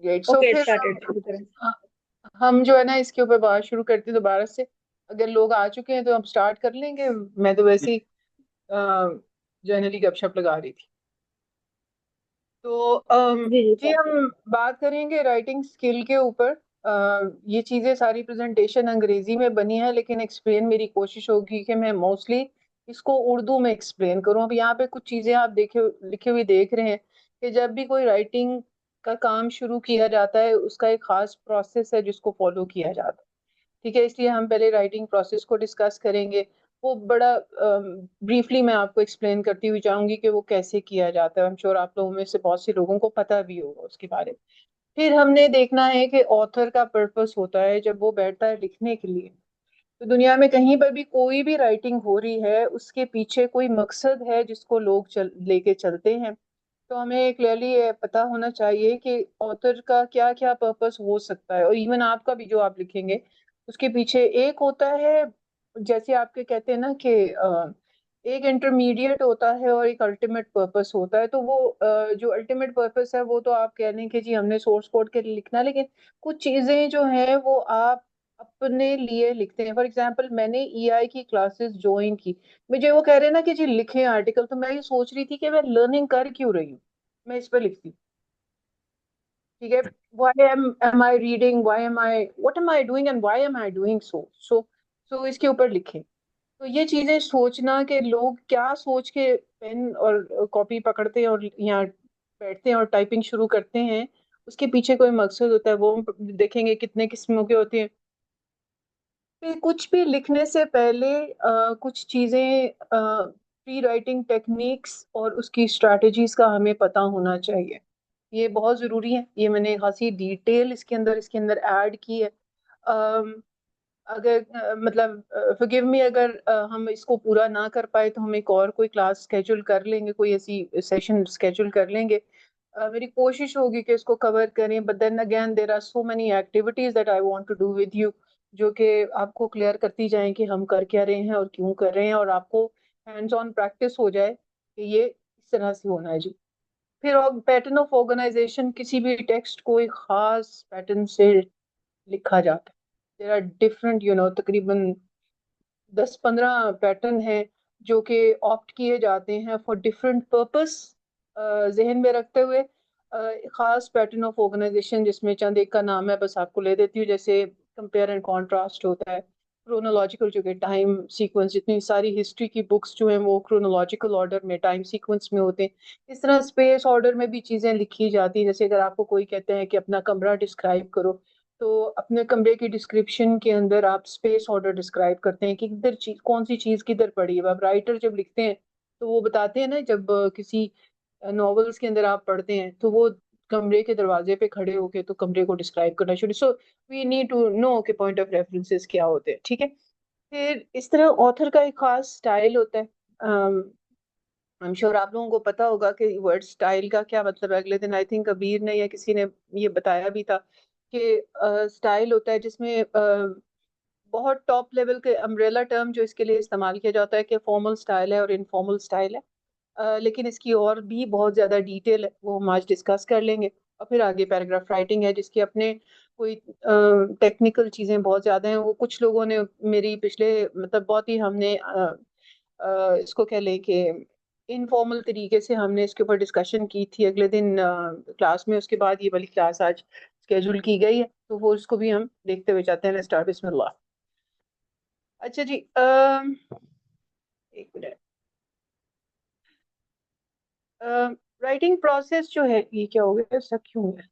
Right, so okay, फिर started शुरू करें। हम जो है ना इसके ऊपर बात शुरू करते हैं दोबारा से। अगर लोग आ चुके हैं तो हम स्टार्ट कर लेंगे। मैं तो वैसे ही जनरली गपशप लगा रही थी। तो जी जी, जी स्टार्ट करें। हम बात करेंगे राइटिंग स्किल के ऊपर। ये चीज़ें सारी प्रेजेंटेशन अंग्रेजी में बनी है, लेकिन एक्सप्लेन मेरी कोशिश होगी कि मैं मोस्टली इसको उर्दू में एक्सप्लेन करूँ। अब यहाँ पे कुछ चीज़ें आप देखे लिखे हुए देख रहे हैं कि जब भी कोई राइटिंग का काम शुरू किया जाता है उसका एक खास प्रोसेस है जिसको फॉलो किया जाता है। ठीक है, इसलिए हम पहले राइटिंग प्रोसेस को डिस्कस करेंगे। वो बड़ा ब्रीफली मैं आपको एक्सप्लेन करती हुई जाऊंगी कि वो कैसे किया जाता है। आई एम श्योर आप लोगों में से बहुत से लोगों को पता भी होगा उसके बारे में। फिर हमने देखना है कि ऑथर का पर्पस होता है जब वो बैठता है लिखने के लिए। तो दुनिया में कहीं पर भी कोई भी राइटिंग हो रही है उसके पीछे कोई मकसद है जिसको लोग लेके चलते हैं। तो हमें क्लियरली पता होना चाहिए कि ऑथर का क्या क्या पर्पस हो सकता है, और इवन आपका भी जो आप लिखेंगे उसके पीछे एक होता है। जैसे आपके कहते हैं ना कि एक इंटरमीडिएट होता है और एक अल्टीमेट पर्पस होता है। तो वो जो अल्टीमेट पर्पस है वो तो आप कह लें कि जी हमने सोर्स कोड के लिए लिखना है, लेकिन कुछ चीजें जो हैं वो आप अपने लिए लिखते हैं। फॉर एग्जाम्पल मैंने ईआई की क्लासेस ज्वाइन की। मुझे वो कह रहे हैं ना कि जी लिखें आर्टिकल, तो मैं ये सोच रही थी कि मैं लर्निंग कर क्यों रही हूँ, मैं इस पर लिखती हूँ। ठीक है, am I reading, why am I, what am I doing and why am I doing so इसके ऊपर लिखें। तो ये चीजें सोचना कि लोग क्या सोच के पेन और कॉपी पकड़ते हैं और यहाँ बैठते हैं और टाइपिंग शुरू करते हैं, उसके पीछे कोई मकसद होता है। वो हम देखेंगे कितने किस्मों के होते हैं। फिर कुछ भी लिखने से पहले कुछ चीजें प्री राइटिंग टेक्निक्स और उसकी स्ट्रैटेजीज का हमें पता होना चाहिए। ये बहुत जरूरी है। ये मैंने खासी डिटेल इसके अंदर ऐड की है। अम, अगर मतलब फॉरगिव मी अगर हम इसको पूरा ना कर पाए तो हम एक और कोई क्लास स्केड्यूल कर लेंगे, कोई ऐसी सेशन स्केड्यूल कर लेंगे। मेरी कोशिश होगी कि इसको कवर करें, but then again there are so many activities that I want to do with you, जो कि आपको क्लियर करती जाएं कि हम कर क्या रहे हैं और क्यों कर रहे हैं, और आपको हैंड्स ऑन प्रैक्टिस हो जाए कि ये इस तरह से होना है जी। फिर पैटर्न ऑफ ऑर्गेनाइजेशन, किसी भी टेक्स्ट को एक खास पैटर्न से लिखा जाता है। देयर आर डिफरेंट तकरीबन 10-15 पैटर्न हैं जो कि ऑप्ट किए जाते हैं फॉर डिफरेंट पर्पस। जहन में रखते हुए खास पैटर्न ऑफ ऑर्गेनाइजेशन जिसमें चंद एक का नाम है बस आपको ले देती हूँ। जैसे कंपेयर एंड कॉन्ट्रास्ट होता है, क्रोनोलॉजिकल जो कि टाइम सीक्वेंस, जितनी सारी हिस्ट्री की बुक्स जो हैं वो क्रोनोलॉजिकल ऑर्डर में टाइम सीक्वेंस में होते हैं। इस तरह स्पेस ऑर्डर में भी चीजें लिखी जाती हैं। जैसे अगर आपको कोई कहते हैं कि अपना कमरा डिस्क्राइब करो, तो अपने कमरे की डिस्क्रिप्शन के अंदर आप स्पेस ऑर्डर डिस्क्राइब करते हैं कि किधर चीज कौन सी चीज किधर पड़ी है। अब राइटर जब लिखते हैं तो वो बताते हैं ना, जब किसी नॉवेल्स के अंदर आप पढ़ते हैं तो वो कमरे के दरवाजे पे खड़े होके तो कमरे को डिस्क्राइब करना शुरू। So we need to know के पॉइंट ऑफ रेफरेंसेस क्या होते हैं। ठीक है, फिर इस तरह ऑथर का एक खास स्टाइल होता है। आई एम श्योर आप लोगों को पता होगा कि वर्ड स्टाइल का क्या मतलब है। अगले दिन आई थिंक कबीर ने या किसी ने ये बताया भी था कि स्टाइल होता है जिसमें बहुत टॉप लेवल के अम्ब्रेला टर्म जो इसके लिए इस्तेमाल किया जाता है कि फॉर्मल स्टाइल है और इनफॉर्मल स्टाइल है। लेकिन इसकी और भी बहुत ज्यादा डिटेल है, वो हम आज डिस्कस कर लेंगे। और फिर आगे पैराग्राफ राइटिंग है जिसकी अपने कोई टेक्निकल चीजें बहुत ज्यादा हैं। वो कुछ लोगों ने मेरी पिछले मतलब बहुत ही हमने इसको कह लें कि इनफॉर्मल तरीके से हमने इसके ऊपर डिस्कशन की थी अगले दिन क्लास में। उसके बाद ये वाली क्लास आज स्केड्यूल की गई है, तो वो इसको भी हम देखते हुए जाते हैं। स्टार्ट बिस्मिल्लाह। अच्छा जी, एक मिनट। राइटिंग प्रोसेस जो है, ये क्या हो गया, ऐसा क्यों हो गया?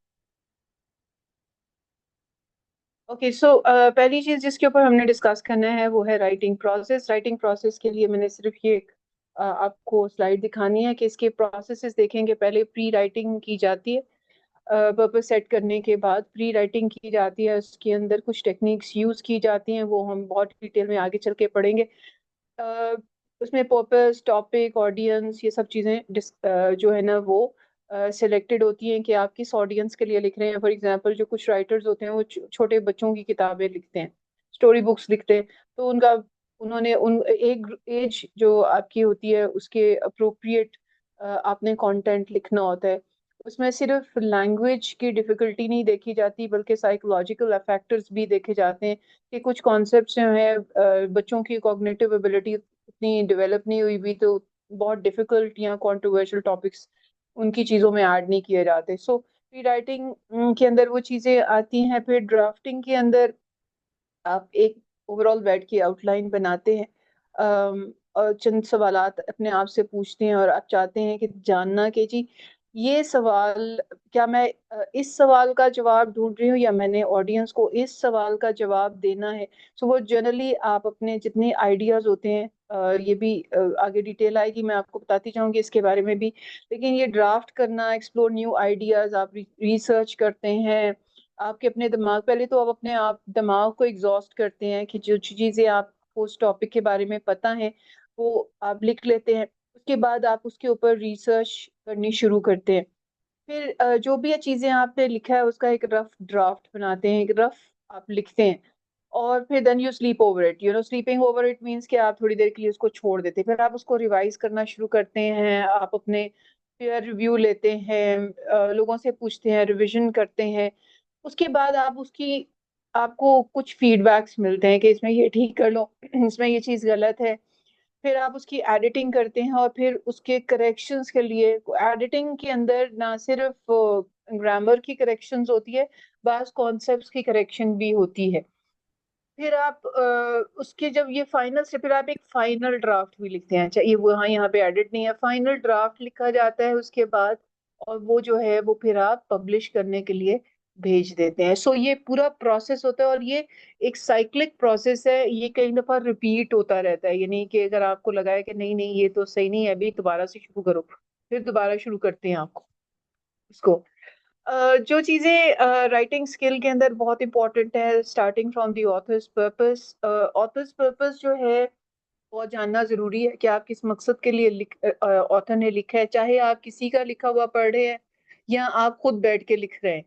ओके, सो पहली चीज जिसके ऊपर हमने डिस्कस करना है वो है राइटिंग प्रोसेस। राइटिंग प्रोसेस के लिए मैंने सिर्फ ये एक आपको स्लाइड दिखानी है कि इसके प्रोसेसेस देखेंगे। पहले प्री राइटिंग की जाती है, पर्पस सेट करने के बाद प्री राइटिंग की जाती है। उसके अंदर कुछ टेक्निक्स यूज की जाती हैं, वो हम बहुत डिटेल में आगे चल के पढ़ेंगे। अ, उसमें पर्पस, टॉपिक, ऑडियंस, ये सब चीज़ें जो है ना वो सिलेक्टेड होती हैं कि आप किस ऑडियंस के लिए लिख रहे हैं। फॉर एग्जांपल जो कुछ राइटर्स होते हैं वो छोटे बच्चों की किताबें लिखते हैं, स्टोरी बुक्स लिखते हैं। तो उनका उन्होंने उन एक एज जो आपकी होती है उसके अप्रोप्रिएट आपने कंटेंट लिखना होता है। उसमें सिर्फ लैंग्वेज की डिफिकल्टी नहीं देखी जाती, बल्कि साइकोलॉजिकल फैक्टर्स भी देखे जाते हैं कि कुछ कॉन्सेप्ट्स जो है बच्चों की कॉग्निटिव एबिलिटी उतनी डेवलप नहीं हुई भी, तो बहुत डिफिकल्ट या कंट्रोवर्शियल टॉपिक्स उनकी चीज़ों में ऐड नहीं किए जाते। सो प्री राइटिंग के अंदर वो चीज़ें आती हैं। फिर ड्राफ्टिंग के अंदर आप एक ओवरऑल बैठ के आउटलाइन बनाते हैं, और चंद सवालात अपने आप से पूछते हैं, और आप चाहते हैं कि जानना कि जी ये सवाल, क्या मैं इस सवाल का जवाब ढूंढ रही हूँ या मैंने ऑडियंस को इस सवाल का जवाब देना है। सो वो जनरली आप अपने जितने आइडियाज होते हैं, ये भी आगे डिटेल आएगी, मैं आपको बताती जाऊंगी इसके बारे में भी। लेकिन ये ड्राफ्ट करना, एक्सप्लोर न्यू आइडियाज, आप रिसर्च करते हैं, आपके अपने दिमाग, पहले तो आप अपने आप दिमाग को एग्जॉस्ट करते हैं कि जो चीज़ें आपको उस टॉपिक के बारे में पता है वो आप लिख लेते हैं। उसके बाद आप उसके ऊपर रिसर्च करनी शुरू करते हैं। फिर जो भी ये चीज़ें आपने लिखा है उसका एक रफ ड्राफ्ट बनाते हैं, एक रफ आप लिखते हैं, और फिर then you sleep over it. Sleeping over it means कि आप थोड़ी देर के लिए उसको छोड़ देते हैं, फिर आप उसको रिवाइज करना शुरू करते हैं, आप अपने पेयर रिव्यू लेते हैं, लोगों से पूछते हैं, रिविजन करते हैं। उसके बाद आप उसकी आपको कुछ फीडबैक्स मिलते हैं कि इसमें ये ठीक कर लो, इसमें ये चीज़ गलत है। फिर आप उसकी एडिटिंग करते हैं, और फिर उसके करेक्शंस के लिए एडिटिंग के अंदर ना सिर्फ ग्रामर की करेक्शंस होती है, बास कॉन्सेप्ट्स की करेक्शन भी होती है। फिर आप उसके जब ये फाइनल से फिर आप एक फाइनल ड्राफ्ट भी लिखते हैं। चाहिए वो, हाँ यहाँ पे एडिट नहीं है, फाइनल ड्राफ्ट लिखा जाता है उसके बाद, और वो जो है वो फिर आप पब्लिश करने के लिए भेज देते हैं। सो ये पूरा प्रोसेस होता है, और ये एक साइक्लिक प्रोसेस है, ये कई दफा रिपीट होता रहता है। ये नहीं कि अगर आपको लगा है कि नहीं नहीं ये तो सही नहीं है, अभी दोबारा से शुरू करो, फिर दोबारा शुरू करते हैं आपको उसको। जो चीजें राइटिंग स्किल के अंदर बहुत इंपॉर्टेंट है, starting from the authors purpose. Authors purpose जो है बहुत जानना जरूरी है कि आप किस मकसद के लिए ऑथर ने लिखा है, चाहे आप किसी का लिखा हुआ पढ़ रहे हैं या आप खुद बैठ के लिख रहे हैं।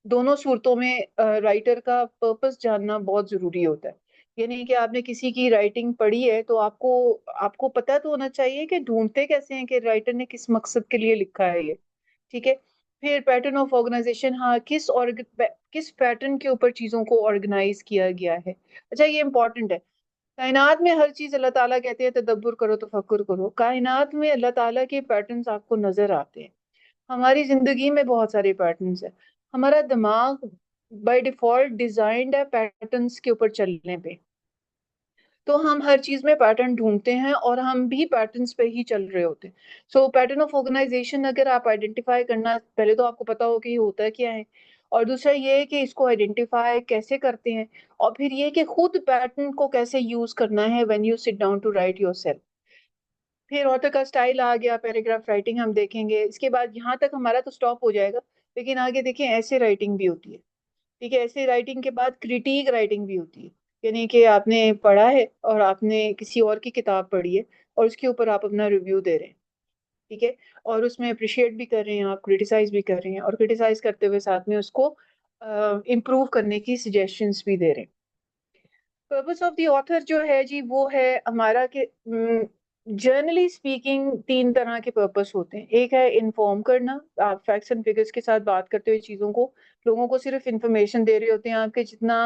दोनों सूरतों में राइटर का पर्पस जानना बहुत जरूरी होता है। ये नहीं कि आपने किसी की राइटिंग पढ़ी है तो आपको आपको पता तो होना चाहिए कि ढूंढते कैसे हैं कि राइटर ने किस मकसद के लिए लिखा है ये। ठीक है। फिर पैटर्न ऑफ ऑर्गेनाइजेशन, हाँ किस पैटर्न के ऊपर चीजों को ऑर्गेनाइज किया गया है। अच्छा, ये इंपॉर्टेंट है। कायनात में हर चीज अल्लाह ताला कहते हैं तदब्बुर करो, तफक्कुर करो। कायनात में अल्लाह ताला के पैटर्न्स आपको नजर आते हैं। हमारी जिंदगी में बहुत सारे पैटर्न्स हैं। हमारा दिमाग बाय डिफॉल्ट डिजाइंड है पैटर्न्स के ऊपर चलने पे। तो हम हर चीज में पैटर्न ढूंढते हैं, और हम भी पैटर्न्स पे ही चल रहे होते हैं। सो पैटर्न ऑफ ऑर्गेनाइजेशन अगर आप आइडेंटिफाई करना, पहले तो आपको पता हो कि ये होता क्या है, और दूसरा ये है कि इसको आइडेंटिफाई कैसे करते हैं, और फिर ये कि खुद पैटर्न को कैसे यूज करना है when you sit down to write yourself. फिर ऑथर का स्टाइल आ गया, पैराग्राफ राइटिंग हम देखेंगे। इसके बाद यहाँ तक हमारा तो स्टॉप हो जाएगा, लेकिन आगे देखें ऐसे राइटिंग भी होती है। ठीक है, ऐसे राइटिंग के बाद क्रिटिक राइटिंग भी होती है, यानी कि आपने पढ़ा है और आपने किसी और की किताब पढ़ी है, और उसके ऊपर आप अपना रिव्यू दे रहे हैं। ठीक है, और उसमें अप्रिशिएट भी कर रहे हैं, आप क्रिटिसाइज भी कर रहे हैं, और क्रिटिसाइज करते हुए साथ में उसको इम्प्रूव करने की सजेशंस भी दे रहे हैं। पर्पस ऑफ द ऑथर जो है जी, वो है हमारा कि जर्नली स्पीकिंग तीन तरह के पर्पस होते हैं। एक है इन्फॉर्म करना, आप फैक्ट्स एंड फिगर्स के साथ बात करते हुए चीज़ों को, लोगों को सिर्फ इंफॉर्मेशन दे रहे होते हैं। आपके जितना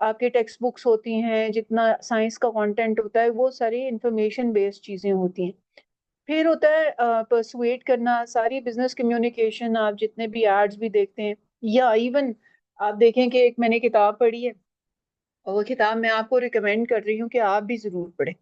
आपके टेक्स्ट बुक्स होती हैं, जितना साइंस का कंटेंट होता है, वो सारी इंफॉर्मेशन बेस्ड चीज़ें होती हैं। फिर होता है परसुएट करना, सारी बिजनेस कम्युनिकेशन, आप जितने भी एड्स भी देखते हैं, या इवन आप देखें कि एक मैंने किताब पढ़ी है, और वो किताब मैं आपको रिकमेंड कर रही हूँ कि आप भी जरूर पढ़ें।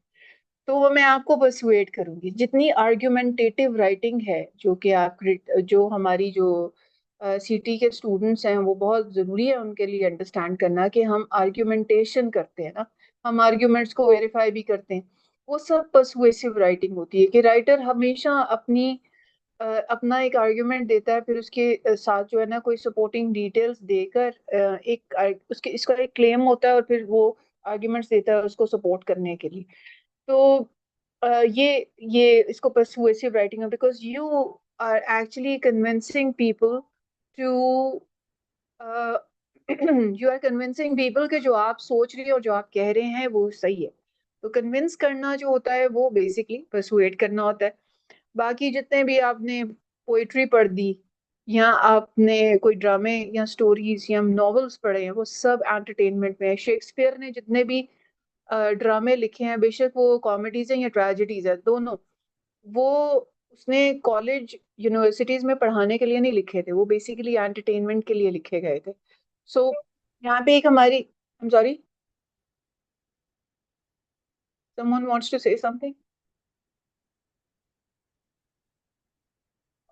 तो वो मैं आपको परसुएट करूंगी, जितनी आर्ग्यूमेंटेटिव राइटिंग है, जो कि आप जो हमारी जो सीटी के स्टूडेंट्स हैं, वो बहुत जरूरी है उनके लिए अंडरस्टैंड करना कि हम आर्ग्यूमेंटेशन करते हैं ना, हम आर्ग्यूमेंट्स को वेरीफाई भी करते हैं। वो सब परसुएसिव राइटिंग होती है कि राइटर हमेशा अपना एक आर्ग्यूमेंट देता है, फिर उसके साथ जो है ना कोई सपोर्टिंग डिटेल्स देकर उसके इसका एक क्लेम होता है, और फिर वो आर्ग्यूमेंट्स देता है उसको सपोर्ट करने के लिए। तो ये इसको परसुएसिव राइटिंग है, because you are actually convincing people to you are convincing people कि जो आप सोच रही है और जो आप कह रहे हैं वो सही है। तो कन्विंस करना जो होता है वो बेसिकली परसुएट करना होता है। बाकी जितने भी आपने पोइट्री पढ़ दी, यहाँ आपने कोई ड्रामे या स्टोरीज या नॉवेल्स पढ़े हैं, वो सब एंटरटेनमेंट में है। शेक्सपियर ने जितने भी ड्रामे लिखे हैं, बेशक वो कॉमेडीज हैं या ट्रेजेडीज है, दोनों, वो उसने कॉलेज यूनिवर्सिटीज में पढ़ाने के लिए नहीं लिखे थे, वो बेसिकली एंटरटेनमेंट के लिए लिखे गए थे। सो यहाँ पे एक हमारी, I'm sorry, someone wants to say something.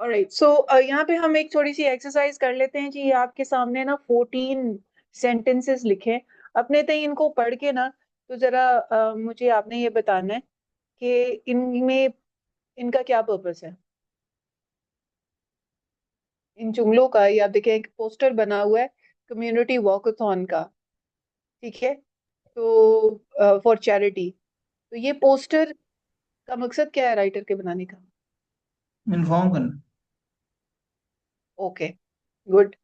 Alright, so यहाँ पे हम एक थोड़ी सी एक्सरसाइज कर लेते हैं जी। ये आपके सामने ना 14 सेंटेंसेस लिखे हैं। अपने तय इनको पढ़ के ना, तो जरा मुझे आपने ये बताना है कि इनमें इनका क्या पर्पस है, इन जुमलों का। ये आप देखें, एक पोस्टर बना हुआ है कम्युनिटी वॉकथॉन का, ठीक है, तो फॉर चैरिटी। तो ये पोस्टर का मकसद क्या है राइटर के बनाने का? इन्फॉर्म करना। Okay, good.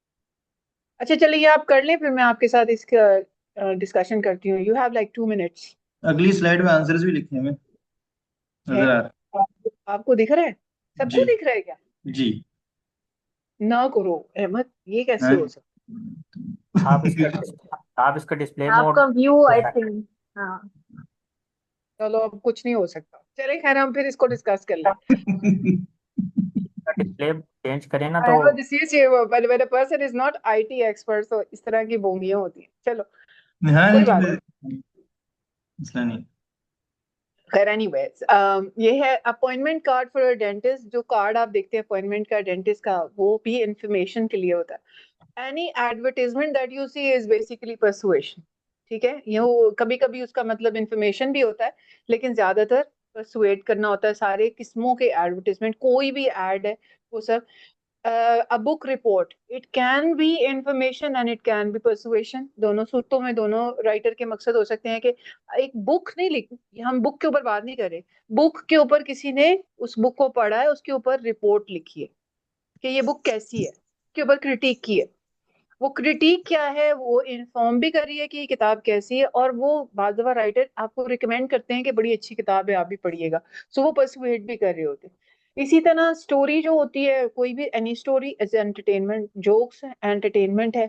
अच्छा चलिए, ये आप कर लें, फिर मैं आपके साथ इसका डिस्कशन करती हूँ। You have like 2 minutes. अगली स्लाइड में आंसर्स भी लिखे हुए है, नजर आ रहे आपको दिख रहा है? हैं। सबको जी। दिख रहा है क्या? जी। ना करो अहमद, ये कैसे हैं? हो सकता? आप इसका आप इसका डिस्प्ले मोड आपका व्यू, आई डिफरेंट। थिंक, हाँ। चलो, अब कुछ नहीं हो सकता। चले, खैर, हम फिर इसको डिस्कस कर लें। डिस्प्ले चेंज करें ना तो Ahmad, this is when a person is not IT expert, तो इस तरह की बोंगियां होती हैं। चलो, हाँ कोई जी, बात मसला नहीं। खैर। एनीवेज, ये है appointment card for a dentist. जो कार्ड आप देखते हैं अपॉइंटमेंट का डेंटिस्ट का, वो भी इंफॉर्मेशन के लिए होता है। Any advertisement that you see is basically persuasion, ठीक है। ये कभी कभी उसका मतलब इंफॉर्मेशन भी होता है, लेकिन ज्यादातर परसुएट करना होता है। सारे किस्मों के एडवर्टाइजमेंट, कोई भी एड है, वो सब। A book report, it can be information and it can be persuasion. दोनों सूरतों में दोनों राइटर के मकसद हो सकते हैं कि एक बुक नहीं लिख, हम बुक के ऊपर बात नहीं कर रहे। बुक के ऊपर किसी ने उस बुक को पढ़ा है, उसके ऊपर रिपोर्ट लिखी है कि ये बुक कैसी है, उसके ऊपर क्रिटिक की है। वो क्रिटिक क्या है, वो इन्फॉर्म भी कर रही है कि ये किताब कैसी है, और वो बाज़ दफा राइटर आपको रिकमेंड करते हैं कि बड़ी अच्छी किताब है, आप भी पढ़िएगा। सो वो परसुएट भी कर रहे होते हैं। इसी तरह स्टोरी जो होती है, कोई भी any story as entertainment, jokes entertainment है।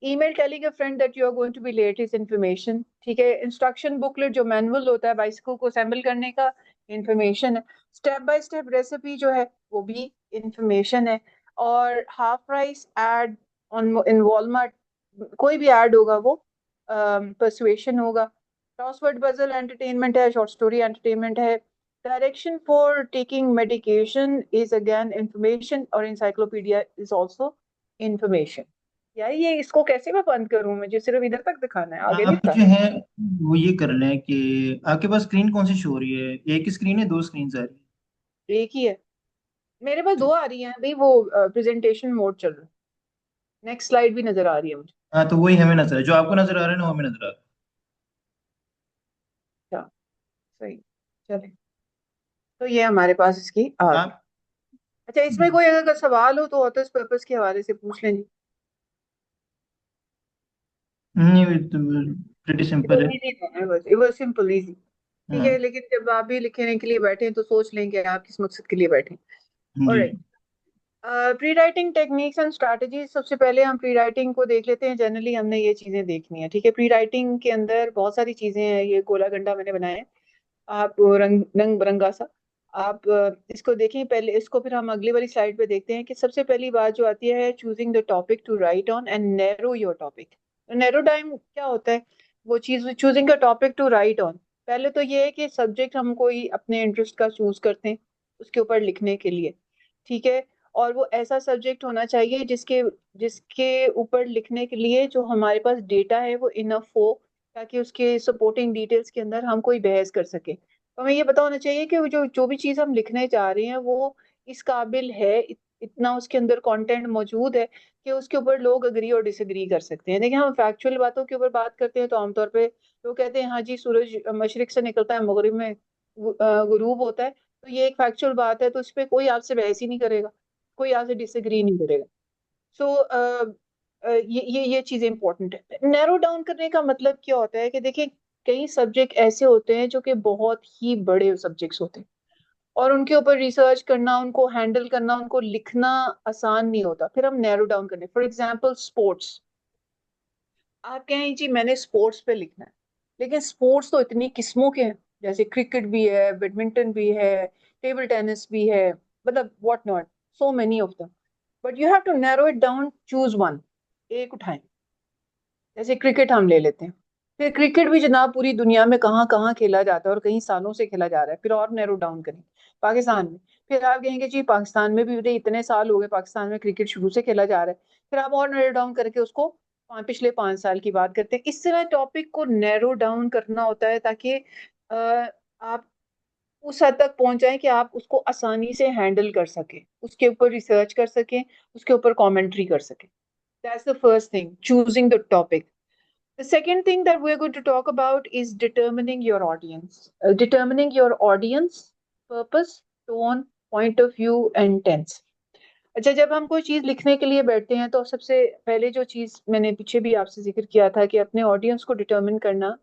Email telling a friend that you are going to be late is information, ठीक है। इंस्ट्रक्शन बुकलेट, जो मैनुअल होता है बाइसिकल को असेंबल करने का, इंफॉर्मेशन है। स्टेप बाय स्टेप रेसिपी जो है, वो भी इंफॉर्मेशन है। और half price ad on in Walmart, कोई भी ऐड होगा वो परसुएशन होगा। क्रॉसवर्ड पजल एंटरटेनमेंट है, शॉर्ट स्टोरी एंटरटेनमेंट है। Direction for taking medication is again information, और इंसाइक्लोपीडिया इज ऑल्सो इंफॉर्मेशन। यार, ये इसको कैसे मैं बंद करूं? मुझे सिर्फ इधर तक दिखाना है, आगे नहीं आप जो दिखाना। है वो ये कर लें कि आपके पास स्क्रीन कौन सी शो हो रही है? एक ही स्क्रीन है, दो स्क्रीन आ रही एक ही है, मेरे पास है? दो आ रही हैं अभी, वो प्रेजेंटेशन मोड चल रहा है। नेक्स्ट स्लाइड भी नजर आ रही है मुझे। हाँ, तो वही हमें नजर है, जो आपको नजर आ रहा है ना वो हमें नजर आ अच्छा, सही, चले। तो ये हमारे पास इसकी आ रहा है। गई। आप अच्छा, इसमें कोई अगर सवाल हो तो ऑथर्स पर्पस के हवाले से पूछ लें जी। नहीं, प्रिटी सिंपल है। इजी था ना, बस इट वाज सिंपल इजी, ठीक है। हाँ। लेकिन जब आप भी लिखने के लिए बैठे हैं, तो सोच लें कि आप किस मकसद के लिए बैठे हैं। जी। Alright, pre writing techniques and strategies. सबसे पहले हम प्री राइटिंग को देख लेते हैं। जनरली हमने ये चीजें देखनी है, ठीक है। प्री राइटिंग के अंदर बहुत सारी चीजें हैं। ये गोला गंडा मैंने बनाया है, आप रंग रंग बिरंगा सा, आप इसको देखें पहले। इसको फिर हम अगली वाली स्लाइड पे देखते हैं कि सबसे पहली बात जो आती है, choosing the topic to write on and narrow your topic. Narrow time क्या होता है? वो चीज, चूजिंग का टॉपिक टू राइट ऑन। पहले तो ये है कि सब्जेक्ट हम कोई अपने इंटरेस्ट का चूज करते हैं उसके ऊपर लिखने के लिए, ठीक है। और वो ऐसा सब्जेक्ट होना चाहिए जिसके जिसके ऊपर लिखने के लिए जो हमारे पास डेटा है वो इनफ हो, ताकि उसके सपोर्टिंग डिटेल्स के अंदर हम कोई बहस कर सके। तो हमें ये पता होना चाहिए कि वो जो जो भी चीज़ हम लिखने जा रहे हैं, वो इस काबिल है, इतना उसके अंदर कंटेंट मौजूद है कि उसके ऊपर लोग अग्री और डिसएग्री कर सकते हैं। देखिए, हम फैक्चुअल बातों के ऊपर बात करते हैं तो आमतौर पे लोग कहते हैं हाँ जी, सूरज मशरिक से निकलता है, मगरिब में गुरूब होता है। तो ये एक फैक्चुअल बात है, तो इस पे कोई आपसे बहस ही नहीं करेगा, कोई आपसे डिसएग्री नहीं करेगा। सो ये चीजें इंपॉर्टेंट है। नैरो डाउन करने का मतलब क्या होता है कि देखिए, कई सब्जेक्ट ऐसे होते हैं जो कि बहुत ही बड़े सब्जेक्ट्स होते हैं, और उनके ऊपर रिसर्च करना, उनको हैंडल करना, उनको लिखना आसान नहीं होता। फिर हम नैरो डाउन करने, फॉर एग्जांपल स्पोर्ट्स, आप कहें जी मैंने स्पोर्ट्स पे लिखना है, लेकिन स्पोर्ट्स तो इतनी किस्मों के हैं, जैसे क्रिकेट भी है, बैडमिंटन भी है, टेबल टेनिस भी है, मतलब what not, so many of them, but you have to narrow it down, choose one, एक उठाएं। जैसे क्रिकेट हम ले लेते हैं, फिर क्रिकेट भी जनाब पूरी दुनिया में कहाँ कहाँ खेला जाता है और कई सालों से खेला जा रहा है, फिर और नैरो डाउन करें पाकिस्तान में, फिर आप कहेंगे जी पाकिस्तान में भी इतने साल हो गए, पाकिस्तान में क्रिकेट शुरू से खेला जा रहा है, फिर आप और नैरो डाउन करके उसको पिछले 5 साल की बात करते हैं। इस तरह टॉपिक को नैरो डाउन करना होता है ताकि आप उस हद तक पहुंच जाएं कि आप उसको आसानी से हैंडल कर सके, उसके ऊपर रिसर्च कर सकें, उसके ऊपर कमेंट्री कर सकें। That's the first thing, choosing the topic. The second thing that we're going to talk about is determining your audience. Determining your audience, purpose, tone, point of view, and tense. अच्छा, जब हम कोई चीज लिखने के लिए बैठते हैं तो सबसे पहले जो चीज मैंने पीछे भी आपसे जिक्र किया था कि अपने ऑडियंस को डिटर्मिन करना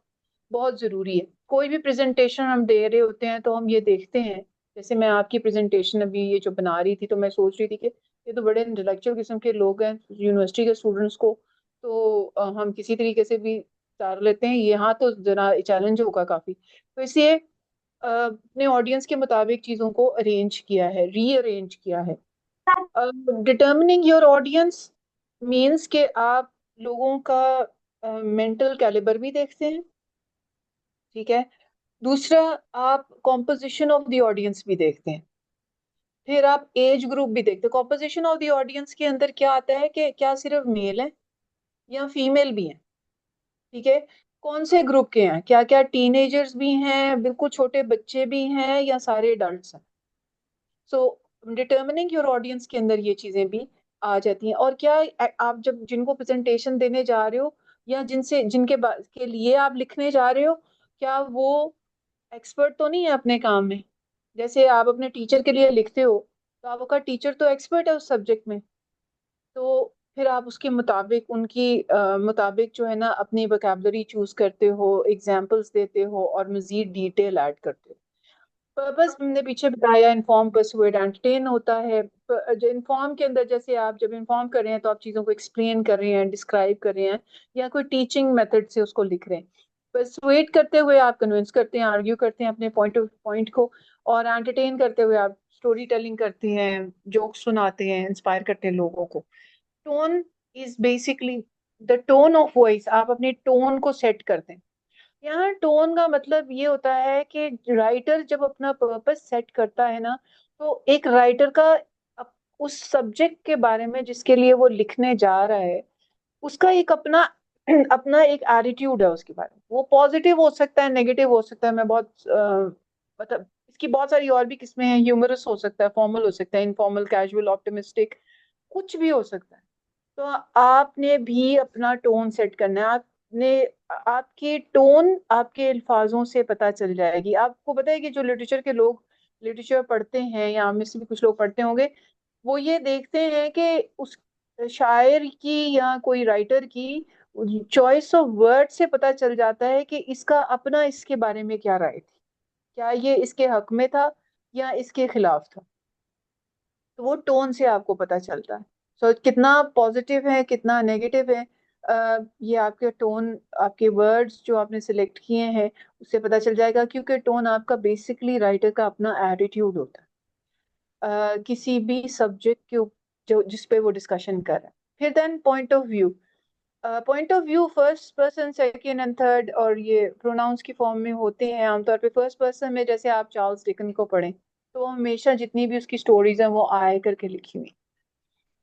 बहुत जरूरी है। कोई भी प्रेजेंटेशन हम दे रहे होते हैं तो हम ये देखते हैं, जैसे मैं आपकी प्रेजेंटेशन अभी ये जो बना रही थी, तो मैं सोच रही थी कि ये तो बड़े इंटेलेक्चुअल किस्म के लोग हैं, यूनिवर्सिटी के स्टूडेंट्स को तो हम किसी तरीके से भी उतार लेते हैं, यहाँ तो जरा चैलेंज होगा काफी, तो इसलिए अपने ऑडियंस के मुताबिक चीजों को अरेंज किया है, रीअरेंज किया है। डिटर्मिनिंग योर ऑडियंस मीन्स कि आप लोगों का मेंटल कैलिबर भी देखते हैं, ठीक है। दूसरा, आप कॉम्पोजिशन ऑफ द ऑडियंस भी देखते हैं, फिर आप एज ग्रुप भी देखते हैं। कॉम्पोजिशन ऑफ द ऑडियंस के अंदर क्या आता है कि क्या सिर्फ मेल है या फीमेल भी है, ठीक है, कौन से ग्रुप के हैं, क्या क्या टीनेजर्स भी हैं, बिल्कुल छोटे बच्चे भी हैं, या सारे अडल्ट्स हैं। सो डिटर्मिनिंग योर ऑडियंस के अंदर ये चीजें भी आ जाती हैं। और क्या आप जब जिनको प्रेजेंटेशन देने जा रहे हो या जिनसे के लिए आप लिखने जा रहे हो, क्या वो एक्सपर्ट तो नहीं है अपने काम में। जैसे आप अपने टीचर के लिए लिखते हो तो आपका टीचर तो एक्सपर्ट है उस सब्जेक्ट में, तो फिर आप उसके मुताबिक उनकी मुताबिक जो है ना अपनी वोकैबलरी चूज करते हो, एग्जाम्पल्स देते हो और मजीद डिटेल ऐड करते हो। पर्पस हमने पीछे बताया, इन्फॉर्म, परसुएड, एंटरटेन होता है। जो इन्फॉर्म के अंदर, जैसे आप जब इन्फॉर्म कर रहे हैं तो आप चीज़ों को एक्सप्लेन कर रहे हैं, डिस्क्राइब कर रहे हैं, या कोई टीचिंग मेथड से उसको लिख रहे हैं। परसुएड करते हुए आप कन्विंस करते हैं, आर्ग्यू करते हैं अपने पॉइंट को, और एंटरटेन करते हुए आप स्टोरी टेलिंग करते हैं, जोक्स सुनाते हैं, इंस्पायर करते हैं लोगों को। Tone is basically the tone of voice, आप अपने टोन को सेट करते हैं। यहाँ टोन का मतलब ये होता है कि राइटर जब अपना पर्पस सेट करता है ना, तो एक राइटर का उस सब्जेक्ट के बारे में जिसके लिए वो लिखने जा रहा है, उसका एक अपना अपना एक एटीट्यूड है उसके बारे में। वो पॉजिटिव हो सकता है, नेगेटिव हो सकता है, मैं बहुत मतलब इसकी बहुत सारी और भी किस्में हैं, ह्यूमरस हो सकता है, फॉर्मल हो सकता है, इनफॉर्मल, कैजुअल, ऑप्टिमिस्टिक, कुछ भी हो सकता है। तो आपने भी अपना टोन सेट करना है। आपने आपकी टोन आपके अल्फाजों से पता चल जाएगी। आपको पता है कि जो लिटरेचर के लोग लिटरेचर पढ़ते हैं, या में से भी कुछ लोग पढ़ते होंगे, वो ये देखते हैं कि उस शायर की या कोई राइटर की चॉइस ऑफ वर्ड से पता चल जाता है कि इसका अपना इसके बारे में क्या राय थी, क्या ये इसके हक में था या इसके खिलाफ था। तो वो टोन से आपको पता चलता है। सो कितना पॉजिटिव है कितना नेगेटिव है, ये आपके टोन, आपके वर्ड्स जो आपने सिलेक्ट किए हैं उससे पता चल जाएगा, क्योंकि टोन आपका बेसिकली राइटर का अपना एटीट्यूड होता है किसी भी सब्जेक्ट के जो जिस पे वो डिस्कशन कर रहा है। फिर then point of view first person, second and third, और ये प्रोनाउंस की फॉर्म में होते हैं आमतौर पे। फर्स्ट पर्सन में जैसे आप चार्ल्स डिकन को पढ़ें तो हमेशा जितनी भी उसकी स्टोरीज हैं वो आए करके लिखी हुई,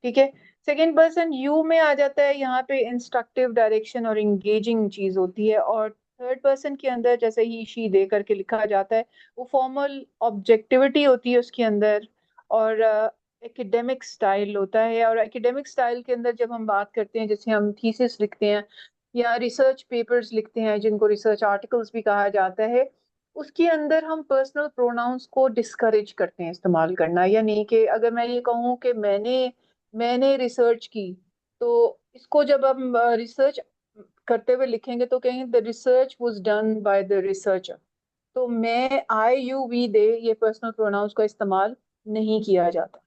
ठीक है। सेकंड पर्सन यू में आ जाता है, यहाँ पे इंस्ट्रक्टिव, डायरेक्शन और इंगेजिंग चीज होती है। और थर्ड पर्सन के अंदर जैसे ही शी दे करके लिखा जाता है, वो फॉर्मल ऑब्जेक्टिविटी होती है उसके अंदर, और एकेडमिक स्टाइल होता है। और एकेडमिक स्टाइल के अंदर जब हम बात करते हैं, जैसे हम थीसिस लिखते हैं या रिसर्च पेपर्स लिखते हैं, जिनको रिसर्च आर्टिकल्स भी कहा जाता है, उसके अंदर हम पर्सनल प्रोनाउंस को डिस्करेज करते हैं इस्तेमाल करना। या नहीं कि अगर मैं ये कहूँ कि मैंने रिसर्च की, तो इसको जब हम रिसर्च करते हुए लिखेंगे तो कहेंगे the research was done by the researcher, तो मैं, आई, यू, वी, दे, ये पर्सनल प्रोनाउंस का इस्तेमाल नहीं किया जाता।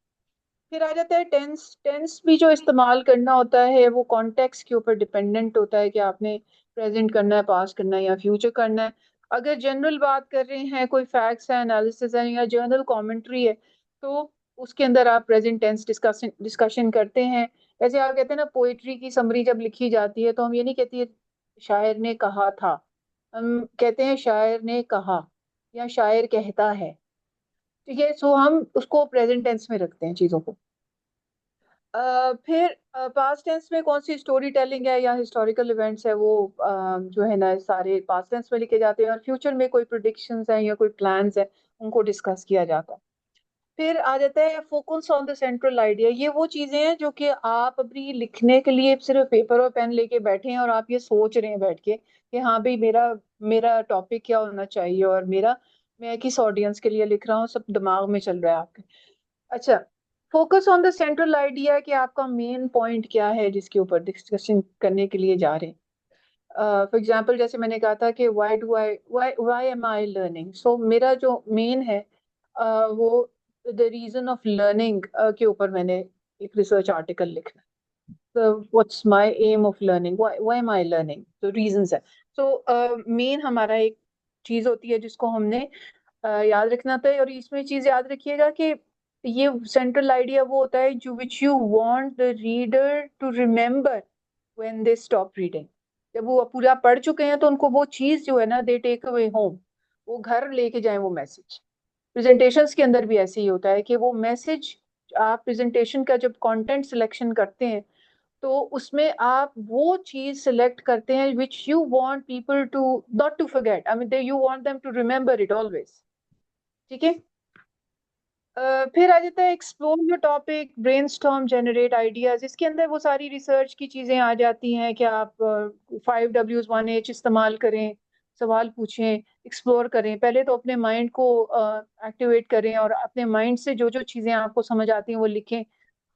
फिर आ जाता है टेंस। टेंस भी जो इस्तेमाल करना होता है वो कॉन्टेक्स्ट के ऊपर डिपेंडेंट होता है कि आपने प्रेजेंट करना है, पास्ट करना है या फ्यूचर करना है। अगर जनरल बात कर रहे हैं, कोई फैक्ट्स है, एनालिसिस है या जर्नल कमेंट्री है, तो उसके अंदर आप प्रेजेंट टेंस डिस्कशन डिस्कशन करते हैं। जैसे आप कहते हैं ना, पोइट्री की समरी जब लिखी जाती है तो हम ये नहीं कहते शायर ने कहा था, हम कहते हैं शायर ने कहा या शायर कहता है। ठीक है, सो हम उसको प्रेजेंट टेंस में रखते हैं चीजों को। फिर पास्ट टेंस में कौन सी स्टोरी टेलिंग है या हिस्टोरिकल इवेंट्स है, वो जो है ना सारे पास्ट टेंस में लिखे जाते हैं। और फ्यूचर में कोई प्रिडिक्शंस हैं या कोई प्लान्स है, उनको डिस्कस किया जाता है। फिर आ जाता है focus on the central idea. ये वो चीजें हैं जो कि आप अपनी लिखने के लिए सिर्फ पेपर और पेन लेके बैठे हैं और आप ये सोच रहे हैं बैठ के कि हाँ भाई, मेरा मेरा टॉपिक क्या होना चाहिए और मेरा, मैं किस ऑडियंस के लिए लिख रहा हूँ, सब दिमाग में चल रहा है आपके। अच्छा, focus on the central idea कि आपका मेन पॉइंट क्या है जिसके ऊपर डिस्कशन करने के लिए जा रहे हैं। फॉर एग्जाम्पल, जैसे मैंने कहा था कि व्हाई एम आई लर्निंग, सो मेरा जो मेन है वो द रीजन ऑफ लर्निंग के ऊपर मैंने एक रिसर्च आर्टिकल लिखना है। What's my aim of learning, why am I learning, तो रीजंस है। सो मेन हमारा एक चीज होती है जिसको हमने याद रखना था। और इसमें चीज याद रखिएगा कि ये सेंट्रल आइडिया वो होता है जो which you want the reader to remember when they stop reading. जब वो पूरा पढ़ चुके हैं तो उनको वो चीज जो है ना, दे टेक अवे होम, वो घर लेके जाएं वो मैसेज। प्रेजेंटेशंस के अंदर भी ऐसे ही होता है कि वो मैसेज, आप प्रेजेंटेशन का जब कंटेंट सिलेक्शन करते हैं तो उसमें आप वो चीज सिलेक्ट करते हैं which you want people to not to forget, I mean they you want them to remember it always. ठीक है। फिर आ जाता है explore your topic, brainstorm, generate ideas. इसके अंदर वो सारी रिसर्च की चीजें आ जाती हैं कि आप 5Ws 1H इस्तेमाल करें, सवाल पूछें, एक्सप्लोर करें। पहले तो अपने माइंड को एक्टिवेट करें और अपने माइंड से जो जो चीजें आपको समझ आती हैं वो लिखें।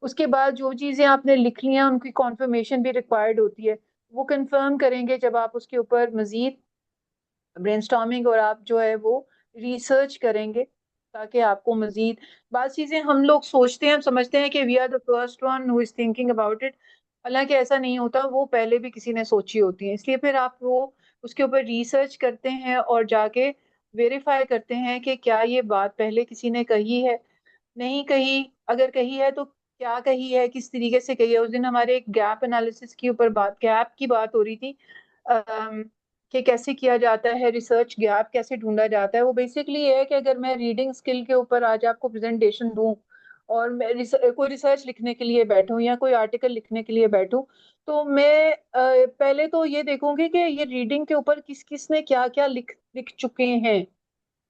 उसके बाद जो चीजें आपने लिख ली हैं उनकी कॉन्फर्मेशन भी रिक्वायर्ड होती है, वो कंफर्म करेंगे जब आप उसके ऊपर मजीद ब्रेनस्टॉर्मिंग और आप जो है वो रिसर्च करेंगे, ताकि आपको मजीद बात चीजें हम लोग सोचते हैं, हम समझते हैं कि we are the first one who is thinking about it. हालांकि ऐसा नहीं होता, वो पहले भी किसी ने सोची होती है। इसलिए फिर आप वो उसके ऊपर रिसर्च करते हैं और जाके वेरीफाई करते हैं कि क्या ये बात पहले किसी ने कही है, नहीं कही, अगर कही है तो क्या कही है, किस तरीके से कही है। उस दिन हमारे एक गैप एनालिसिस के ऊपर बात, गैप की बात हो रही थी, अम, कि कैसे किया जाता है रिसर्च, गैप कैसे ढूंढा जाता है। वो बेसिकली ये है कि अगर मैं रीडिंग स्किल के ऊपर आज आपको प्रेजेंटेशन दूं और मैं कोई रिसर्च लिखने के लिए बैठूं या कोई आर्टिकल लिखने के लिए बैठूं, तो मैं पहले तो ये देखूंगी कि ये रीडिंग के ऊपर किस किस ने क्या क्या लिख लिख चुके हैं,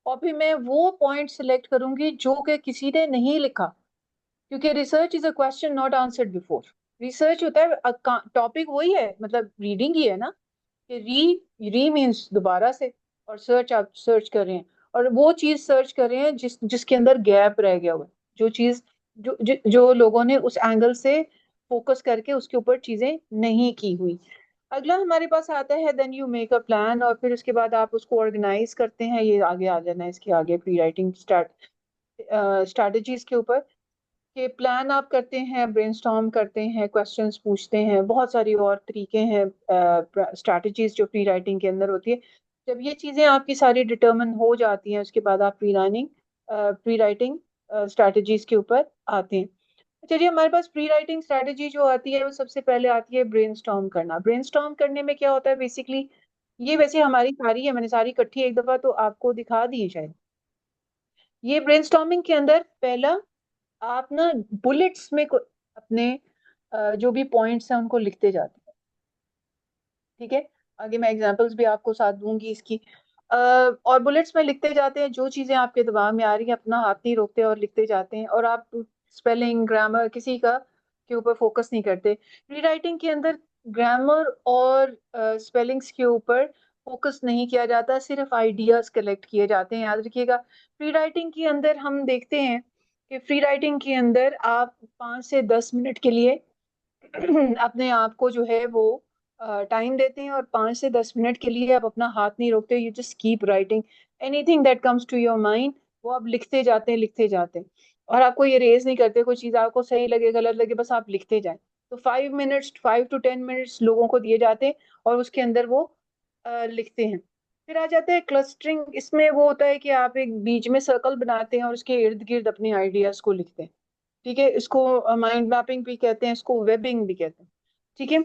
और फिर मैं वो पॉइंट सिलेक्ट करूंगी जो कि किसी ने नहीं लिखा। क्योंकि research is a question not answered before. Research होता है, टॉपिक वही है, मतलब रीडिंग ही है ना, कि री री मीन्स दोबारा से, और सर्च आप सर्च कर रहे हैं और वो चीज सर्च कर रहे हैं जिसके अंदर गैप रह गया हुआ है, जो चीज जो लोगों ने उस एंगल से फोकस करके उसके ऊपर चीजें नहीं की हुई। अगला हमारे पास आता है then you make a plan, और फिर उसके बाद आप उसको ऑर्गेनाइज करते हैं। ये आगे आ जाना है, इसके आगे प्री राइटिंग स्ट्रैटेजीज के ऊपर, कि प्लान आप करते हैं, ब्रेनस्टॉर्म करते हैं, क्वेश्चंस पूछते हैं, बहुत सारी और तरीके हैं, स्ट्रैटेजीज जो प्री राइटिंग के अंदर होती है। जब ये चीजें आपकी सारी डिटर्मिन हो जाती हैं, उसके बाद आप प्री राइटिंग स्ट्रैटेजीज के ऊपर आते हैं। चलिए, हमारे पास प्री राइटिंग स्ट्रैटेजी जो आती है वो सबसे पहले आती है ब्रेनस्टॉर्म करना। ब्रेनस्टॉर्म करने में क्या होता है बेसिकली, ये वैसे हमारी सारी है, मैंने सारी इकट्ठी एक दफा तो आपको दिखा दी है शायद। ये ब्रेनस्टॉर्मिंग के अंदर पहला, आप ना बुलेट्स में अपने जो भी पॉइंट्स हैं उनको लिखते जाते हैं। ठीक है, आगे मैं एग्जांपल्स भी आपको साथ दूंगी इसकी। और बुलेट्स में लिखते जाते हैं, जो चीजें आपके दिमाग में आ रही हैं अपना हाथ नहीं रोकते और लिखते जाते हैं, और आप स्पेलिंग ग्रामर किसी का के ऊपर फोकस नहीं करते। रीराइटिंग के अंदर ग्रामर और स्पेलिंग्स के ऊपर फोकस नहीं किया जाता, सिर्फ आइडियाज कलेक्ट किए जाते हैं, याद रखिएगा। फ्री राइटिंग के अंदर हम देखते हैं कि फ्री राइटिंग के अंदर आप 5 से 10 मिनट के लिए अपने आप को जो है वो टाइम देते हैं, और 5 से 10 मिनट के लिए आप अपना हाथ नहीं रोकते, you just keep writing. Anything that comes to your mind वो आप लिखते जाते हैं और आपको ये रेज नहीं करते, कोई चीज़ आपको सही लगे गलत लगे, बस आप लिखते जाएं। तो 5 मिनट्स 5 to 10 मिनट्स लोगों को दिए जाते हैं और उसके अंदर वो लिखते हैं। फिर आ जाता है क्लस्टरिंग। इसमें वो होता है कि आप एक बीच में सर्कल बनाते हैं और उसके इर्द गिर्द अपने आइडियाज को लिखते हैं। ठीक है, इसको माइंड मैपिंग भी कहते हैं, इसको वेबिंग भी कहते हैं। ठीक है।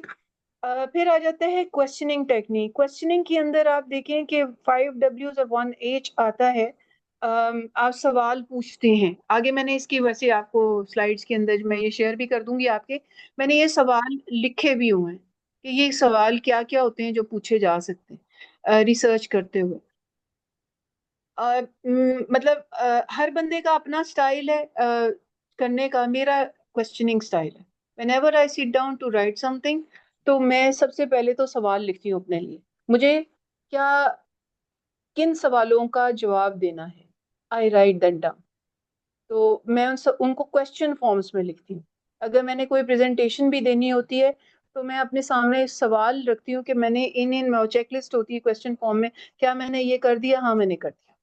फिर आ जाता है क्वेश्चनिंग टेक्निक। क्वेश्चनिंग के अंदर आप देखें कि 5 Ws और 1 H आता है। आप सवाल पूछते हैं। आगे मैंने इसकी वैसे आपको स्लाइड्स के अंदर मैं ये शेयर भी कर दूंगी आपके। मैंने ये सवाल लिखे भी हुए हैं कि ये सवाल क्या क्या होते हैं जो पूछे जा सकते हैं रिसर्च करते हुए। मतलब हर बंदे का अपना स्टाइल है करने का। मेरा क्वेश्चनिंग स्टाइल है। whenever I sit down to write something, तो मैं सबसे पहले तो सवाल लिखती हूँ अपने लिए। मुझे क्या किन सवालों का जवाब देना है, आई राइट दैट डाउन। तो मैं उनको क्वेश्चन फॉर्म्स में लिखती हूँ। अगर मैंने कोई प्रेजेंटेशन भी देनी होती है तो मैं अपने सामने सवाल रखती हूँ कि मैंने इन चेकलिस्ट होती है क्वेश्चन फॉर्म में, क्या मैंने ये कर दिया, हाँ मैंने कर दिया।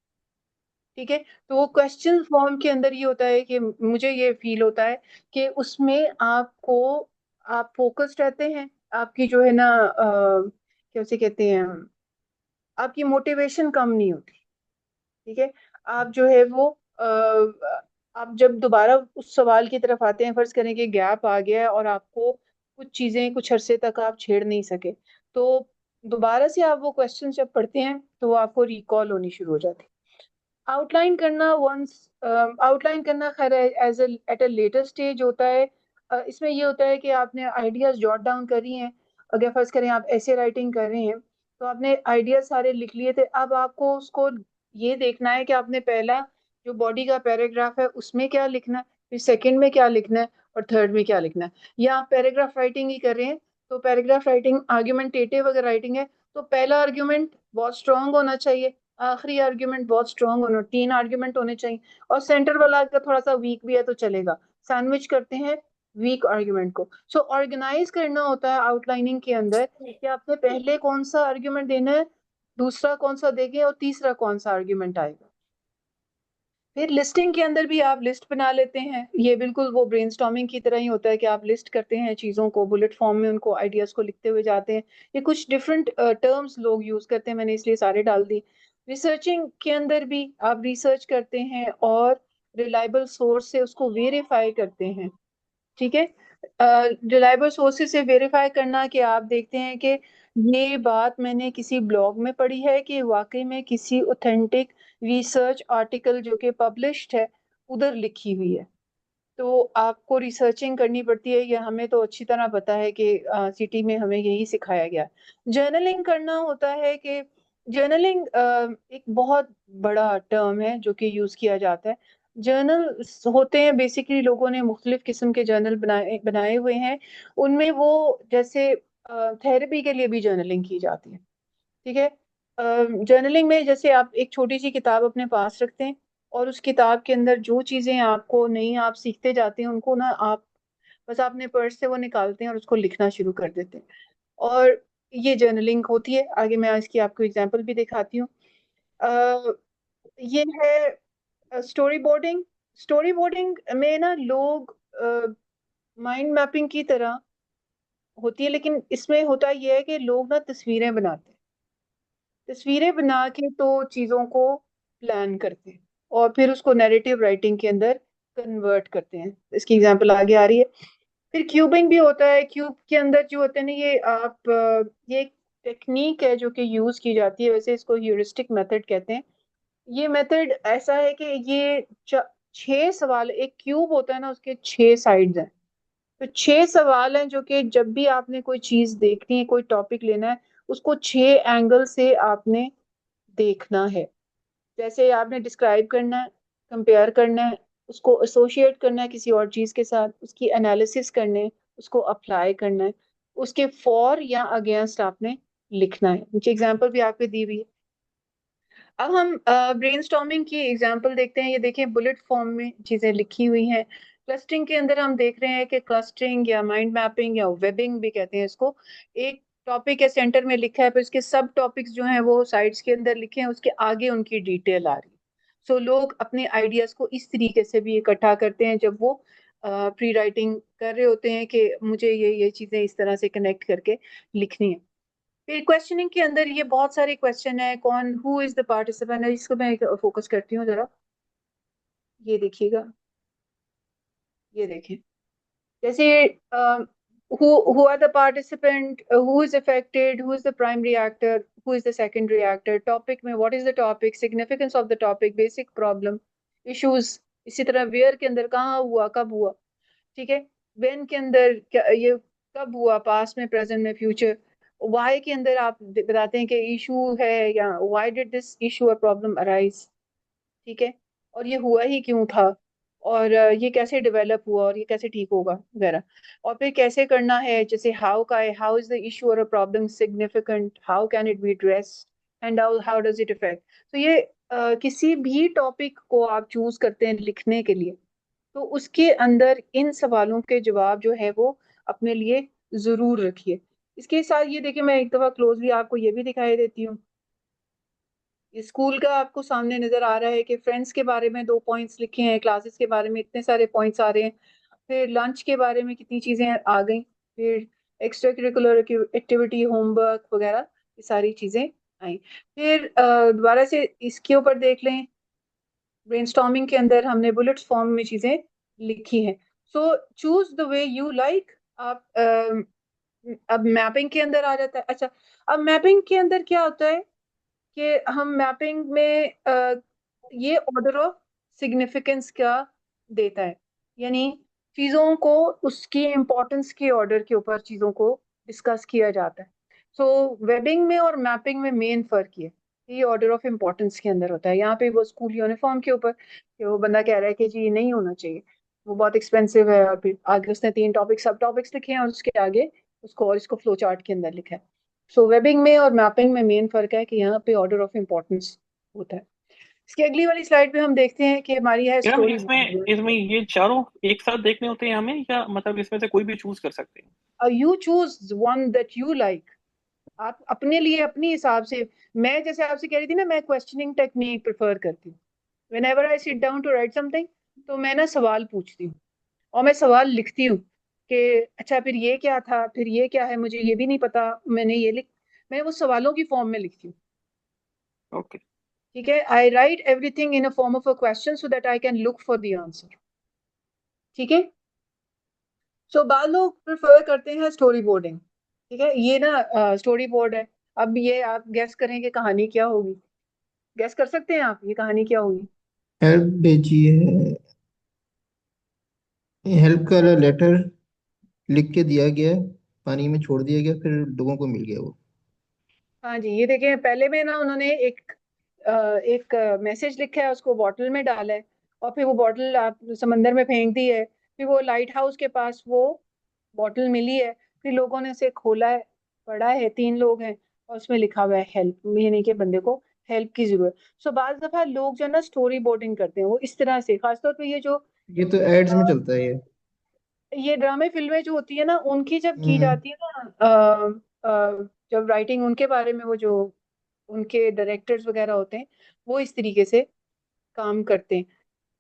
ठीक है। तो वो क्वेश्चन फॉर्म के अंदर ये होता है कि मुझे ये फील होता है कि उसमें आपको आप फोकस्ड रहते हैं। आपकी जो है ना क्या उसे कहते हैं, आपकी मोटिवेशन कम नहीं होती। ठीक है। आप जो है वो आप जब दोबारा उस सवाल की तरफ आते हैं, फर्ज करें कि गैप आ गया है और आपको कुछ चीजें कुछ अरसे तक आप छेड़ नहीं सके, तो दोबारा से आप वो क्वेश्चन जब पढ़ते हैं तो वो आपको रिकॉल होनी शुरू हो जाती है। आउटलाइन करना खैर as at a later stage होता है। इसमें ये होता है कि आपने आइडियाज जॉट डाउन करी हैं। अगर फर्ज करें आप ऐसे राइटिंग कर रहे हैं तो आपने आइडियाज सारे लिख लिए थे। अब आपको उसको ये देखना है कि आपने पहला जो बॉडी का पैराग्राफ है उसमें क्या लिखना है, फिर सेकंड में क्या लिखना है और थर्ड में क्या लिखना है। या आप पैराग्राफ राइटिंग ही कर रहे हैं तो पैराग्राफ राइटिंग आर्ग्यूमेंटेटिव अगर राइटिंग है तो पहला आर्ग्यूमेंट बहुत स्ट्रांग होना चाहिए, आखिरी आर्ग्यूमेंट बहुत स्ट्रांग होना, 3 आर्ग्यूमेंट होने चाहिए और सेंटर वाला अगर थोड़ा सा वीक भी है तो चलेगा। सैंडविच करते हैं वीक आर्ग्यूमेंट को। सो ऑर्गेनाइज करना होता है आउटलाइनिंग के अंदर कि आपने पहले कौन सा आर्ग्यूमेंट देना है, दूसरा कौन सा देंगे और तीसरा कौन सा आर्ग्यूमेंट आएगा। फिर लिस्टिंग के अंदर भी आप लिस्ट बना लेते हैं। ये बिल्कुल वो ब्रेनस्टॉर्मिंग की तरह ही होता है कि आप लिस्ट करते हैं चीज़ों को, बुलेट फॉर्म में उनको आइडियाज को लिखते हुए जाते हैं। ये कुछ डिफरेंट टर्म्स लोग यूज करते हैं, मैंने इसलिए सारे डाल दी। रिसर्चिंग के अंदर भी आप रिसर्च करते हैं और रिलायबल सोर्स से उसको वेरीफाई करते हैं। ठीक है। रिलायबल सोर्सेज से वेरीफाई करना कि आप देखते हैं कि ये बात मैंने किसी ब्लॉग में पढ़ी है कि वाकई में किसी ऑथेंटिक रिसर्च आर्टिकल जो कि पब्लिश्ड है उधर लिखी हुई है। तो आपको रिसर्चिंग करनी पड़ती है, ये हमें तो अच्छी तरह पता है कि सिटी में हमें यही सिखाया गया। जर्नलिंग करना होता है कि जर्नलिंग एक बहुत बड़ा टर्म है जो कि यूज किया जाता है। जर्नल होते हैं बेसिकली, लोगों ने मुख्तलिफ किस्म के जर्नल बनाए बनाए हुए हैं। उनमें वो जैसे थेरेपी के लिए भी जर्नलिंग की जाती है। ठीक है। जर्नलिंग में जैसे आप एक छोटी सी किताब अपने पास रखते हैं और उस किताब के अंदर जो चीजें आपको नहीं आप सीखते जाते हैं उनको ना आप बस अपने पर्स से वो निकालते हैं और उसको लिखना शुरू कर देते हैं। और ये जर्नलिंग होती है। आगे मैं इसकी आपको एग्जांपल भी दिखाती हूँ। अ, ये है स्टोरी बोर्डिंग। स्टोरी बोर्डिंग में ना लोग माइंड मैपिंग की तरह होती है, लेकिन इसमें होता ये है कि लोग ना तस्वीरें बनाते हैं। तस्वीरें बना के तो चीजों को प्लान करते हैं और फिर उसको नैरेटिव राइटिंग के अंदर कन्वर्ट करते हैं। इसकी एग्जांपल आगे आ रही है। फिर क्यूबिंग भी होता है। क्यूब के अंदर जो होते हैं ना ये आप ये एक टेक्निक है जो कि यूज की जाती है, वैसे इसको ह्यूरिस्टिक मेथड कहते हैं। ये मेथड ऐसा है कि ये 6 सवाल, एक क्यूब होता है ना उसके 6 साइड्स हैं। तो 6 सवाल हैं जो कि जब भी आपने कोई चीज देखनी है, कोई टॉपिक लेना है, उसको 6 एंगल से आपने देखना है। जैसे आपने डिस्क्राइब करना है, कंपेयर करना है, उसको एसोसिएट करना है किसी और चीज के साथ, उसकी एनालिसिस करने, उसको अप्लाई करना है, उसके फॉर या अगेंस्ट आपने लिखना है। नीचे एग्जांपल भी आपको दी हुई है। अब हम ब्रेनस्टॉर्मिंग की एग्जांपल देखते हैं। ये देखिए बुलेट फॉर्म में चीजें लिखी हुई हैं। क्लस्टरिंग के अंदर हम देख रहे हैं कि क्लस्टरिंग या माइंड मैपिंग या वेबिंग भी कहते हैं इसको, एक टॉपिक है सेंटर में लिखा है, फिर उसके सब टॉपिक्स जो हैं वो साइड्स के अंदर लिखे हैं, उसके आगे उनकी डिटेल आ रही है। सो लोग अपने आइडियाज को इस तरीके से भी इकट्ठा करते हैं जब वो प्री राइटिंग कर रहे होते हैं कि मुझे ये चीजें इस तरह से कनेक्ट करके लिखनी है। फिर क्वेश्चनिंग के अंदर ये बहुत सारे क्वेश्चन है, कौन, हु इज द पार्टिसिपेंट, इसको मैं फोकस करती हूँ जरा। ये देखिएगा, ये देखिए, जैसे who are the participant, who is affected, who is the primary actor, who is the secondary actor, topic में what is the topic, significance of the topic, basic problem, issues। इसी तरह where के अंदर कहाँ हुआ, कब हुआ, ठीक है। when के अंदर क्या ये कब हुआ, पास्ट में, प्रेजेंट में, फ्यूचर। why के अंदर आप बताते हैं कि इशू है, या why did this issue or problem arise, ठीक है, और ये हुआ ही क्यों था, और ये कैसे डेवलप हुआ, और ये कैसे ठीक होगा वगैरह। और फिर कैसे करना है, जैसे हाउ का है, हाउ इज द इशू और problem significant, how can it be address, and how does it effect. तो ये किसी भी टॉपिक को आप चूज करते हैं लिखने के लिए, तो उसके अंदर इन सवालों के जवाब जो है वो अपने लिए जरूर रखिए। इसके साथ ये देखिए, मैं एक दफा क्लोजली आपको ये भी दिखाई देती हूँ। स्कूल का आपको सामने नजर आ रहा है कि फ्रेंड्स के बारे में 2 पॉइंट्स लिखे हैं, क्लासेस के बारे में इतने सारे पॉइंट्स आ रहे हैं, फिर लंच के बारे में कितनी चीजें आ गई, फिर एक्स्ट्रा करिकुलर एक्टिविटी, होमवर्क वगैरह, ये सारी चीजें आई। फिर दोबारा से इसके ऊपर देख लें, ब्रेनस्टॉर्मिंग के अंदर हमने बुलेट फॉर्म में चीजें लिखी हैं। So choose the way you like. आप अब मैपिंग के अंदर आ जाता है। अच्छा, अब मैपिंग के अंदर क्या होता है कि हम मैपिंग में ये ऑर्डर ऑफ सिग्निफिकेंस का देता है, यानी चीजों को उसकी इम्पोर्टेंस के ऑर्डर के ऊपर चीजों को डिस्कस किया जाता है। सो वेबिंग में और मैपिंग में मेन फर्क ये ऑर्डर ऑफ इम्पोर्टेंस के अंदर होता है। यहाँ पे वो स्कूल यूनिफॉर्म के ऊपर कि वो बंदा कह रहा है कि जी ये नहीं होना चाहिए, वो बहुत एक्सपेंसिव है, और फिर आगे उसने 3 टॉपिक सब टॉपिक्स लिखे हैं, और उसके आगे उसको और इसको फ्लो चार्ट के अंदर लिखा है। सो वेबिंग में और मैपिंग में मेन फर्क है कि यहाँ पे ऑर्डर ऑफ इम्पोर्टेंस होता है। इसकी अगली वाली स्लाइड पे हम देखते हैं कि हमारी है क्या स्टोरी इसमें बोर्ड। इसमें ये चारों एक साथ देखने होते हैं हमें, या मतलब इसमें से कोई भी चूज कर सकते हैं? You choose one that you like. आप अपने लिए अपने हिसाब से, मैं जैसे आपसे कह रही थी ना, मैं क्वेश्चनिंग टेक्निक प्रेफर करती हूँ। Whenever I sit down to write something, तो मैं ना सवाल पूछती हूँ और मैं सवाल लिखती हूँ कि अच्छा फिर ये क्या था, फिर ये क्या है, मुझे ये भी नहीं पता, मैंने ये लिख, मैं वो सवालों की फॉर्म में लिखती हूँ। ओके। ठीक है, I write everything in a form of a question so that I can look for the answer. ठीक है। सो बाद लोग प्रेफर करते हैं स्टोरी बोर्डिंग। ठीक है, ये ना स्टोरी बोर्ड है। अब ये आप गेस करें कि कहानी क्या होगी। गेस कर सकते हैं आप ये कहानी क्या होगी? हेल्प भेजी है, हेल्प का लेटर लिख के दिया गया, पानी में छोड़ दिया गया, फिर लोगों को मिल गया वो। हाँ जी, ये देखें, पहले में ना उन्होंने एक मैसेज लिखा है, उसको बॉटल में डाला है, और फिर वो बॉटल आप समंदर में फेंक दी है। फिर वो लाइट हाउस के पास वो बॉटल मिली है, फिर लोगों ने उसे खोला है, पढ़ा है, 3 लोग हैं, और उसमें लिखा हुआ है हेल्प, यानी कि बंदे को हेल्प की जरूरत। सो बाज दफा लोग जो है ना स्टोरी बोर्डिंग करते हैं वो इस तरह से, खासतौर पे ये जो ये तो एड्स में चलता है ये। ये ड्रामे फिल्में जो होती है ना, उनकी जब की हम्म। जाती है ना, जब राइटिंग उनके बारे में, वो जो उनके डायरेक्टर्स वगैरह होते हैं, वो इस तरीके से काम करते हैं।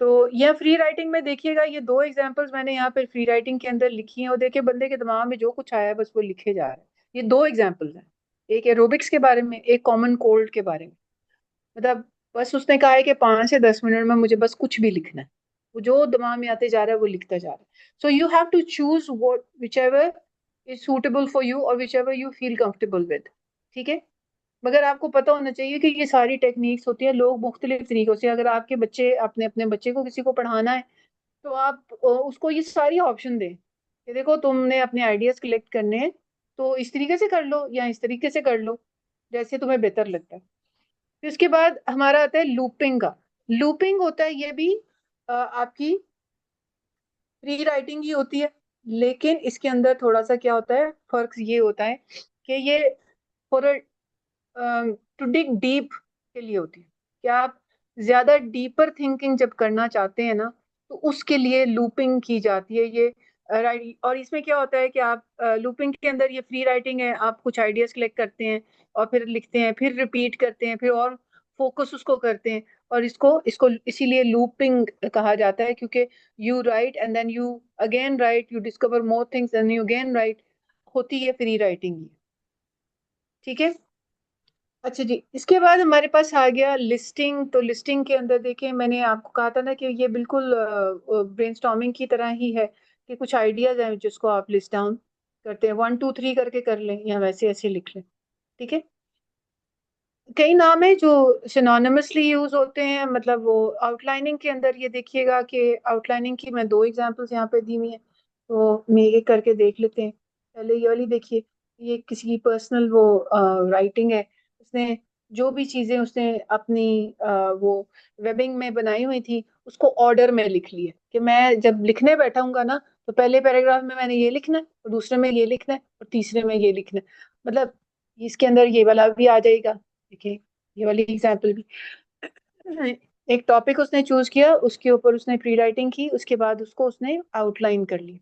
तो यह फ्री राइटिंग में देखिएगा, ये 2 एग्जांपल्स मैंने यहाँ पे फ्री राइटिंग के अंदर लिखी हैं, और देखिए बंदे के दिमाग में जो कुछ आया है बस वो लिखे जा रहा है। ये 2 एग्जांपल्स हैं, एक एरोबिक्स के बारे में, एक कॉमन कोल्ड के बारे में। मतलब बस उसने कहा है कि 5 से 10 मिनट में मुझे बस कुछ भी लिखना है, वो जो दिमाग में आते जा रहा है वो लिखता जा रहा है। So you have to choose what whichever is suitable for you, और whichever you feel comfortable with. ठीक है। मगर आपको पता होना चाहिए कि ये सारी टेक्निक्स होती है, लोग मुख्तलिफ तरीकों से, अगर आपके बच्चे, अपने अपने बच्चे को किसी को पढ़ाना है, तो आप उसको ये सारी ऑप्शन दें कि देखो तुमने अपने आइडियाज कलेक्ट करने हैं, तो इस तरीके से कर लो या इस तरीके से कर लो, जैसे तुम्हें बेहतर लगता है। फिर उसके बाद हमारा आता है लूपिंग का। लूपिंग होता है, ये भी आपकी प्री राइटिंग ही होती है, लेकिन इसके अंदर थोड़ा सा क्या होता है, फर्क ये होता है कि ये फॉर टू डिग डीप के लिए होती है, कि आप ज्यादा डीपर थिंकिंग जब करना चाहते हैं ना, तो उसके लिए लूपिंग की जाती है। ये राइट। और इसमें क्या होता है कि आप लूपिंग के अंदर, ये फ्री राइटिंग है, आप कुछ आइडियाज कलेक्ट करते हैं और फिर लिखते हैं, फिर रिपीट करते हैं, फिर और फोकस उसको करते हैं, और इसको इसको इसीलिए लूपिंग कहा जाता है, क्योंकि you write and then you again write, you discover more things and you again write, होती है फ्री राइटिंग। ठीक है। अच्छा जी, इसके बाद हमारे पास आ गया लिस्टिंग। तो लिस्टिंग के अंदर देखिए, मैंने आपको कहा था ना कि ये बिल्कुल ब्रेनस्टॉर्मिंग की तरह ही है, कि कुछ आइडियाज हैं जिसको आप लिस्ट डाउन करते हैं, 1 2 3 करके कर लें या वैसे ऐसे लिख लें। ठीक है। कई नाम है जो सिनोनिमसली यूज होते हैं, मतलब वो आउटलाइनिंग के अंदर, ये देखिएगा कि आउटलाइनिंग की मैं 2 एग्जांपल्स यहाँ पे दी हुई हैं, तो मैं एक करके देख लेते हैं। पहले ये वाली देखिए, ये किसी की पर्सनल वो राइटिंग है, उसने जो भी चीजें उसने अपनी वो वेबिंग में बनाई हुई थी, उसको ऑर्डर में लिख लिया कि मैं जब लिखने बैठाऊंगा ना, तो पहले पैराग्राफ में मैंने ये लिखना है, और दूसरे में ये लिखना है, और तीसरे में ये लिखना है। मतलब इसके अंदर ये वाला भी आ जाएगा। देखिए, ये वाली एग्जाम्पल भी, एक टॉपिक उसने चूज किया, उसके ऊपर उसने प्री राइटिंग की, उसके बाद उसको उसने आउटलाइन कर ली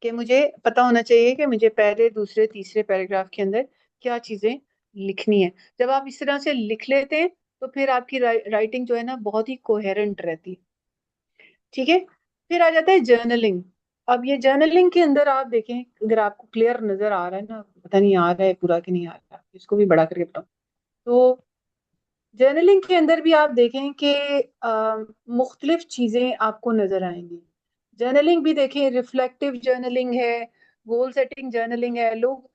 कि मुझे पता होना चाहिए कि मुझे पहले दूसरे तीसरे पैराग्राफ के अंदर क्या चीजें लिखनी है। जब आप इस तरह से लिख लेते हैं, तो फिर आपकी राइटिंग जो है ना, बहुत ही कोहेरेंट रहती है। ठीक है। फिर आ जाता है जर्नलिंग। अब ये जर्नलिंग के अंदर आप देखें, अगर आपको क्लियर नजर आ रहा है ना, पता नहीं आ रहा है पूरा कि नहीं आ रहा, इसको भी बड़ा करके बताऊं तो, जर्नलिंग के अंदर भी आप देखें कि मुख्तलिफ चीजें आपको नजर आएंगी। जर्नलिंग भी देखें, रिफ्लेक्टिव जर्नलिंग है, गोल सेटिंग जर्नलिंग है। लोग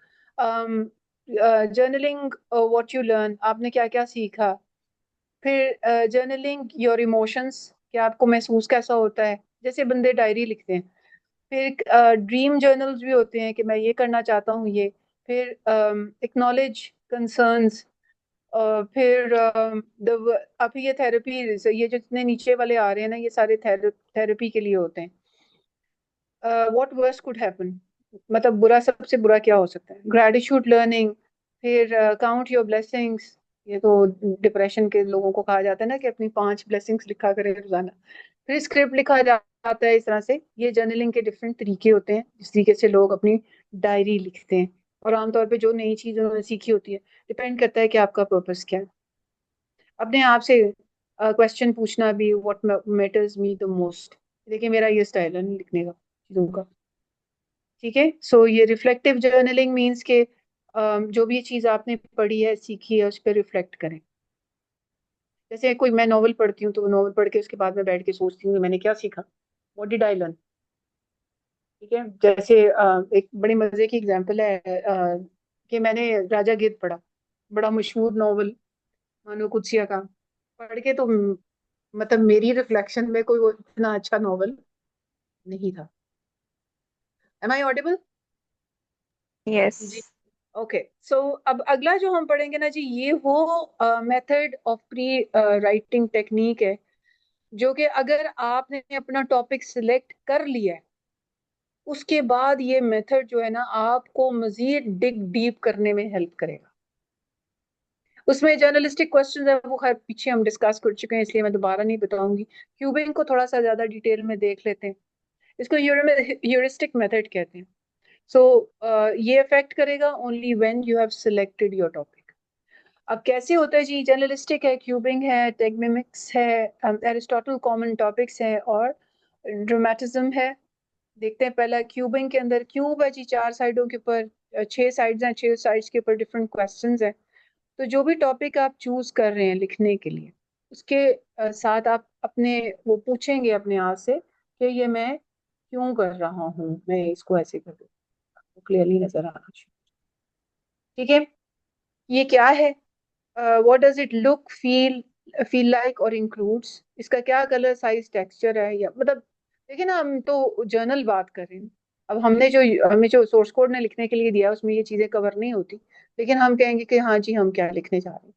जर्नलिंग व्हाट यू लर्न, आपने क्या क्या सीखा। फिर जर्नलिंग योर इमोशंस, कि आपको महसूस कैसा होता है, जैसे बंदे डायरी लिखते हैं। फिर ड्रीम जर्नल्स भी होते हैं कि मैं ये करना चाहता हूँ ये। फिर एक्नॉलेज कंसर्न्स। फिर अब ये थेरेपी, ये जो जितने नीचे वाले आ रहे हैं ना, ये सारे थेरेपी के लिए होते हैं। व्हाट वर्स्ट कुड हैपन, मतलब बुरा, सबसे बुरा क्या हो सकता है। Gratitude learning. फिर काउंट योर ब्लेसिंग्स, ये तो डिप्रेशन के लोगों को कहा जाता है ना कि अपनी 5 ब्लेसिंग्स लिखा करें रोजाना। फिर स्क्रिप्ट लिखा जाता है। इस तरह से ये जर्नलिंग के डिफरेंट तरीके होते हैं, जिस तरीके से लोग अपनी डायरी लिखते हैं। और आमतौर पे जो नई चीज उन्होंने सीखी होती है, डिपेंड करता है कि आपका पर्पस क्या है। अपने आप से क्वेश्चन पूछना भी, what matters me the most. देखिए, मेरा ये स्टाइल है लिखने का चीजों का। ठीक है। सो ये रिफ्लेक्टिव जर्नलिंग मीन्स के जो भी चीज आपने पढ़ी है, सीखी है, उस पर रिफ्लेक्ट करें। जैसे कोई, मैं नॉवल पढ़ती हूँ, तो नॉवल पढ़ के उसके बाद मैं बैठ के सोचती हूँ कि मैंने क्या सीखा, व्हाट डिड आई लर्न। ठीक है। जैसे एक बड़ी मजे की एग्जांपल है, कि मैंने राजा गिद्ध पढ़ा, बड़ा मशहूर नॉवल, मानो कुत्सिया का। पढ़ के तो मतलब मेरी रिफ्लेक्शन में कोई वो इतना अच्छा नॉवल नहीं था। Am I audible? यस। जी। ओके। सो अब अगला जो हम पढ़ेंगे ना जी, ये वो method of pre writing technique है, जो कि अगर आपने अपना टॉपिक सिलेक्ट कर लिया है, उसके बाद ये मेथड जो है ना, आपको मजीद डिग डीप करने में हेल्प करेगा। उसमें जर्नलिस्टिक क्वेश्चंस है, वो खैर पीछे हम डिस्कस कर चुके हैं, इसलिए मैं दोबारा नहीं बताऊंगी। क्यूबिंग को थोड़ा सा ज्यादा डिटेल में देख लेते हैं। इसको ह्यूरिस्टिक मेथड कहते हैं। सो ये अफेक्ट करेगा only when you have selected your topic. अब कैसे होता है जी, जर्नलिस्टिक है, क्यूबिंग है, टेक्निमिक्स है, एरिस्टोटल कॉमन टॉपिक्स है, और ड्रामेटिज्म है। देखते हैं पहला क्यूबिंग के अंदर, क्यूब है जी 4 साइडों के ऊपर, 6 साइड्स हैं, 6 साइड्स के ऊपर डिफरेंट क्वेश्चंस हैं। तो जो भी टॉपिक आप चूज कर रहे हैं लिखने के लिए, उसके साथ आप अपने वो पूछेंगे अपने आप से कि ये मैं क्यों कर रहा हूँ, मैं इसको ऐसे कर दूँ, आपको क्लियरली नजर आना चाहिए। ठीक है। ये क्या है, what does it look, feel like और इंक्लूड्स, इसका क्या कलर, साइज, टेक्सचर है, या मतलब देखिए ना, हम तो जर्नल बात कर रहे हैं। अब हमें जो सोर्स कोड ने लिखने के लिए दिया, उसमें ये चीजें कवर नहीं होती, लेकिन हम कहेंगे कि हाँ जी, हम क्या लिखने जा रहे हैं,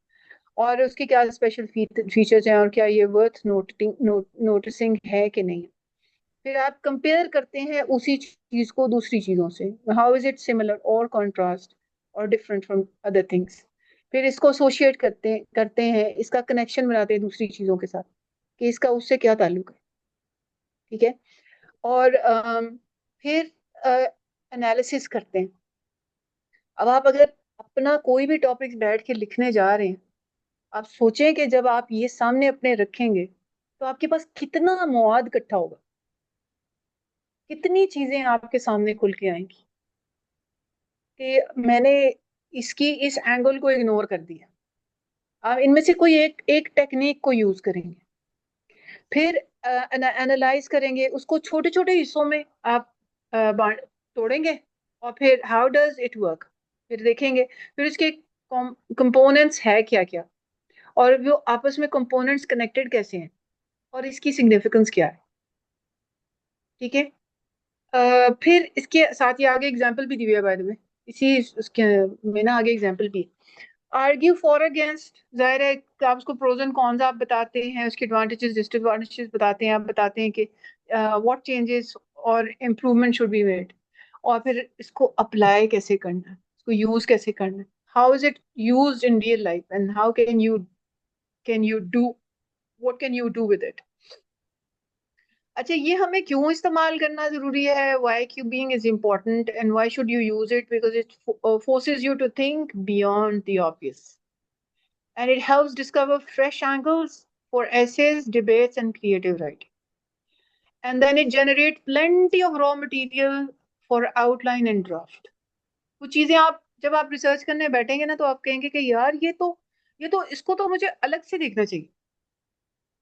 और उसके क्या स्पेशल फीचर्स हैं, और क्या ये वर्थ नोटिसिंग है कि नहीं। फिर आप कंपेयर करते हैं उसी चीज को दूसरी चीजों से, हाउ इज इट सिमिलर और कॉन्ट्रास्ट और डिफरेंट फ्रॉम अदर थिंग्स। फिर इसको एसोसिएट करते हैं, इसका कनेक्शन बनाते हैं दूसरी चीजों के साथ, कि इसका उससे क्या ताल्लुक है। ठीक है। और फिर एनालिसिस करते हैं। अब आप अगर अपना कोई भी टॉपिक बैठ के लिखने जा रहे हैं, आप सोचें कि जब आप ये सामने अपने रखेंगे तो आपके पास कितना मवाद इकट्ठा होगा, कितनी चीजें आपके सामने खुल के आएंगी कि मैंने इसकी इस एंगल को इग्नोर कर दिया। आप इनमें से कोई एक एक टेक्निक को यूज करेंगे, फिर एनालाइज करेंगे उसको, छोटे छोटे हिस्सों में आप तोड़ेंगे, और फिर हाउ डज इट वर्क, फिर देखेंगे, फिर इसके कंपोनेंट्स है क्या क्या, और वो आपस में कंपोनेंट्स कनेक्टेड कैसे हैं, और इसकी सिग्निफिकेंस क्या है। ठीक है। फिर इसके साथ ही आगे एग्जांपल भी दी हुई है बाय द वे, इसी उसके में ना आगे एग्जांपल भी। आर्ग्यू फॉर अगेंस्ट, जाहिर है कि आप उसको प्रोज एंड कॉन्स आप बताते हैं, उसके एडवांटेजेस डिसएडवांटेजेस बताते हैं, आप बताते हैं कि व्हाट चेंजेस और इम्प्रूवमेंट शुड बी मेड, और फिर इसको अप्लाई कैसे करना है, इसको यूज कैसे करना है, how is it used in real life and how can you do what can you do with it. अच्छा, ये हमें क्यों इस्तेमाल करना जरूरी है, why cubing is important and why should you use it, because it forces you to think beyond the obvious and it helps discover fresh angles for essays, debates and creative writing, and then it generates plenty of raw material for outline and draft। कुछ चीजें आप जब आप research करने बैठेंगे ना तो आप कहेंगे कि यार ये तो इसको तो मुझे अलग से देखना चाहिए,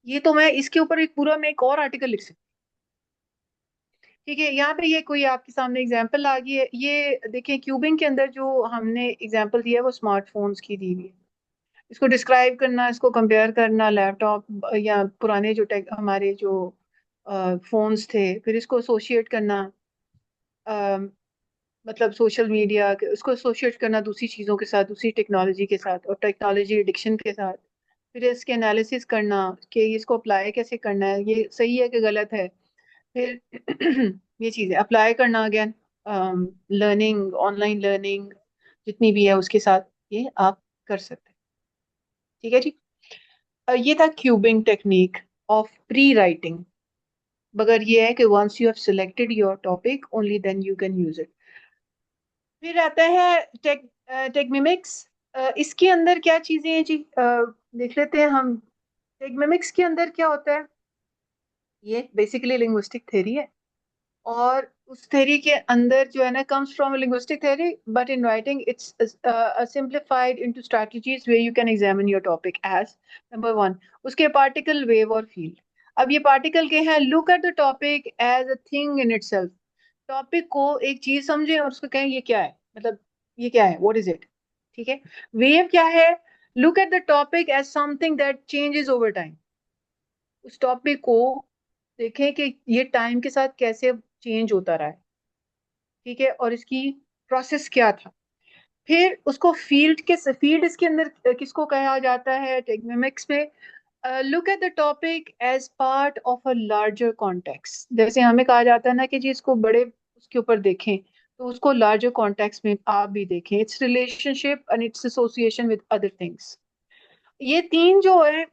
ये तो मैं इसके ऊपर एक पूरा मैं एक और आर्टिकल लिख सकती। ठीक है, यहाँ पे ये कोई आपके सामने एग्जांपल आ गई है, ये देखिए क्यूबिंग के अंदर जो हमने एग्जांपल दिया है वो स्मार्टफोन्स की दी हुई है। इसको डिस्क्राइब करना, इसको कंपेयर करना लैपटॉप या पुराने जो हमारे जो फोन्स थे, फिर इसको एसोशिएट करना, अ, मतलब सोशल मीडिया उसको एसोशिएट करना दूसरी चीज़ों के साथ, दूसरी टेक्नोलॉजी के साथ और टेक्नोलॉजी एडिक्शन के साथ, फिर इसके एनालिसिस करना कि इसको अप्लाई कैसे करना है, ये सही है कि गलत है, फिर ये चीजें अप्लाई करना अगेन, लर्निंग, ऑनलाइन लर्निंग जितनी भी है उसके साथ ये आप कर सकते हैं। ठीक है जी। ये था cubing technique of pre writing, मगर ये है कि once you have selected your topic only then you can use it. फिर आता है टेक्मिमिक्स। इसके अंदर क्या चीजें हैं जी, देख लेते हैं हम। टेक्मिमिक्स के अंदर क्या होता है, ये बेसिकली लिंग्विस्टिक थ्योरी है, और उस थ्योरी के अंदर जो है ना comes from linguistic theory, but in writing it's simplified into strategies way you can examine your topic as number one उसके पार्टिकल, वेव और फील्ड। अब ये पार्टिकल के हैं, look at the topic as a thing in itself, topic को एक चीज समझे और उसको कहें ये क्या है, मतलब ये क्या है, व्हाट इज इट। ठीक है। वेव क्या है, look at the topic as something that changes over time, उस टॉपिक को देखें कि ये टाइम के साथ कैसे चेंज होता रहा है। ठीक है, और इसकी प्रोसेस क्या था। फिर उसको फील्ड इसके अंदर किसको कहा जाता है टेक्नोमिक्स में, look at the topic as part of a larger context, जैसे हमें कहा जाता है ना कि जी इसको बड़े उसके ऊपर देखें, तो उसको लार्जर कॉन्टेक्स्ट में आप भी देखें, it's relationship and its association with other things. ये तीन जो है,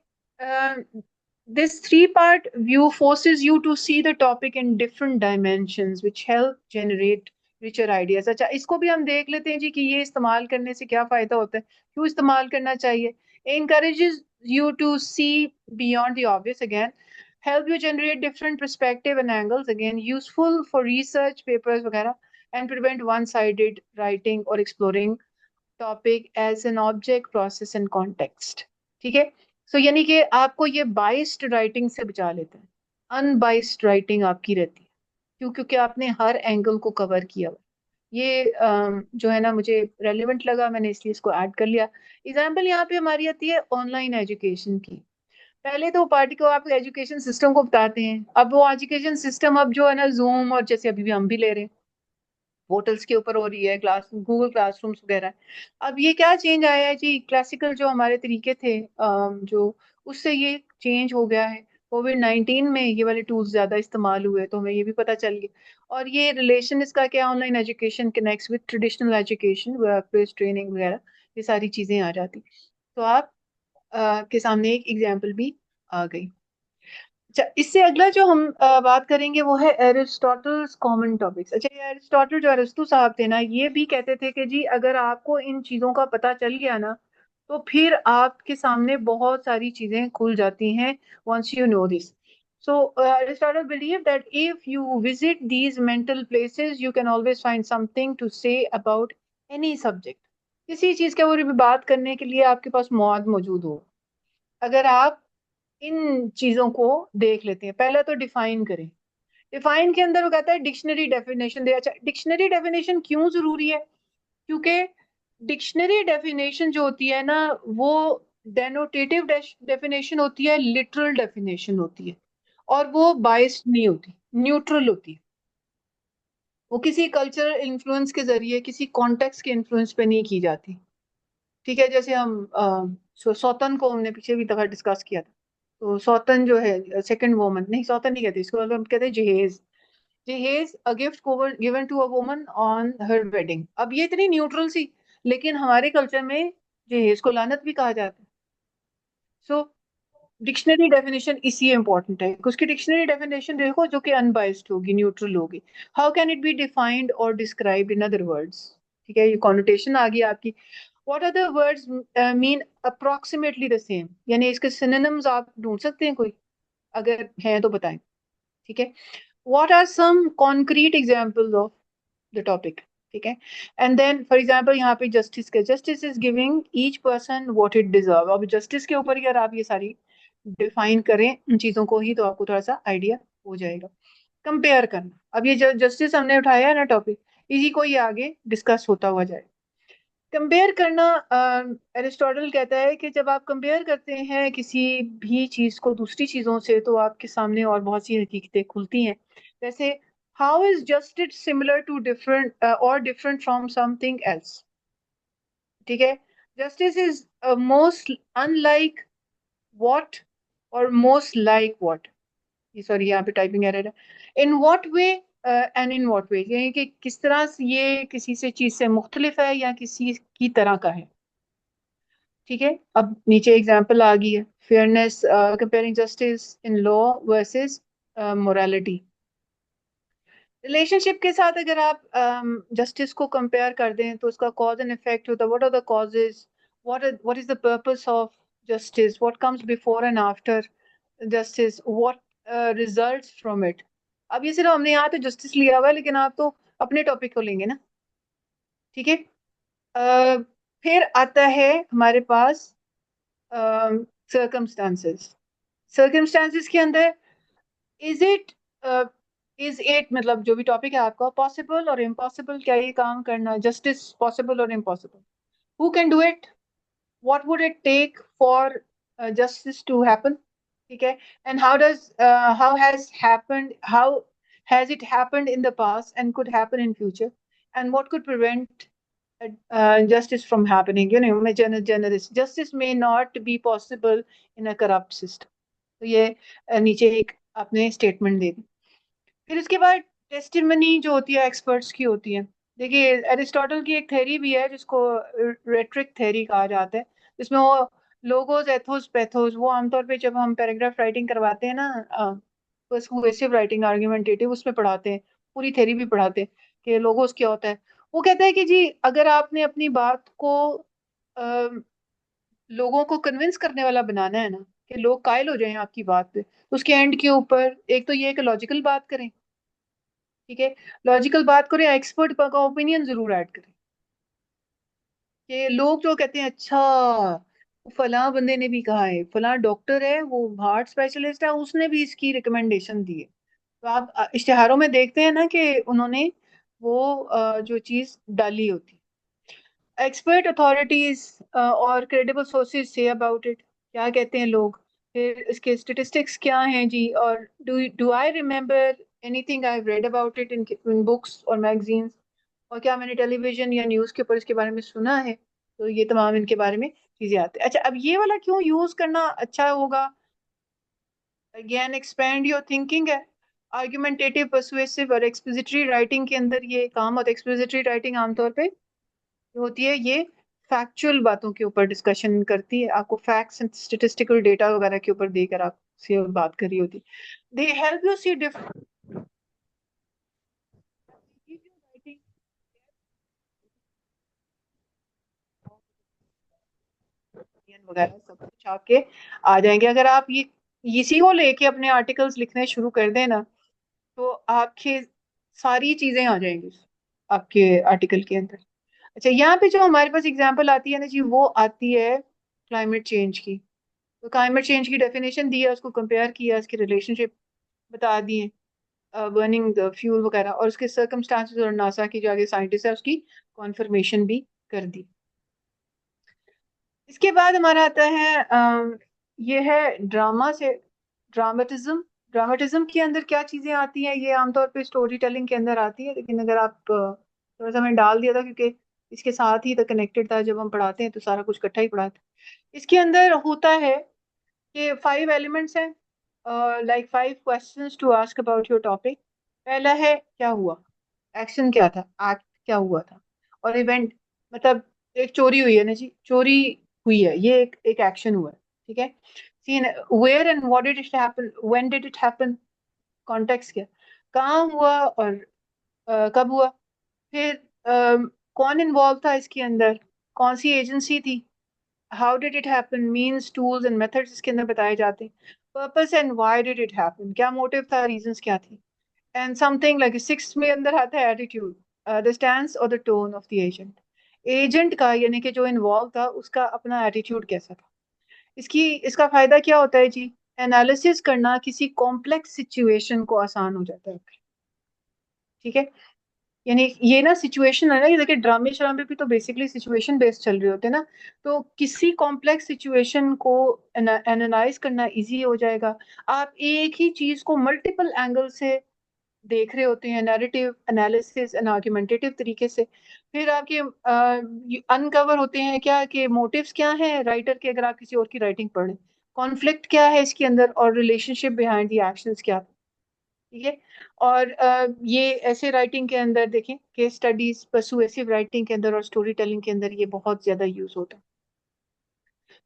this three-part view forces you to see the topic in different dimensions which help generate richer ideas। अच्छा, इसको भी हम देख लेते हैं जी कि ये इस्तेमाल करने से क्या फायदा होता है, क्यों इस्तेमाल करना चाहिए। encourages you to see beyond the obvious again, help you generate different perspective and angles, again useful for research papers वगैरह, and prevent one-sided writing or exploring topic as an object, process and context। ठीक है। सो यानी कि आपको ये biased writing से बचा लेता है, अनबाइस्ड राइटिंग आपकी रहती है, क्योंकि आपने हर एंगल को कवर किया हुआ। ये जो है ना मुझे रेलिवेंट लगा, मैंने इसलिए इसको ऐड कर लिया। एग्जाम्पल यहाँ पे हमारी आती है ऑनलाइन एजुकेशन की। पहले तो पार्टी को आप एजुकेशन सिस्टम को बताते हैं, अब वो एजुकेशन सिस्टम अब जो है ना जूम और जैसे अभी भी हम भी ले रहे हैं पोर्टल्स के ऊपर हो रही है, क्लास गूगल क्लासरूम्स वगैरह। अब ये क्या चेंज आया है जी, क्लासिकल जो हमारे तरीके थे जो उससे ये चेंज हो गया है। कोविड-19 में ये वाले टूल्स ज्यादा इस्तेमाल हुए तो हमें ये भी पता चल गया, और ये रिलेशन इसका क्या, online education connects with traditional education, work place training वगैरह, ये सारी चीजें आ जाती। तो आप के सामने एक एग्जाम्पल भी आ गई। अच्छा, इससे अगला जो हम बात करेंगे वो है एरिस्टोटल्स कॉमन टॉपिक्स। अच्छा, ये एरिस्टोटल जो अरस्तु साहब थे ना, ये भी कहते थे कि जी अगर आपको इन चीजों का पता चल गया ना, तो फिर आपके सामने बहुत सारी चीजें खुल जाती हैं once you know this. So Aristotle believed that if you visit these mental places, you can always find something to say about any subject. किसी चीज के बारे में बात करने के लिए आपके पास मौत मौजूद हो, अगर आप इन चीजों को देख लेते हैं। पहले तो डिफाइन करें। डिफाइन के अंदर वो कहता है डिक्शनरी डेफिनेशन दे। अच्छा, डिक्शनरी डेफिनेशन क्यों जरूरी है? क्योंकि डिक्शनरी डेफिनेशन जो होती है ना, वो डेनोटेटिव डेफिनेशन होती है, लिटरल डेफिनेशन होती है, और वो बाइस्ड नहीं होती, न्यूट्रल होती है। वो किसी कल्चरल इन्फ्लुएंस के जरिए, किसी कॉन्टेक्स्ट के इन्फ्लुएंस पे नहीं की जाती। ठीक है, जैसे हम सौतन को हमने पीछे भी दफा डिस्कस किया था। तो सौतन जो है, सेकंड वुमन, नहीं सौतन नहीं कहते इसको, हम कहते हैं जहेज। जहेज a gift given to a woman on her wedding. अब ये इतनी न्यूट्रल सी, लेकिन हमारे कल्चर में जहेज को लानत भी कहा जाता है। सो डिक्शनरी डेफिनेशन इसलिए इंपॉर्टेंट है कि उसकी डिक्शनरी डेफिनेशन देखो जो कि अनबाइस्ड होगी, न्यूट्रल होगी। How can it be defined और डिस्क्राइब्ड इन अदर वर्ड्स? ठीक है, ये कॉनोटेशन आ गई आपकी। What other words mean approximately the same? यानी इसके synonyms आप ढूंढ सकते हैं कोई? अगर हैं तो बताएं। ठीक है, what are some concrete examples of the topic? ठीक है, and then for example यहाँ पे justice का, justice is giving each person what it deserve। अब justice के ऊपर अगर आप ये सारी डिफाइन करें इन चीजों को ही, तो आपको थोड़ा सा आइडिया हो जाएगा। कंपेयर करना, अब ये जस्टिस हमने उठाया है ना टॉपिक, इसी को ही आगे डिस्कस होता हुआ जाए। कंपेयर करना, एरिस्टोटल कहता है कि जब आप कंपेयर करते हैं किसी भी चीज को दूसरी चीजों से, तो आपके सामने और बहुत सी हकीकतें खुलती हैं। जैसे how is justice similar to different और डिफरेंट फ्रॉम समथिंग एल्स? ठीक है, justice is most unlike what और मोस्ट लाइक व्हाट। सॉरी, यहाँ पे टाइपिंग एरर है। In what way and in what way, यानी कि किस तरह से ये किसी से चीज से मुख्तलिफ है या किसी की तरह का है। ठीक है, अब नीचे एग्जांपल आ गई है, fairness, comparing justice in law versus morality. Relationship के साथ अगर आप जस्टिस को कंपेयर कर दें, तो उसका कॉज एंड इफेक्ट होता है। What are the causes, what is the purpose of justice, what comes before and after justice, what results from it. अब ये सिर्फ हमने यहाँ तो जस्टिस लिया हुआ है, लेकिन आप तो अपने टॉपिक को लेंगे ना। ठीक है, फिर आता है हमारे पास circumstances। circumstances के अंदर इज इट मतलब जो भी टॉपिक है आपका, पॉसिबल और इम्पॉसिबल, क्या ये काम करना, जस्टिस पॉसिबल और impossible? Who can do it? What would it take for justice to happen? ठीक है, and how has it happened in the past and could happen in future, and what could prevent justice from happening? You know, justice may not be possible in a corrupt system। तो ये नीचे एक आपने statement दे दी। फिर उसके बाद testimony जो होती है एक्सपर्ट्स की होती है। देखिए, एरिस्टोटल की एक थ्योरी भी है जिसको रेट्रिक थ्योरी कहा जाता है, जिसमें वो लोगोस एथोस पैथोस, वो आमतौर पे जब हम पैराग्राफ राइटिंग करवाते हैं ना, पर्सुएसिव राइटिंग, आर्ग्यूमेंटेटिव, उसमें पढ़ाते हैं, पूरी थ्योरी भी पढ़ाते हैं कि लोगोस क्या होता है। वो कहता है कि जी अगर आपने अपनी बात को लोगों को कन्विंस करने वाला बनाना है ना, कि लोग कायल हो जाएं आपकी बात पे, उसके एंड के ऊपर एक तो ये है कि लॉजिकल बात करें। ठीक है, लॉजिकल बात करें, एक्सपर्ट का ओपिनियन जरूर ऐड करें। कि लोग जो कहते हैं अच्छा फलां बंदे ने भी कहा है, फलां डॉक्टर है, वो हार्ट स्पेशलिस्ट है, उसने भी इसकी रिकमेंडेशन दी है। तो आप इश्तिहारों में देखते हैं ना कि उन्होंने वो जो चीज डाली होती। एक्सपर्ट अथॉरिटीज और credible sources say about it, क्या कहते हैं लोग। फिर इसके स्टेटिस्टिक्स क्या हैं जी, और do I remember anything I read about it in books और मैगजीन्स, और क्या मैंने टेलीविजन या न्यूज़ के ऊपर इसके बारे में सुना है। तो ये तमाम इनके बारे में चीजें आती हैं। अच्छा, अब ये वाला क्यों यूज करना अच्छा होगा? अगेन एक्सपेंड योर थिंकिंग है। आर्गुमेंटेटिव, पर्सुएसिव और एक्सपोजिटरी राइटिंग के अंदर ये काम होता है। एक्सपोजिटरी राइटिंग आमतौर पे जो होती है, ये फैक्चुअल बातों के ऊपर डिस्कशन करती है, आपको फैक्ट्स एंड स्टेटिस्टिकल डेटा वगैरह के ऊपर देकर आप से बात कर रही होती। They help you see different वगैरह सब कुछ आपके आ जाएंगे। अगर आप ये इसी को लेके अपने आर्टिकल्स लिखने शुरू कर दें ना, तो आपके सारी चीजें आ जाएंगी आपके आर्टिकल के अंदर। अच्छा, यहाँ पे जो हमारे पास एग्जांपल आती है ना जी, वो आती है क्लाइमेट चेंज की। तो क्लाइमेट चेंज की डेफिनेशन दी है, उसको कंपेयर किया, उसकी रिलेशनशिप बता दिए, बर्निंग द फ्यूल वगैरह, और उसके सर्कमस्टांसेस, और नासा की जो आगे साइंटिस्ट है उसकी कॉन्फर्मेशन भी कर दी। इसके बाद हमारा आता है ये है ड्रामा से ड्रामेटिज्म। ड्रामेटिज्म के अंदर क्या चीजें आती हैं, ये आमतौर पे स्टोरी टेलिंग के अंदर आती है, लेकिन अगर आप थोड़ा सा मैंने डाल दिया था क्योंकि इसके साथ ही तो कनेक्टेड था, जब हम पढ़ाते हैं तो सारा कुछ इकट्ठा ही पढ़ाते हैं। इसके अंदर होता है कि 5 एलिमेंट्स हैं, like 5 questions to ask about your topic. पहला है क्या हुआ, एक्शन क्या था, एक्ट क्या हुआ था, और इवेंट, मतलब एक चोरी हुई है ना जी, चोरी हुई है, ये एक एक्शन हुआ है, ठीक है। Scene, where and what did it happen, when did it happen, context क्या, कहाँ हुआ और कब हुआ। फिर कौन इन्वॉल्व था इसके अंदर, कौन सी एजेंसी थी, how did it happen, means, tools and methods इसके अंदर बताए जाते हैं। Purpose and why did it happen, क्या मोटिव था, रीजंस क्या थी। एंड समथिंग लाइक 6 में अंदर आता है एटीट्यूड, द स्टैंस और the tone of the agent. Agent का यानी कि जो इन्वॉल्व था उसका अपना एटीट्यूड कैसा था। इसका फायदा क्या होता है जी, एनालिसिस करना किसी कॉम्प्लेक्स सिचुएशन को आसान हो जाता है, ठीक है। यानी ये ना सिचुएशन है ना, ये देखिए ड्रामे श्रामे भी तो बेसिकली सिचुएशन बेस्ड चल रहे होते हैं ना, तो किसी कॉम्प्लेक्स सिचुएशन को एनालाइज करना इजी हो जाएगा। आप एक ही चीज को मल्टीपल एंगल से देख रहे होते हैं, नैरेटिव एनालिसिस एंड आर्गुमेंटेटिव तरीके से। फिर आपके अनकवर होते हैं क्या कि मोटिव्स क्या है राइटर के, अगर आप किसी और की राइटिंग पढ़ें, कॉन्फ्लिक्ट क्या है इसके अंदर, और रिलेशनशिप बिहाइंड द एक्शंस क्या, ठीक है। और ये ऐसे राइटिंग के अंदर देखें, केस स्टडीज, पर्सुएसिव राइटिंग के अंदर और स्टोरी टेलिंग के अंदर ये बहुत ज्यादा यूज होता है।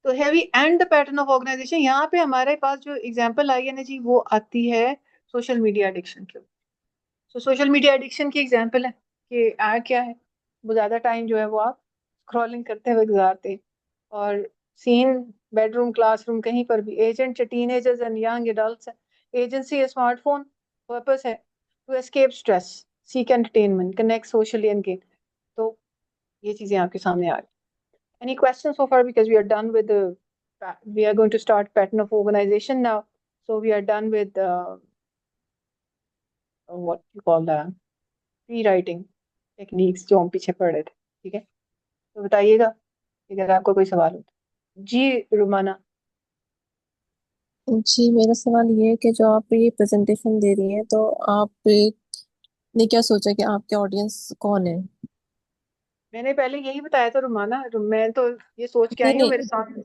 तो heavy and the pattern of organization, यहाँ पे हमारे पास जो एग्जांपल आई है ना जी, वो आती है सोशल मीडिया एडिक्शन के। तो सोशल मीडिया एडिक्शन की एग्जांपल है कि क्या है, वो ज्यादा टाइम जो है वो आप स्क्रॉलिंग करते हुए गुजारते हैं, और सीन बेडरूम, क्लासरूम, कहीं पर भी, agent teenagers and young adults है, एजेंसी है स्मार्टफोन, पर्पस है to escape stress, seek entertainment, connect socially and gain. तो ये चीजें आपके सामने आ गई। Any question so far, because we are done with we are going to start pattern of organization now, so we are done with what you call the pre writing techniques जो हम पीछे पढ़ रहे थे, ठीक है। तो बताइएगा अगर आपको कोई सवाल हो तो। जी रुमाना। जी, मेरा सवाल ये है कि जो आप ये प्रेजेंटेशन दे रही हैं, तो आप ने क्या सोचा कि आपके ऑडियंस कौन है? मैंने पहले यही बताया था रुमाना, मैं तो ये सोच के नहीं आई हूँ, नहीं। मेरे सामने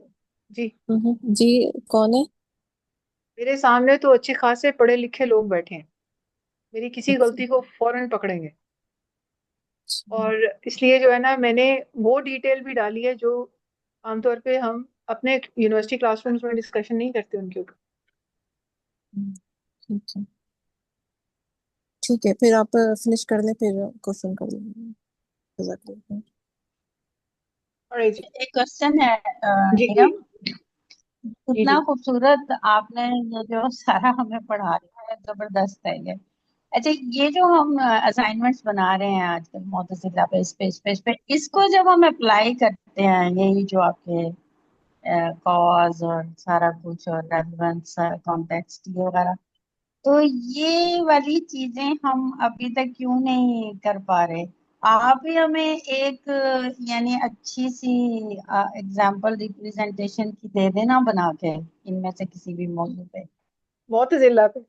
जी, जी, कौन है? मेरे सामने तो अच्छे खासे पढ़े लिखे लोग बैठे हैं, मेरी किसी अच्छा, गलती को फौरन पकड़ेंगे। अच्छा। और इसलिए जो है ना, मैंने वो डिटेल भी डाली है जो आमतौर पे हम अपने यूनिवर्सिटी क्लासरूम्स में डिस्कशन नहीं करते उनके ऊपर। हम्म, ठीक है। ठीक है, फिर आप फिनिश कर लें, फिर क्वेश्चन कर लेंगे। जज़ाकल्लाह। और जी एक क्वेश्चन है जी जी निगम, जी इतना जी। खूबसूरत आपने ये जो सारा हमें पढ़ा रहे हैं, जबरदस्त है ये। अच्छा, ये जो हम असाइनमेंट्स बना रहे हैं आजकल मोतज़िला पे, इस पे इसको जब हम अप्लाई करते हैं, यही जो आपके कॉज और सारा कुछ और रेलेवेंस, कॉन्टेक्स्ट ये वगैरह, तो ये वाली चीजें हम अभी तक क्यों नहीं कर पा रहे? आप ही हमें एक यानी अच्छी सी एग्जाम्पल रिप्रेजेंटेशन की दे देना बना के, इनमें से किसी भी मौजू पे, बहुत जिला पे।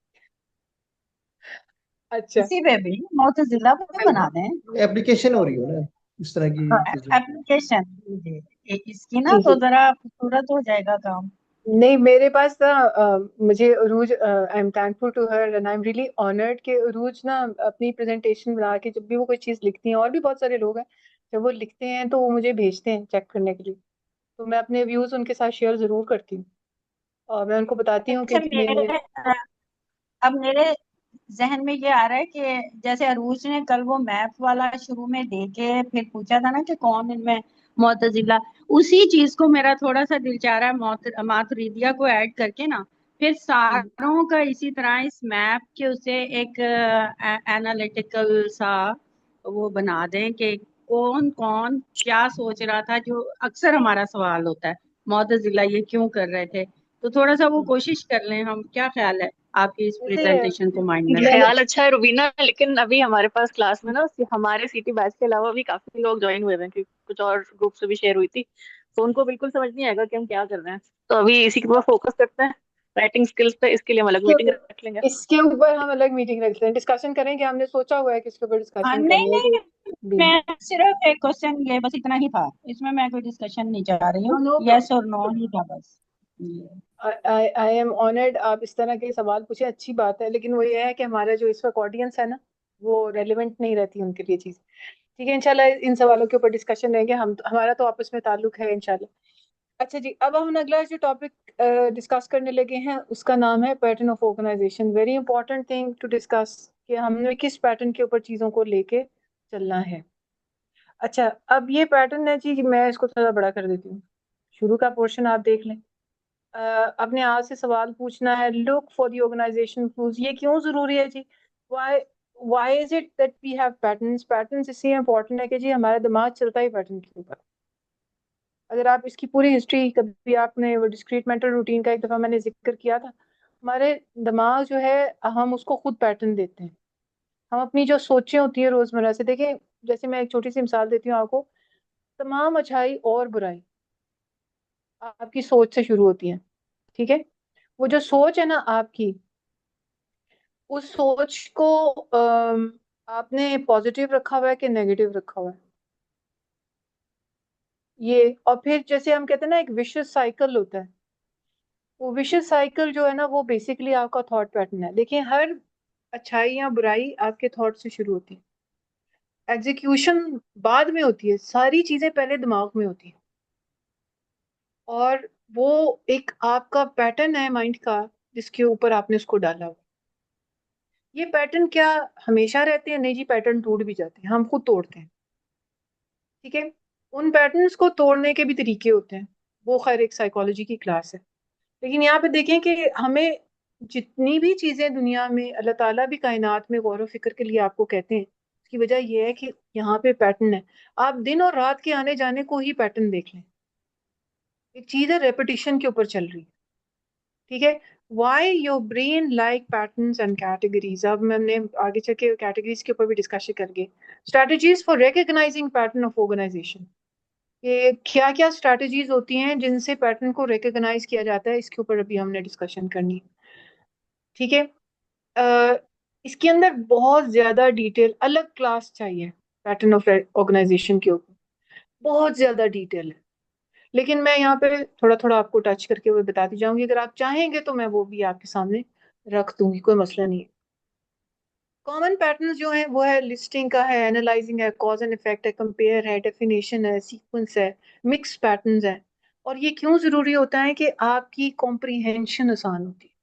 अच्छा। किसी पे भी, मोतज़िला पे बना दें। एप्लीकेशन हो रही हो ना इस तरह की हाँ, चीजें। एप्लीकेशन इसकी ना जी तो जी। जरा खूबसूरत हो जाएगा काम। नहीं, मेरे पास ना मुझे Arooj, I am thankful to her and I am really honoured कि अरूज ना अपनी प्रेजेंटेशन बना के जब भी वो कोई चीज़ लिखती हैं, और भी बहुत सारे लोग हैं, जब वो लिखते हैं तो वो मुझे भेजते हैं चेक करने के लिए, तो मैं अपने व्यूज़ उनके साथ शेयर ज़रूर करती हूँ। और मैं उनको बताती हूँ कि अच्छा अब मेरे जहन में ये आ रहा है कि जैसे अरूज ने कल वो मैप वाला शुरू में दे के फिर पूछा था ना कि कौन इनमें मोतजिला, उसी चीज को मेरा थोड़ा सा दिल चाह रहा है मातुरिदिया को ऐड करके ना, फिर सारों का इसी तरह इस मैप के उसे एक एनालिटिकल सा वो बना दें कि कौन कौन क्या सोच रहा था, जो अक्सर हमारा सवाल होता है मोतजिला ये क्यों कर रहे थे। तो थोड़ा सा वो कोशिश कर लें हम, क्या ख्याल है आपकी इस जैसे प्रेजेंटेशन को माइंड में मैंने ख्याल अच्छा है रुबीना, लेकिन अभी हमारे पास क्लास में ना हमारे सीटी बैच के अलावा भी काफी लोग ज्वाइन हुए हैं, क्योंकि कुछ और ग्रुप से भी शेयर हुई थी, तो उनको बिल्कुल समझ नहीं आएगा कि हम क्या कर रहे हैं। तो अभी इसी के ऊपर फोकस करते हैं, राइटिंग स्किल्स पे, इसके लिए हम अलग मीटिंग रख लेंगे। इसके ऊपर हम अलग मीटिंग रखते हैं, डिस्कशन करेंगे। हमने सोचा हुआ है कि इसके ऊपर डिस्कशन नहीं करनी है नहीं, भी। मैं सिर्फ एक क्वेश्चन, ये बस इतना ही था, इसमें मैं कोई डिस्कशन नहीं चाह रही No, हूँ, no यस और नो ही था बस। आई एम ऑनर्ड आप इस तरह के सवाल पूछे, अच्छी बात है, लेकिन वो ये है कि हमारा जो इस वक्त ऑडियंस है ना, वो रेलिवेंट नहीं रहती उनके लिए चीज़। ठीक है, इंशाल्लाह इन सवालों के ऊपर डिस्कशन रहेंगे। हमारा तो आपस में ताल्लुक है इंशाल्लाह। अच्छा जी, अब हम अगला जो टॉपिक डिस्कस करने लगे हैं उसका नाम है pattern of organization. Very important thing to discuss कि हमने किस पैटर्न के ऊपर चीज़ों को लेके चलना है। अच्छा, अब ये पैटर्न है जी, मैं इसको थोड़ा बड़ा कर देती हूँ। शुरू का पोर्शन आप देख लें। अपने आप से सवाल पूछना है, look for the organisation clues. ये क्यों जरूरी है जी? Why why is it that we have patterns? Patterns इसलिए इंपॉर्टेंट है कि जी हमारा दिमाग चलता ही पैटर्न के ऊपर। अगर आप इसकी पूरी हिस्ट्री, कभी आपने वो डिस्क्रीट मेंटल रूटीन का एक दफा मैंने जिक्र किया था, हमारे दिमाग जो है हम उसको खुद पैटर्न देते हैं। हम अपनी जो सोचें होती है रोजमर्रा से, देखें, जैसे मैं एक छोटी सी मिसाल देती हूँ आपको। तमाम अच्छाई और बुराई आपकी सोच से शुरू होती है। ठीक है, वो जो सोच है ना आपकी, उस सोच को आपने पॉजिटिव रखा हुआ है कि नेगेटिव रखा हुआ है, ये। और फिर जैसे हम कहते हैं ना, एक विशियस साइकिल होता है। वो विशियस साइकिल जो है ना, वो बेसिकली आपका थॉट पैटर्न है। देखिए, हर अच्छाई या बुराई आपके थॉट से शुरू होती है, एग्जीक्यूशन बाद में होती है, सारी चीजें पहले दिमाग में होती है। और वो एक आपका पैटर्न है माइंड का, जिसके ऊपर आपने उसको डाला हुआ। ये पैटर्न क्या हमेशा रहते हैं? नहीं जी, पैटर्न टूट भी जाते हैं, हम खुद तोड़ते हैं। ठीक है, उन पैटर्न्स को तोड़ने के भी तरीके होते हैं, वो खैर एक साइकोलॉजी की क्लास है। लेकिन यहाँ पे देखें कि हमें जितनी भी चीजें दुनिया में अल्लाह ताला भी कायनात में गौर व फिक्र के लिए आपको कहते हैं, उसकी वजह यह है कि यहाँ पे पैटर्न है। आप दिन और रात के आने जाने को ही पैटर्न देख लें, एक चीज है रेपिटेशन के ऊपर चल रही है। ठीक है, why your brain like patterns and categories. अब मैंने आगे चल के कैटेगरीज के ऊपर भी डिस्कशन करेंगे। Strategies for recognizing pattern of organisation, ये क्या क्या स्ट्रैटेजीज होती हैं जिनसे पैटर्न को रिकॉग्नाइज किया जाता है, इसके ऊपर अभी हमने डिस्कशन करनी है। ठीक है, अ, इसके अंदर बहुत ज्यादा डिटेल, अलग क्लास चाहिए पैटर्न ऑफ ऑर्गेनाइजेशन के ऊपर, बहुत ज्यादा डिटेल है। लेकिन मैं यहाँ पे थोड़ा थोड़ा आपको टच करके वो बताती जाऊंगी। अगर आप चाहेंगे तो मैं वो भी आपके सामने रख दूंगी, कोई मसला नहीं है। कॉमन पैटर्न्स जो हैं वो है लिस्टिंग का है, एनालाइजिंग है, कॉज एंड इफेक्ट है, कंपेयर है, डेफिनेशन है, सीक्वेंस है, मिक्स पैटर्न्स है। और ये क्यों जरूरी होता है? कि आपकी कॉम्प्रिहेंशन आसान होती है।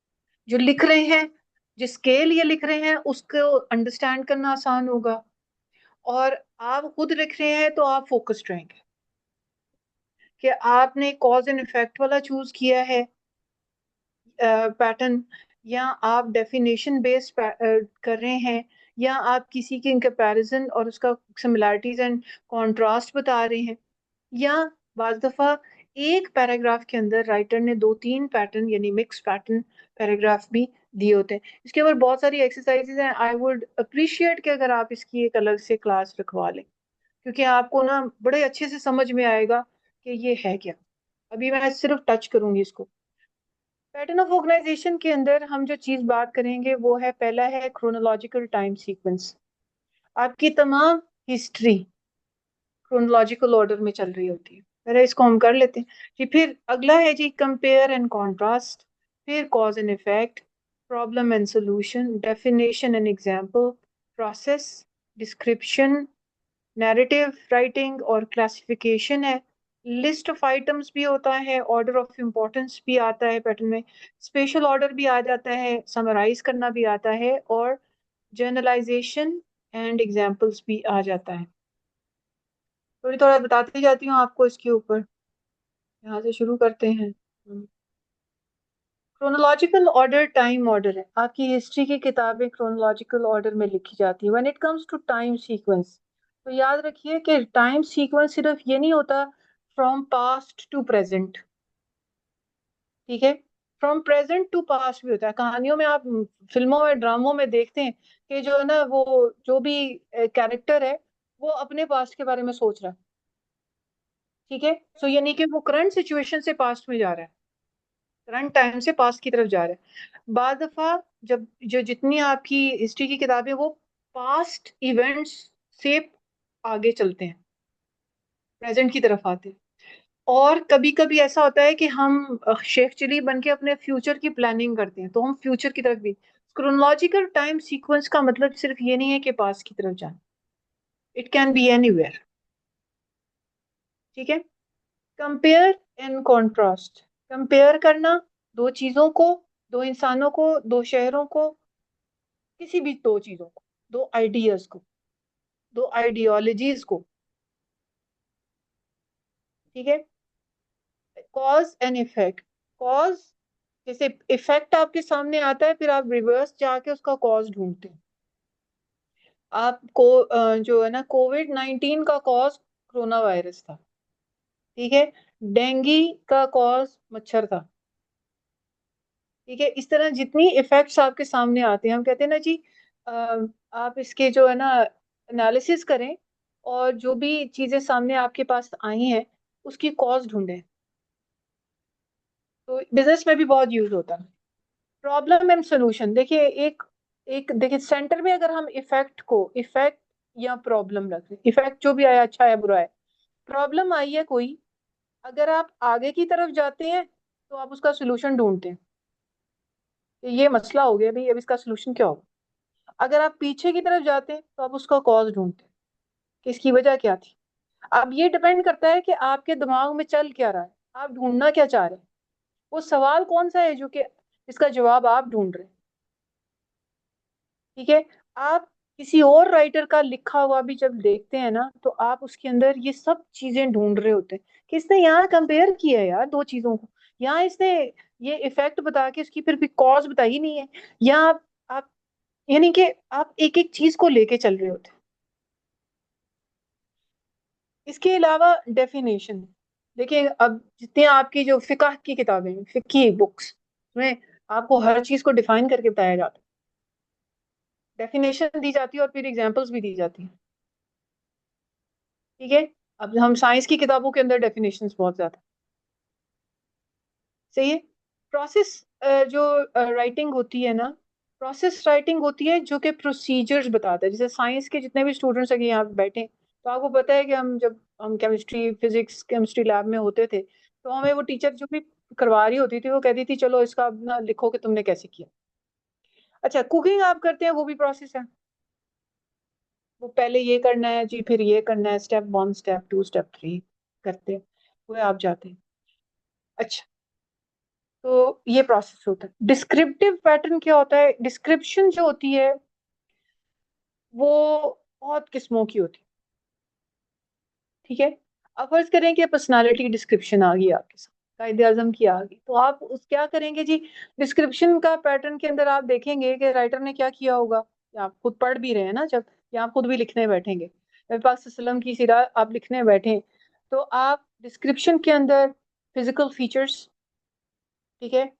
जो लिख रहे हैं, जिस स्केल ये लिख रहे हैं, उसको अंडरस्टैंड करना आसान होगा। और आप खुद लिख रहे हैं तो आप फोकस्ड रहेंगे कि आपने कॉज एंड इफेक्ट वाला चूज किया है पैटर्न, या आप डेफिनेशन बेस्ड कर रहे हैं, या आप किसी के कंपैरिजन और उसका सिमिलैरिटीज एंड कॉन्ट्रास्ट बता रहे हैं, या बाज दफा एक पैराग्राफ के अंदर राइटर ने दो तीन पैटर्न यानी मिक्स पैटर्न पैराग्राफ भी दिए होते हैं। इसके ऊपर बहुत सारी एक्सरसाइजेज हैं। आई वुड अप्रिशिएट कि अगर आप इसकी एक अलग से क्लास रखवा लें, क्योंकि आपको ना बड़े अच्छे से समझ में आएगा कि ये है क्या। अभी मैं सिर्फ टच करूंगी इसको। पैटर्न ऑफ ऑर्गेनाइजेशन के अंदर हम जो चीज बात करेंगे वो है, पहला है क्रोनोलॉजिकल टाइम सीक्वेंस। आपकी तमाम हिस्ट्री क्रोनोलॉजिकल ऑर्डर में चल रही होती है। पहले इसको हम कर लेते हैं जी। फिर अगला है जी कंपेयर एंड कॉन्ट्रास्ट, फिर cause and effect, problem and solution, definition and example, process, description, narrative writing और क्लासिफिकेशन है, लिस्ट ऑफ आइटम्स भी होता है, ऑर्डर ऑफ इम्पोर्टेंस भी आता है पैटर्न में, स्पेशल ऑर्डर भी आ जाता है, समराइज करना भी आता है, और जनरलाइजेशन एंड एग्जाम्पल्स भी आ जाता है। थोड़ी थोड़ा बताती जाती हूँ आपको इसके ऊपर। यहाँ से शुरू करते हैं। क्रोनोलॉजिकल ऑर्डर टाइम ऑर्डर है, आपकी हिस्ट्री की किताबें क्रोनोलॉजिकल ऑर्डर में लिखी जाती है। When it comes to time sequence, तो याद रखिए कि टाइम सीक्वेंस सिर्फ ये नहीं होता फ्रॉम पास्ट टू प्रेजेंट, ठीक है, फ्रॉम प्रेजेंट टू पास्ट भी होता है। कहानियों में आप, फिल्मों में, ड्रामों में देखते हैं कि जो है ना, वो जो भी कैरेक्टर है वो अपने पास्ट के बारे में सोच रहा है, ठीक है। सो ये नहीं कि वो करंट सिचुएशन से पास्ट में जा रहा है, करंट टाइम से पास्ट की तरफ जा रहा है। बाद दफा जब जो जितनी आपकी हिस्ट्री की किताबें वो पास्ट इवेंट्स से आगे चलते हैं, प्रेजेंट की तरफ आते हैं। और कभी कभी ऐसा होता है कि हम शेख चिली बन के अपने फ्यूचर की प्लानिंग करते हैं, तो हम फ्यूचर की तरफ भी। क्रोनोलॉजिकल टाइम सीक्वेंस का मतलब सिर्फ ये नहीं है कि पास की तरफ जाना, इट कैन बी एनीवेयर, ठीक है। कंपेयर एंड कॉन्ट्रास्ट, कंपेयर करना दो चीजों को, दो इंसानों को, दो शहरों को, किसी भी दो चीजों को, दो आइडियाज को, दो आइडियोलॉजीज को, ठीक है। कॉज एंड इफेक्ट, कॉज जैसे इफेक्ट आपके सामने आता है, फिर आप रिवर्स जाके उसका कॉज ढूंढते हैं। आपको जो है ना, कोविड-19 का कॉज कोरोना वायरस था, ठीक है, डेंगू का कॉज मच्छर था, ठीक है। इस तरह जितनी इफेक्ट्स आपके सामने आते हैं, हम कहते हैं ना जी, आप इसके जो है ना एनालिसिस करें, और जो भी चीजें सामने आपके पास आई हैं उसकी कॉज ढूंढें। तो बिजनेस में भी बहुत यूज होता है। प्रॉब्लम एंड सोल्यूशन, देखिए एक एक देखिए, सेंटर में अगर हम इफेक्ट या प्रॉब्लम रख रहे, इफेक्ट जो भी आया, अच्छा है बुरा है, प्रॉब्लम आई है कोई, अगर आप आगे की तरफ जाते हैं तो आप उसका सोल्यूशन ढूंढते हैं कि ये मसला हो गया भाई, अब इसका सोल्यूशन क्या होगा। अगर आप पीछे की तरफ जाते हैं तो आप उसका कॉज ढूंढते हैं कि इसकी वजह क्या थी। अब ये डिपेंड करता है कि आपके दिमाग में चल क्या रहा है, आप ढूंढना क्या चाह रहे हैं, वो सवाल कौन सा है जो कि इसका जवाब आप ढूंढ रहे हैं, ठीक है। आप किसी और राइटर का लिखा हुआ भी जब देखते हैं ना, तो आप उसके अंदर ये सब चीजें ढूंढ रहे होते हैं कि इसने यहाँ कंपेयर किया है यार दो चीजों को, यहाँ इसने ये इफेक्ट बता के उसकी फिर भी कॉज बताई नहीं है। यहाँ आप यानी कि आप एक एक चीज को लेके चल रहे होते हैं। इसके अलावा डेफिनेशन, देखिए अब जितनी आपकी जो फिकह की किताबें हैं, फिकी बुक्स में आपको हर चीज को डिफाइन करके बताया जाता है, डेफिनेशन दी जाती है और फिर एग्जांपल्स भी दी जाती है, ठीक है। अब हम साइंस की किताबों के अंदर डेफिनेशंस बहुत ज्यादा, सही है। प्रोसेस, जो राइटिंग होती है ना, प्रोसेस राइटिंग होती है जो कि प्रोसीजर्स बताता है। जैसे साइंस के जितने भी स्टूडेंट्स अगर यहाँ पे बैठे हैं, तो आपको पता है कि हम केमिस्ट्री, फिजिक्स, केमिस्ट्री लैब में होते थे, तो हमें वो टीचर जो भी करवा रही होती थी वो कहती थी चलो इसका अपना लिखो कि तुमने कैसे किया। अच्छा, कुकिंग आप करते हैं, वो भी प्रोसेस है, वो पहले ये करना है जी, फिर ये करना है, स्टेप 1, स्टेप 2, स्टेप 3 करते हैं, वो आप जाते हैं। अच्छा, तो ये प्रोसेस होता है। डिस्क्रिप्टिव पैटर्न क्या होता है, डिस्क्रिप्शन जो होती है वो बहुत किस्मों की होती है, ठीक है। अब फर्ज करें कि पर्सनालिटी डिस्क्रिप्शन आ गई आपके साथ, कायदे आजम की आ गई, तो आप उस क्या करेंगे जी, डिस्क्रिप्शन का पैटर्न के अंदर आप देखेंगे कि राइटर ने क्या किया होगा, या आप खुद पढ़ भी रहे हैं ना जब, या आप खुद भी लिखने बैठेंगे, नबी पाक सल्लल्लाहु अलैहि वसल्लम की सीरा आप लिखने बैठे, तो आप डिस्क्रिप्शन के अंदर फिजिकल फीचर्स, ठीक है,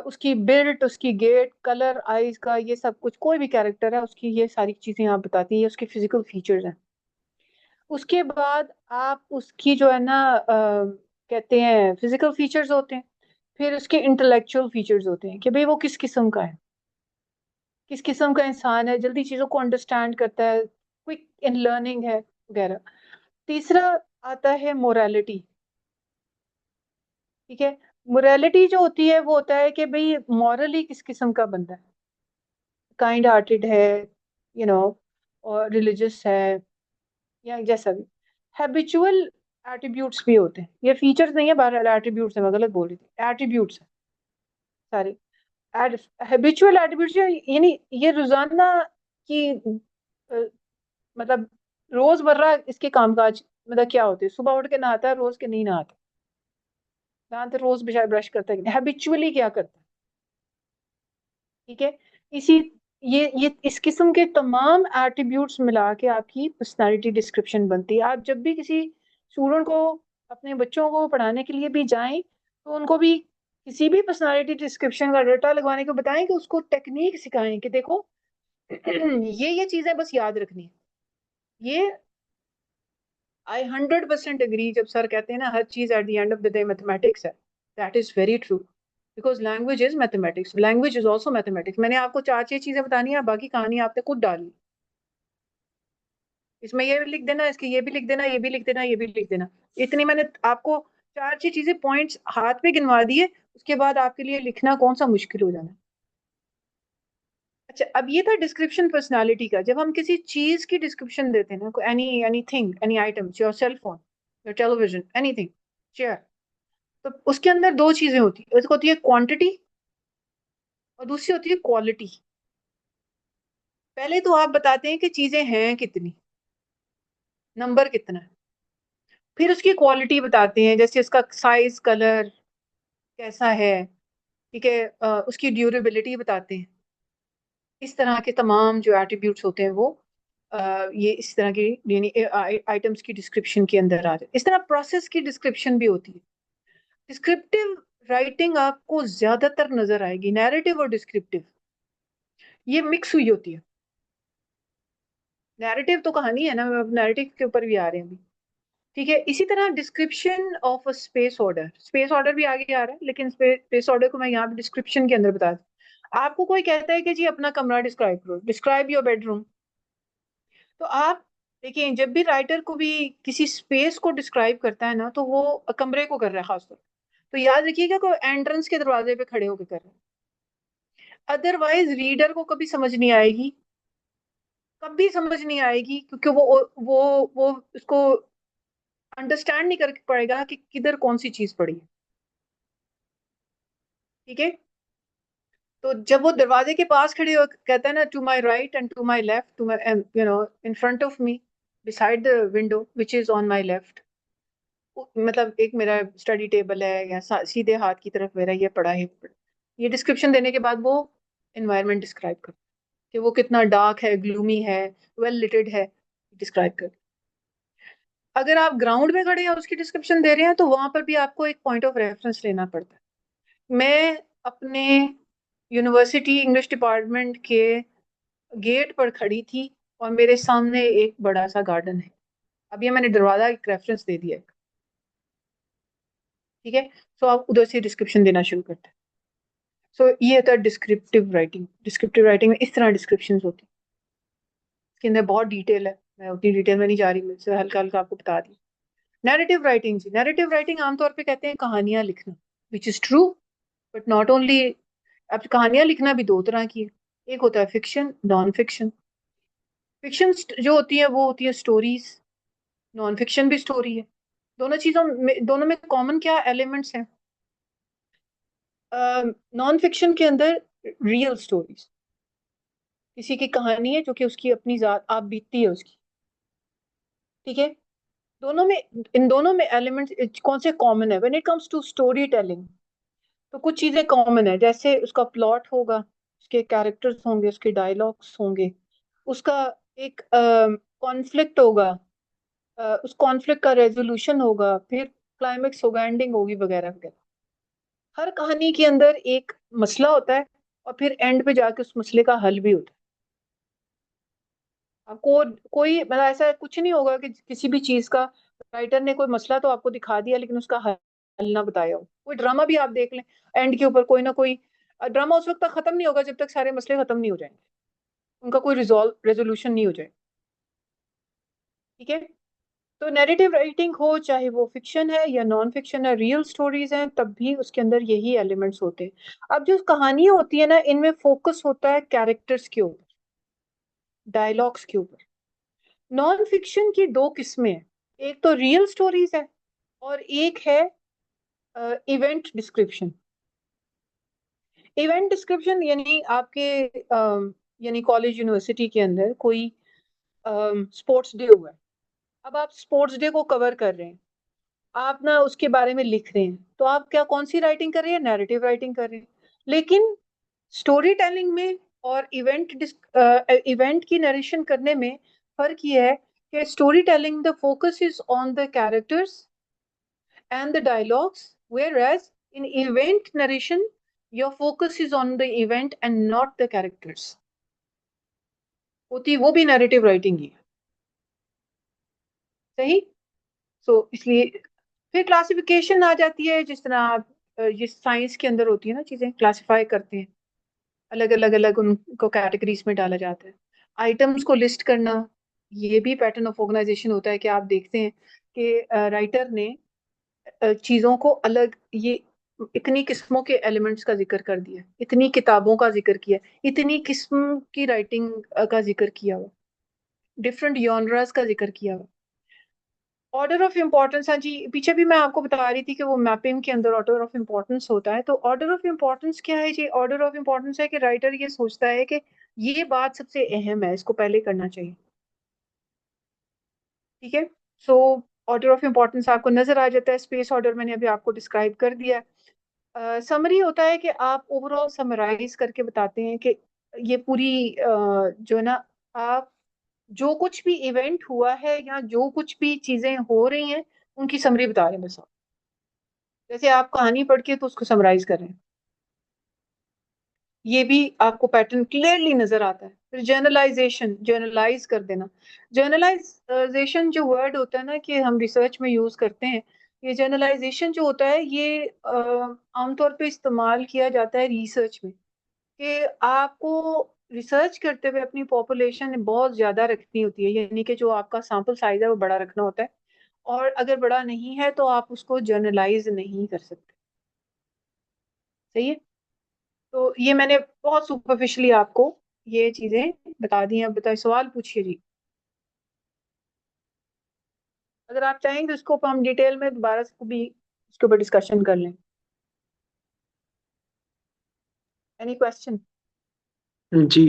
उसकी बिल्ट, उसकी गेट, कलर, आईज का, ये सब कुछ, कोई भी कैरेक्टर है उसकी ये सारी चीजें आप बताती है, उसके फिजिकल फीचर्स हैं। उसके बाद आप उसकी जो है ना, कहते हैं फिजिकल फीचर्स होते हैं, फिर उसके इंटेलेक्चुअल फीचर्स होते हैं कि भाई वो किस किस्म का है, किस किस्म का इंसान है, जल्दी चीजों को अंडरस्टैंड करता है, क्विक इन लर्निंग है, वगैरह। तीसरा आता है मोरालिटी, ठीक है। मोरालिटी जो होती है वो होता है कि भाई मॉरली किस किस्म का बंदा है, काइंड हार्टेड है, और रिलीजियस है, या जैसा भी। हैबिचुअल एट्रीब्यूट्स भी होते हैं, ये फीचर्स नहीं है, बहरहाल एट्रीब्यूट्स है, मैं गलत बोल रही थी, एट्रीब्यूट्स है सारे। हैबिचुअल एट्रीब्यूट्स यानी ये रोजाना की मतलब रोजमर्रा इसके कामकाज, मतलब क्या होते हैं, सुबह उठ के नहाता है रोज के नहीं नहाता, दांत रोज ब्रश करता है, हैबिचुअली क्या करता है, ठीक है। इसी ये इस किस्म के तमाम एट्रीब्यूट्स मिला के आपकी पर्सनालिटी डिस्क्रिप्शन बनती है। आप जब भी किसी स्टूडेंट को, अपने बच्चों को पढ़ाने के लिए भी जाएं, तो उनको भी किसी भी पर्सनालिटी डिस्क्रिप्शन का डाटा लगवाने को बताएं, कि उसको टेक्निक सिखाएं कि देखो ये चीजें बस याद रखनी है। ये आई 100% एग्री जब सर कहते हैं ना हर चीज at the end of the day mathematics है, that is very true, because language is mathematics, language is also mathematics. मैंने आपको 4-6 चीजें बतानी है, बाकी कहानी आपने खुद डाली, इसमें ये भी लिख देना, इसके ये भी लिख देना, ये भी लिख देना, ये भी लिख देना, इतनी मैंने आपको 4-6 चीजें पॉइंट्स हाथ पे गिनवा दिए, उसके बाद आपके लिए लिखना कौन सा मुश्किल हो जाना। अच्छा, अब ये था डिस्क्रिप्शन पर्सनालिटी का। जब हम किसी चीज की डिस्क्रिप्शन देते हैं ना, anything, any item, your cell phone, your television, anything, chair, तो उसके अंदर दो चीजें होती है, एक होती है क्वांटिटी और दूसरी होती है क्वालिटी। पहले तो आप बताते हैं कि चीजें हैं कितनी, नंबर कितना है, फिर उसकी क्वालिटी बताते हैं, जैसे उसका साइज, कलर कैसा है, ठीक है, उसकी ड्यूरेबिलिटी बताते हैं। इस तरह के तमाम जो एट्रीब्यूट्स होते हैं वो ये इस तरह की यानी आइटम्स की डिस्क्रिप्शन के अंदर आ जाए। इस तरह प्रोसेस की डिस्क्रिप्शन भी होती है। डिस्क्रिप्टिव राइटिंग आपको ज्यादातर नजर आएगी, नैरेटिव और डिस्क्रिप्टिव ये मिक्स हुई होती है। नैरेटिव तो कहानी है ना, नैरेटिव के ऊपर भी आ रहे हैं अभी, ठीक है। इसी तरह description of a space order, space order भी आगे आ रहा है, लेकिन स्पेस ऑर्डर को मैं यहाँ पे डिस्क्रिप्शन के अंदर बता दूं। आपको कोई कहता है कि जी अपना कमरा डिस्क्राइब करो, डिस्क्राइब योर बेडरूम, तो आप देखिए जब भी राइटर को भी किसी स्पेस को डिस्क्राइब करता है ना, तो वो कमरे को कर रहा है खासतौर, तो याद रखिएगा कोई एंट्रेंस के दरवाजे पे खड़े होकर कर रहा है, अदरवाइज रीडर को कभी समझ नहीं आएगी, कभी समझ नहीं आएगी, क्योंकि वो उसको अंडरस्टैंड नहीं कर पाएगा कि किधर कौन सी चीज पड़ी है, ठीक है। तो जब वो दरवाजे के पास खड़े हो कहता है ना, to my right and to my left, to my in front of me, beside the window which is on my left, मतलब एक मेरा स्टडी टेबल है, या सीधे हाथ की तरफ मेरा ये पड़ा है। ये डिस्क्रिप्शन देने के बाद वो एनवायरनमेंट डिस्क्राइब कर, कि वो कितना डार्क है, ग्लूमी है, वेल लिटेड है, डिस्क्राइब कर। अगर आप ग्राउंड में खड़े हैं उसकी डिस्क्रिप्शन दे रहे हैं, तो वहां पर भी आपको एक पॉइंट ऑफ रेफरेंस लेना पड़ता है। मैं अपने यूनिवर्सिटी इंग्लिश डिपार्टमेंट के गेट पर खड़ी थी, और मेरे सामने एक बड़ा सा गार्डन है, अब ये मैंने दरवाजा एक रेफरेंस दे दिया है, ठीक है। सो आप उधर से डिस्क्रिप्शन देना शुरू करते हैं। सो ये होता है डिस्क्रिप्टिव राइटिंग। डिस्क्रिप्टिव राइटिंग में इस तरह डिस्क्रिप्शन होती है, इसके अंदर बहुत डिटेल है, मैं उतनी डिटेल में नहीं जा रही, मुझसे हल्का हल्का आपको बता दी। नैरेटिव राइटिंग जी, नैरेटिव राइटिंग आमतौर पे कहते हैं कहानियां लिखना, which is true, but not only. अब कहानियां लिखना भी दो तरह की है, एक होता है फिक्शन, नॉन फिक्शन। फिक्शन जो होती है वो होती है स्टोरीज, नॉन फिक्शन भी स्टोरी है। दोनों में कॉमन क्या एलिमेंट्स हैं? नॉन फिक्शन के अंदर रियल स्टोरीज, किसी की कहानी है जो कि उसकी अपनी जात आप बीतती है उसकी, ठीक है। दोनों में, इन दोनों में एलिमेंट्स कौन से कॉमन है? When it comes to story telling, तो कुछ चीजें कॉमन है, जैसे उसका प्लॉट होगा, उसके कैरेक्टर्स होंगे, उसके डायलॉग्स होंगे, उसका एक कॉन्फ्लिक्ट होगा, उस कॉन्फ्लिक्ट का रेजोल्यूशन होगा, फिर क्लाइमेक्स होगा, एंडिंग होगी, वगैरह वगैरह। हर कहानी के अंदर एक मसला होता है, और फिर एंड पे जाके उस मसले का हल भी होता है। आपको कोई मतलब ऐसा कुछ नहीं होगा कि किसी भी चीज का राइटर ने कोई मसला तो आपको दिखा दिया, लेकिन उसका हल ना बताया हो। कोई ड्रामा भी आप देख लें, एंड के ऊपर कोई ना कोई ड्रामा उस वक्त तक खत्म नहीं होगा जब तक सारे मसले खत्म नहीं हो जाएंगे, उनका कोई रेजोल्यूशन नहीं हो जाए, ठीक है। तो नैरेटिव राइटिंग हो, चाहे वो फिक्शन है या नॉन फिक्शन है, रियल स्टोरीज हैं, तब भी उसके अंदर यही एलिमेंट्स होते हैं। अब जो कहानियां होती है ना, इनमें फोकस होता है कैरेक्टर्स के ऊपर, डायलॉग्स के ऊपर। नॉन फिक्शन की दो किस्में हैं, एक तो रियल स्टोरीज है, और एक है इवेंट डिस्क्रिप्शन। इवेंट डिस्क्रिप्शन यानी आपके यानी कॉलेज यूनिवर्सिटी के अंदर कोई स्पोर्ट्स डे हुआ है। अब आप स्पोर्ट्स डे को कवर कर रहे हैं, आप ना उसके बारे में लिख रहे हैं, तो आप क्या कौन सी राइटिंग कर रहे हैं? नैरेटिव राइटिंग कर रहे हैं। लेकिन स्टोरी टेलिंग में और इवेंट की नरेशन करने में फर्क ये है कि story telling the focus is on the characters and the dialogues, whereas in event narration, your focus is on the event and not the characters. होती वो भी narrative writing ही है, सही? सो इसलिए फिर क्लासिफिकेशन आ जाती है, जिस तरह आप ये साइंस के अंदर होती है ना, चीजें क्लासिफाई करते हैं, अलग अलग अलग उनको कैटेगरीज में डाला जाता है। आइटम्स को लिस्ट करना, ये भी पैटर्न ऑफ ऑर्गेनाइजेशन होता है कि आप देखते हैं कि राइटर ने चीजों को अलग, ये इतनी किस्मों के एलिमेंट्स का जिक्र कर दिया, इतनी किताबों का जिक्र किया, इतनी किस्म की राइटिंग का जिक्र किया हुआ, डिफरेंट जॉनरास का जिक्र किया हुआ। ऑर्डर ऑफ इम्पोर्टेंस, हाँ जी, पीछे भी मैं आपको बता रही थी कि वो मैपिंग के अंदर ऑर्डर ऑफ इम्पोर्टेंस होता है। तो ऑर्डर ऑफ इम्पोर्टेंस क्या है जी? ऑर्डर ऑफ इम्पोर्टेंस है कि राइटर ये सोचता है कि ये बात सबसे अहम है, इसको पहले करना चाहिए। ठीक है, सो ऑर्डर ऑफ इम्पोर्टेंस आपको नजर आ जाता है। स्पेस ऑर्डर मैंने अभी आपको डिस्क्राइब कर दिया। समरी होता है कि आप ओवरऑल समराइज करके बताते हैं कि ये पूरी जो है ना, आप जो कुछ भी इवेंट हुआ है या जो कुछ भी चीजें हो रही हैं उनकी समरी बता रहे हैं बस आप। जैसे आप कहानी पढ़ के तो उसको समराइज कर रहे हैं, ये भी आपको पैटर्न क्लियरली नजर आता है। फिर जनरलाइजेशन, जनरलाइज कर देना। जनरलाइजेशन जो वर्ड होता है ना कि हम रिसर्च में यूज करते हैं, ये जनरलाइजेशन जो होता है ये आमतौर पे इस्तेमाल किया जाता है रिसर्च में, कि आपको रिसर्च करते हुए अपनी पॉपुलेशन बहुत ज्यादा रखनी होती है, यानी कि जो आपका सैंपल साइज है वो बड़ा रखना होता है, और अगर बड़ा नहीं है तो आप उसको जनरलाइज नहीं कर सकते। सही है, तो ये मैंने बहुत सुपरफिशली आपको ये चीजें बता दी हैं। अब बताइए, सवाल पूछिए जी। अगर आप चाहेंगे तो इसको हम डिटेल में दोबारा से भी इसके ऊपर डिस्कशन कर लें। Any question? जी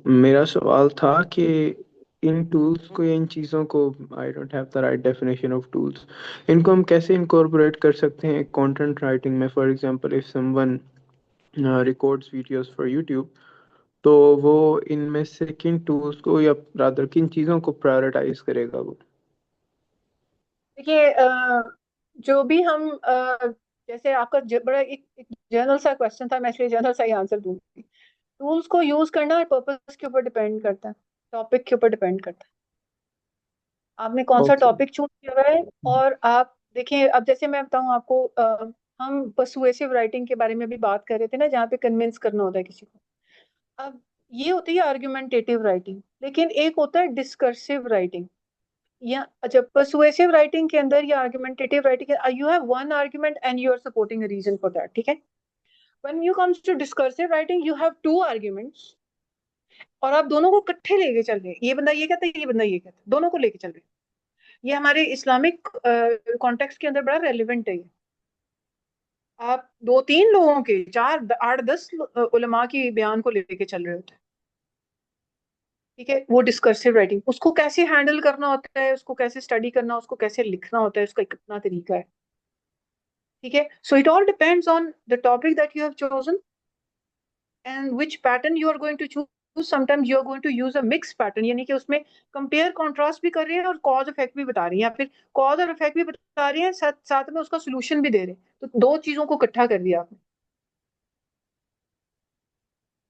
मेरा सवाल था कि इन टूल्स को या इन चीज़ों को, I don't have the right definition of tools, इनको हम कैसे इनकॉर्पोरेट कर सकते हैं कंटेंट राइटिंग में? For example if someone records videos for YouTube, तो वो इनमें से किन टूल्स को या रादर किन चीज़ों को प्रायोरिटाइज करेगा वो? देखिए, जो भी हम जैसे आपका बड़ा एक जनरल सा क्वेश्चन था, मैं इसलिए जनरल सा ही आंसर दूंगी। टूल्स को यूज करना पर्पस के ऊपर डिपेंड करता है, टॉपिक के ऊपर डिपेंड करता है, आपने कौन सा ओके। टॉपिक चूज किया हुआ है। और आप देखिए, अब जैसे मैं बताऊं आपको, हम पर्सुएसिव राइटिंग के बारे में भी बात कर रहे थे ना, जहाँ पे कन्विंस करना होता है किसी को। अब ये होती है आर्गुमेंटेटिव राइटिंग, लेकिन एक होता है डिस्कर्सिव राइटिंग। या अच्छा, पर्सुएसिव राइटिंग के अंदर या argumentative writing, you have one argument and you are supporting a reason for that. ठीक है, when you comes to discursive writing you have two arguments, और आप दोनों को इकट्ठे लेके चल रहे हैं। ये बंदा ये कहता है, ये बंदा ये कहता है, दोनों को लेके चल रहे हैं। ये हमारे इस्लामिक कॉन्टेक्स्ट के अंदर बड़ा रेलिवेंट है ये। आप दो तीन लोगों के, चार आठ दस उलमा की बयान को लेके चल रहे होते हैं। ठीक है, वो डिस्कर्सिव राइटिंग, उसको कैसे हैंडल करना होता है, उसको कैसे स्टडी करना, उसको कैसे लिखना होता है, उसका कितना तरीका है। ठीक है, so it all depends on the topic that you have chosen and which pattern you are going to choose. Sometimes you are going to use a mix pattern, यानी कि उसमें कंपेयर कॉन्ट्रास्ट भी कर रहे हैं और कॉज इफेक्ट भी बता रही हैं, या फिर कॉज और इफेक्ट भी बता रही हैं, साथ साथ में उसका सोल्यूशन भी दे रहे हैं। तो दो चीजों को इकट्ठा कर दिया आपने।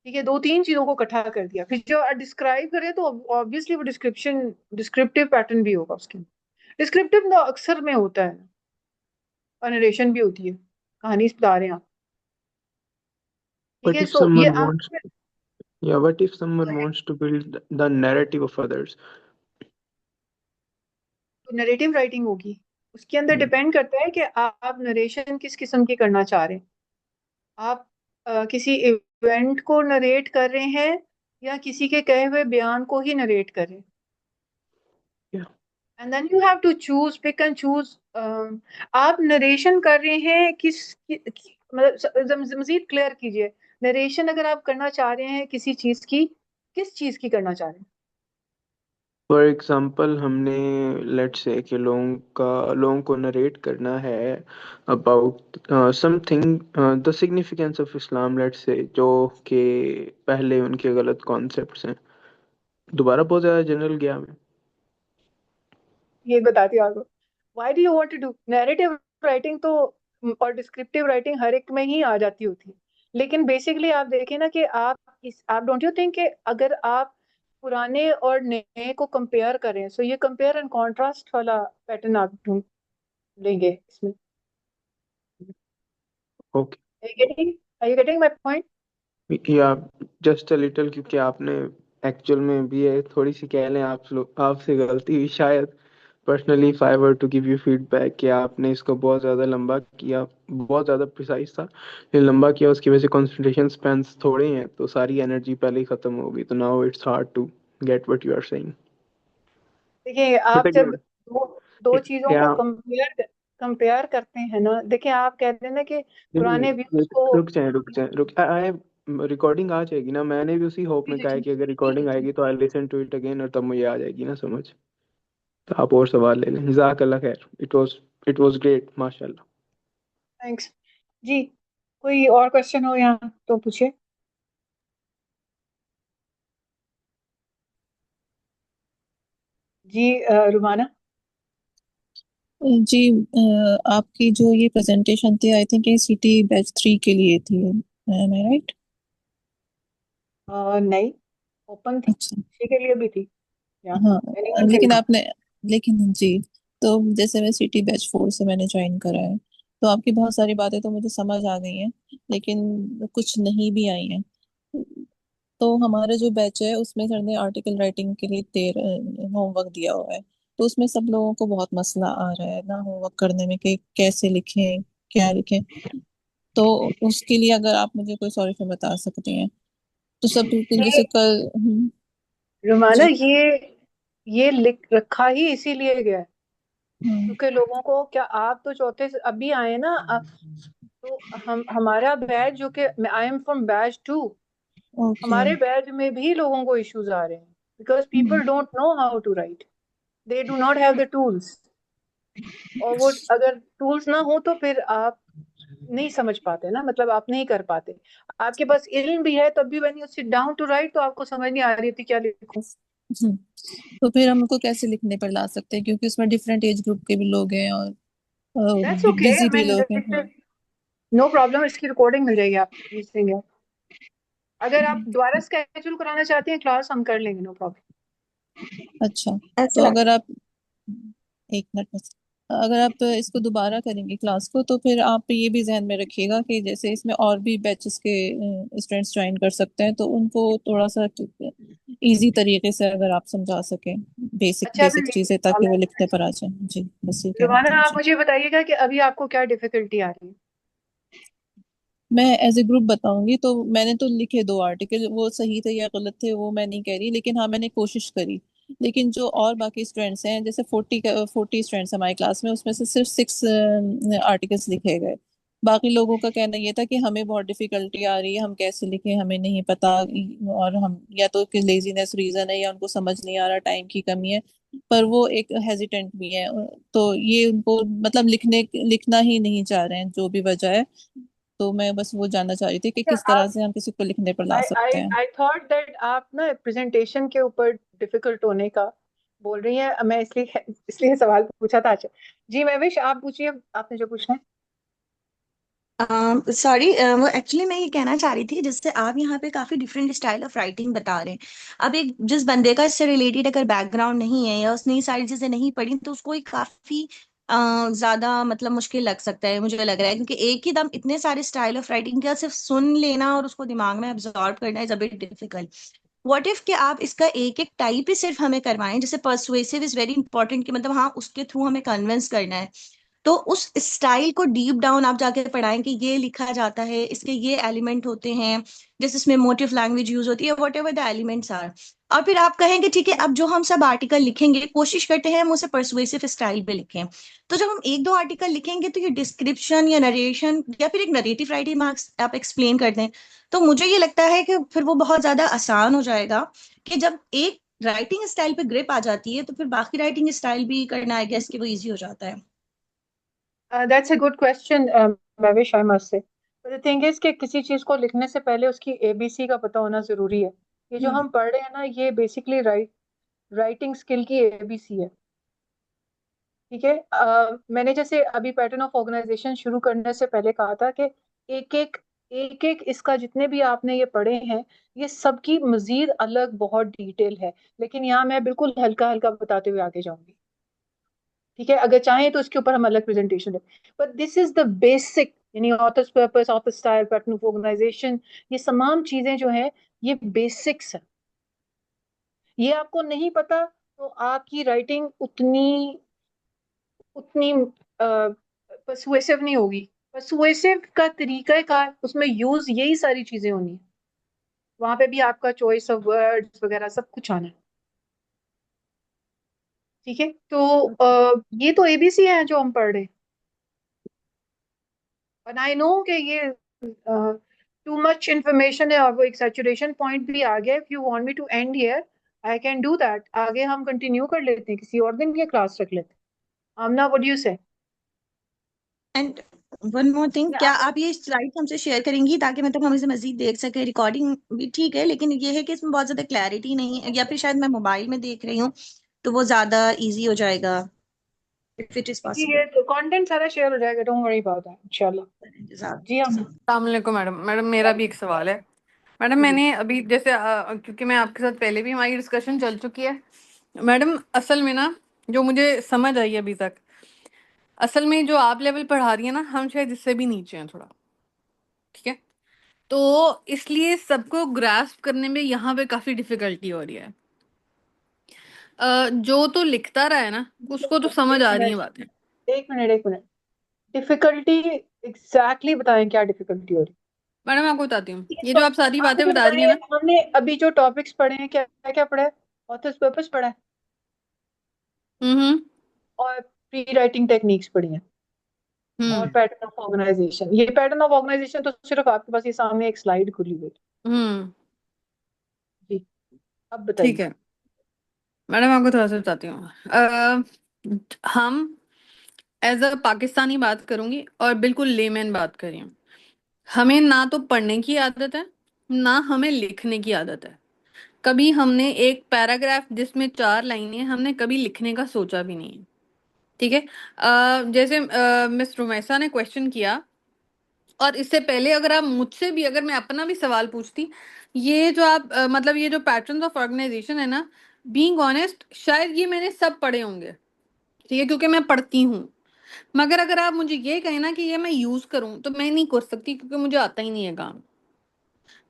ठीक है, दो तीन चीजों को इकट्ठा कर दिया, फिर जो डिस्क्राइब करे तो ऑब्वियसली वो डिस्क्रिप्शन, डिस्क्रिप्टिव पैटर्न भी होगा उसके अंदर। डिस्क्रिप्टिव तो अक्सर में होता है, और नरेशन भी होती है, कहानी बता रहे हैं आप। ठीक What है, if सो ये someone आप wants, yeah, what if someone wants to build the narrative of others? Narrative writing होगी, उसके अंदर डिपेंड करता है कि आप नरेशन किस किस्म की करना चाह रहे हैं। आप किसी इवेंट को नरेट कर रहे हैं या किसी के कहे हुए बयान को ही नरेट कर रहे हैं। Yeah. And then you have to choose, pick and choose. आप नरेशन कर रहे हैं मतलब मजीद क्लियर कीजिए। नरेशन अगर आप करना चाह रहे हैं किसी चीज की, किस चीज की करना चाह रहे हैं? फॉर एग्जाम्पल हमने लेट्स से कि लोगों को नरेट करना है about something, the significance of Islam let's say, जो कि पहले उनके गलत कॉन्सेप्ट्स हैं। दोबारा बहुत ज़्यादा जनरल गया मैं। ये बताती हूँ आपको। Why do you want to do narrative writing? तो और डिस्क्रिप्टिव राइटिंग हर एक में ही आ जाती होती है, लेकिन बेसिकली आप देखें ना कि आप डोंट यू थिंक कि अगर आप पुराने और नए को कंपेयर करें, सो ये कंपेयर एंड कॉन्ट्रास्ट वाला पैटर्न आप ढूंढ लेंगे इसमें। Okay, are you getting my point? या जस्ट अ लिटिल, क्योंकि आपने एक्चुअल में भी है थोड़ी सी कह लें आप लोग, आपसे गलती हुई शायद। Personally if I were to give you feedback कि आपने इसको बहुत ज़्यादा लंबा किया, बहुत ज़्यादा प्रिसाइज था, ये लंबा किया, उसकी वजह से कंसंट्रेशन स्पैन्स थोड़े हैं, तो सारी एनर्जी पहले ही ख़त्म हो गई, तो now it's hard to get what you are saying. देखिए, आप जब दो चीजों क्या को कंपेयर करते हैं ना, देखिए आप कहते हैं ना कि पुराने व्यूज को। रुक आए, रिकॉर्डिंग आ जाएगी ना, मैंने भी उसी होप में कहा है कि अगर रिकॉर्डिंग आएगी तो I listen to it again, और तब मुझे आ जाएगी ना समझ। तो आप और सवाल ले लें, जज़ाकल्लाह खैर, इट वाज ग्रेट, माशाल्लाह। थैंक्स जी। कोई और क्वेश्चन हो यहाँ तो पूछिए। जी रुमाना। जी, आपकी जो ये प्रेजेंटेशन थी, आई थिंक ये सिटी बैच 3 के लिए थी, एम आई राइट? नहीं, ओपन थी, अच्छा, किसी के लिए भी थी। हाँ, एनीवन लेकिन कैन। आपने, लेकिन जी, तो जैसे मैं सिटी बैच 4 से मैंने ज्वाइन करा है, तो आपकी बहुत सारी बातें तो मुझे समझ आ गई हैं, लेकिन कुछ नहीं भी आई हैं। तो हमारा जो बैच है उसमें सर ने आर्टिकल राइटिंग के लिए 13 होमवर्क दिया हुआ है, तो उसमें सब लोगों को बहुत मसला आ रहा है ना होमवर्क करने में कि कैसे लिखें, क्या लिखें। तो उसके लिए अगर आप मुझे कोई सॉल्यूशन बता सकती हैं तो सब जैसे कल। रुमाना, जी। ये लिख रखा ही इसीलिए गया है हम्म। क्योंकि लोगों को, क्या आप तो चौथे से अभी आए ना तो हमारा बैच जो कि I am from batch 2, okay. हमारे बैच में भी लोगों को इश्यूज आ रहे हैं because people don't know how to write, they do not have the tools. और वो अगर टूल्स ना हो तो फिर आप नहीं समझ पाते ना, मतलब आप नहीं कर पाते। आपके पास इल्म भी है तब भी when you sit down to write तो आपको समझ नहीं आ रही थी क्या लिखूं। तो फिर हम उनको कैसे लिखने पर ला सकते हैं, क्योंकि उसमें डिफरेंट एज ग्रुप के भी लोग हैं और दैट्स ओके, बिजी आई भी लोग हैं। मीन नो प्रॉब्लम, इसकी रिकॉर्डिंग मिल जाएगी आप भेज देंगे। अगर आप दोबारा स्केड्यूल कराना चाहते हैं क्लास, हम कर लेंगे, नो प्रॉब्लम। अच्छा, तो अगर आप, एक मिनट बस, अगर आप इसको दोबारा करेंगे क्लास को, तो फिर आप ये भी जहन में रखिएगा कि जैसे इसमें और भी बैचेस के स्टूडेंट्स ज्वाइन कर सकते हैं, तो उनको थोड़ा सा इजी तरीके से अगर आप समझा सकें बेसिक अच्छा, बेसिक चीजें, ताकि वो लिखने पर आ जाए। जी, बस ये कहना था रुमाना, आप मुझे। मुझे बताइएगा कि अभी आपको क्या डिफिकल्टी आ रही है। मैं एज ए ग्रुप बताऊंगी, तो मैंने तो लिखे 2 आर्टिकल, वो सही थे या गलत थे वो मैं नहीं कह रही, लेकिन हाँ मैंने कोशिश करी। लेकिन जो और बाकी स्टूडेंट्स हैं, जैसे 40 स्टूडेंट्स हमारी क्लास में, उसमें से सिर्फ 6 आर्टिकल्स लिखे गए। बाकी लोगों का कहना ये था कि हमें बहुत डिफिकल्टी आ रही है, हम कैसे लिखें, हमें नहीं पता, और हम या तो कि लेजीनेस रीजन है या उनको समझ नहीं आ रहा, टाइम की कमी है, पर वो एक हेजिटेंट भी है। तो ये उनको मतलब लिखना ही नहीं चाह रहे हैं, जो भी वजह है। तो मैं बस वो जानना चाह रही थी कि किस तरह आप से हम किसी को लिखने पर ला आई सकते आई हैं। आई थॉट दैट आप ना प्रेजेंटेशन के ऊपर डिफिकल्ट होने का बोल रही हैं, मैं इसलिए इसलिए सवाल पूछा था। अच्छा जी, मैं विश आप पूछिए, आपने जो पूछना है। सॉरी, वो एक्चुअली मैं ये कहना चाह रही थी, जिससे आप यहाँ पे काफी डिफरेंट स्टाइल ऑफ राइटिंग बता रहे हैं। अब एक जिस बंदे का इससे रिलेटेड अगर बैकग्राउंड नहीं है या उसने ये सारी चीजें नहीं पढ़ी, तो उसको ये काफी ज्यादा मतलब मुश्किल लग सकता है, मुझे लग रहा है, क्योंकि एक ही दम इतने सारे स्टाइल ऑफ राइटिंग का सिर्फ सुन लेना और उसको दिमाग में एब्जॉर्ब करना is a bit difficult. What if कि आप इसका एक एक टाइप ही सिर्फ हमें करवाएं, जैसे परसुएसिव इज वेरी इंपॉर्टेंट, कि मतलब हाँ उसके थ्रू हमें कन्विंस करना है, तो उस स्टाइल को डीप डाउन आप जाके पढ़ाएं कि ये लिखा जाता है, इसके ये एलिमेंट होते हैं, जैसे इसमें मोटिव लैंग्वेज यूज होती है, whatever the elements are. और फिर आप कहेंगे ठीक है, अब जो हम सब आर्टिकल लिखेंगे कोशिश करते हैं हम उसे परसुएसिव स्टाइल पे लिखें। तो जब हम एक दो आर्टिकल लिखेंगे तो ये डिस्क्रिप्शन या नरेशन या फिर एक नरेटिव राइटिंग मार्क्स आप एक्सप्लेन कर दें, तो मुझे ये लगता है कि फिर वो बहुत ज्यादा आसान हो जाएगा कि जब एक राइटिंग स्टाइल पे ग्रिप आ जाती है तो फिर बाकी राइटिंग स्टाइल भी करना आई गेस कि वो इजी हो जाता है। That's a good question, Mavish, I must say. But the thing is कि किसी चीज को लिखने से पहले उसकी एबीसी का पता होना जरूरी है। ये जो हम पढ़ रहे हैं ना, ये बेसिकली राइटिंग स्किल की एबीसी है। ठीक है। मैंने जैसे अभी पैटर्न ऑफ ऑर्गेनाइजेशन शुरू करने से पहले कहा था कि एक एक इसका जितने भी आपने ये पढ़े हैं, ये सबकी मजीद अलग बहुत डिटेल है, लेकिन यहाँ मैं बिल्कुल हल्का हल्का बताते हुए आगे जाऊंगी। ठीक है, अगर चाहें तो इसके ऊपर हम अलग प्रेजेंटेशन दें, but this is the basic, यानी author's purpose, author style, pattern of organisation, ये तमाम चीजें जो हैं ये बेसिक्स है। ये आपको नहीं पता तो आपकी राइटिंग उतनी उतनी परसुएसिव नहीं होगी। परसुएसिव का तरीका कार, उसमें यूज यही सारी चीजें होनी है, वहां पे भी आपका चॉइस ऑफ वर्ड्स वगैरह सब कुछ आना है। ठीक है, तो ये तो एबीसी है जो हम पढ़ रहे हैं। और आई नो कि ये टू मच इंफॉर्मेशन है और वो एक सैचुरेशन पॉइंट भी आ गया। If you want me to end here I can do that, आगे हम कंटिन्यू कर लेते हैं, किसी और दिन ये क्लास रख लेते हैं। आमना, व्हाट डू यू से? एंड वन मोर थिंग, क्या आप ये स्लाइड हमसे शेयर करेंगी ताकि मतलब हम इसे मजीद देख सके? रिकॉर्डिंग भी ठीक है लेकिन ये है कि इसमें बहुत ज्यादा क्लैरिटी नहीं है, या फिर शायद मैं मोबाइल में देख रही हूँ तो वो ज्यादा इजी हो जाएगा, इफ इट इज ये तो कंटेंट सारा शेयर हो जाएगा, डोंट वरी अबाउट दैट इंशाल्लाह। पॉसिबल। जी हाँ। अस्सलाम वालेकुम मैडम। मैडम मेरा भी एक सवाल है। मैडम मैंने अभी जैसे क्योंकि मैं आपके साथ पहले भी हमारी डिस्कशन चल चुकी है मैडम, असल में ना जो मुझे समझ आई अभी तक, असल में जो आप लेवल पढ़ा रही है ना, हम शायद इससे भी नीचे हैं थोड़ा। ठीक है, तो इसलिए सबको ग्रास्प करने में यहाँ पे काफी डिफिकल्टी हो रही है। जो तो लिखता रहा है ना उसको तो समझ आ रही है बातें। एक मिनट, डिफिकल्टी एग्जैक्टली बताएं, क्या डिफिकल्टी हो रही है? मैडम मैं आपको बताती हूँ, ये जो आप सारी बातें बता रही है ना, हमने अभी जो टॉपिक्स पढ़े हैं, क्या क्या पढ़ा है? ऑथर्स पर्पस पढ़ा है और प्री राइटिंग टेक्निक्स पढ़ी हैं और पैटर्न ऑफ ऑर्गेनाइजेशन। ये पैटर्न ऑफ ऑर्गेनाइजेशन तो सिर्फ आपके पास ये सामने एक स्लाइड खुली हुई है। जी, अब बताइए। ठीक है मैडम, आपको थोड़ा सा बताती हूँ। हम एज अ पाकिस्तानी बात करूंगी और बिल्कुल लेमैन बात करें, हमें ना तो पढ़ने की आदत है ना हमें लिखने की आदत है। कभी हमने एक पैराग्राफ जिसमें 4 लाइनें, हमने कभी लिखने का सोचा भी नहीं है। ठीक है, जैसे मिस रुमैसा ने क्वेश्चन किया, और इससे पहले अगर आप मुझसे भी, अगर मैं अपना भी सवाल पूछती, ये जो आप मतलब ये जो पैटर्न्स ऑफ ऑर्गेनाइजेशन है ना, बीइंग ऑनेस्ट शायद ये मैंने सब पढ़े होंगे। ठीक है, क्योंकि मैं पढ़ती हूँ, मगर अगर आप मुझे ये कहें ना कि ये मैं यूज करूं तो मैं नहीं कर सकती क्योंकि मुझे आता ही नहीं है काम।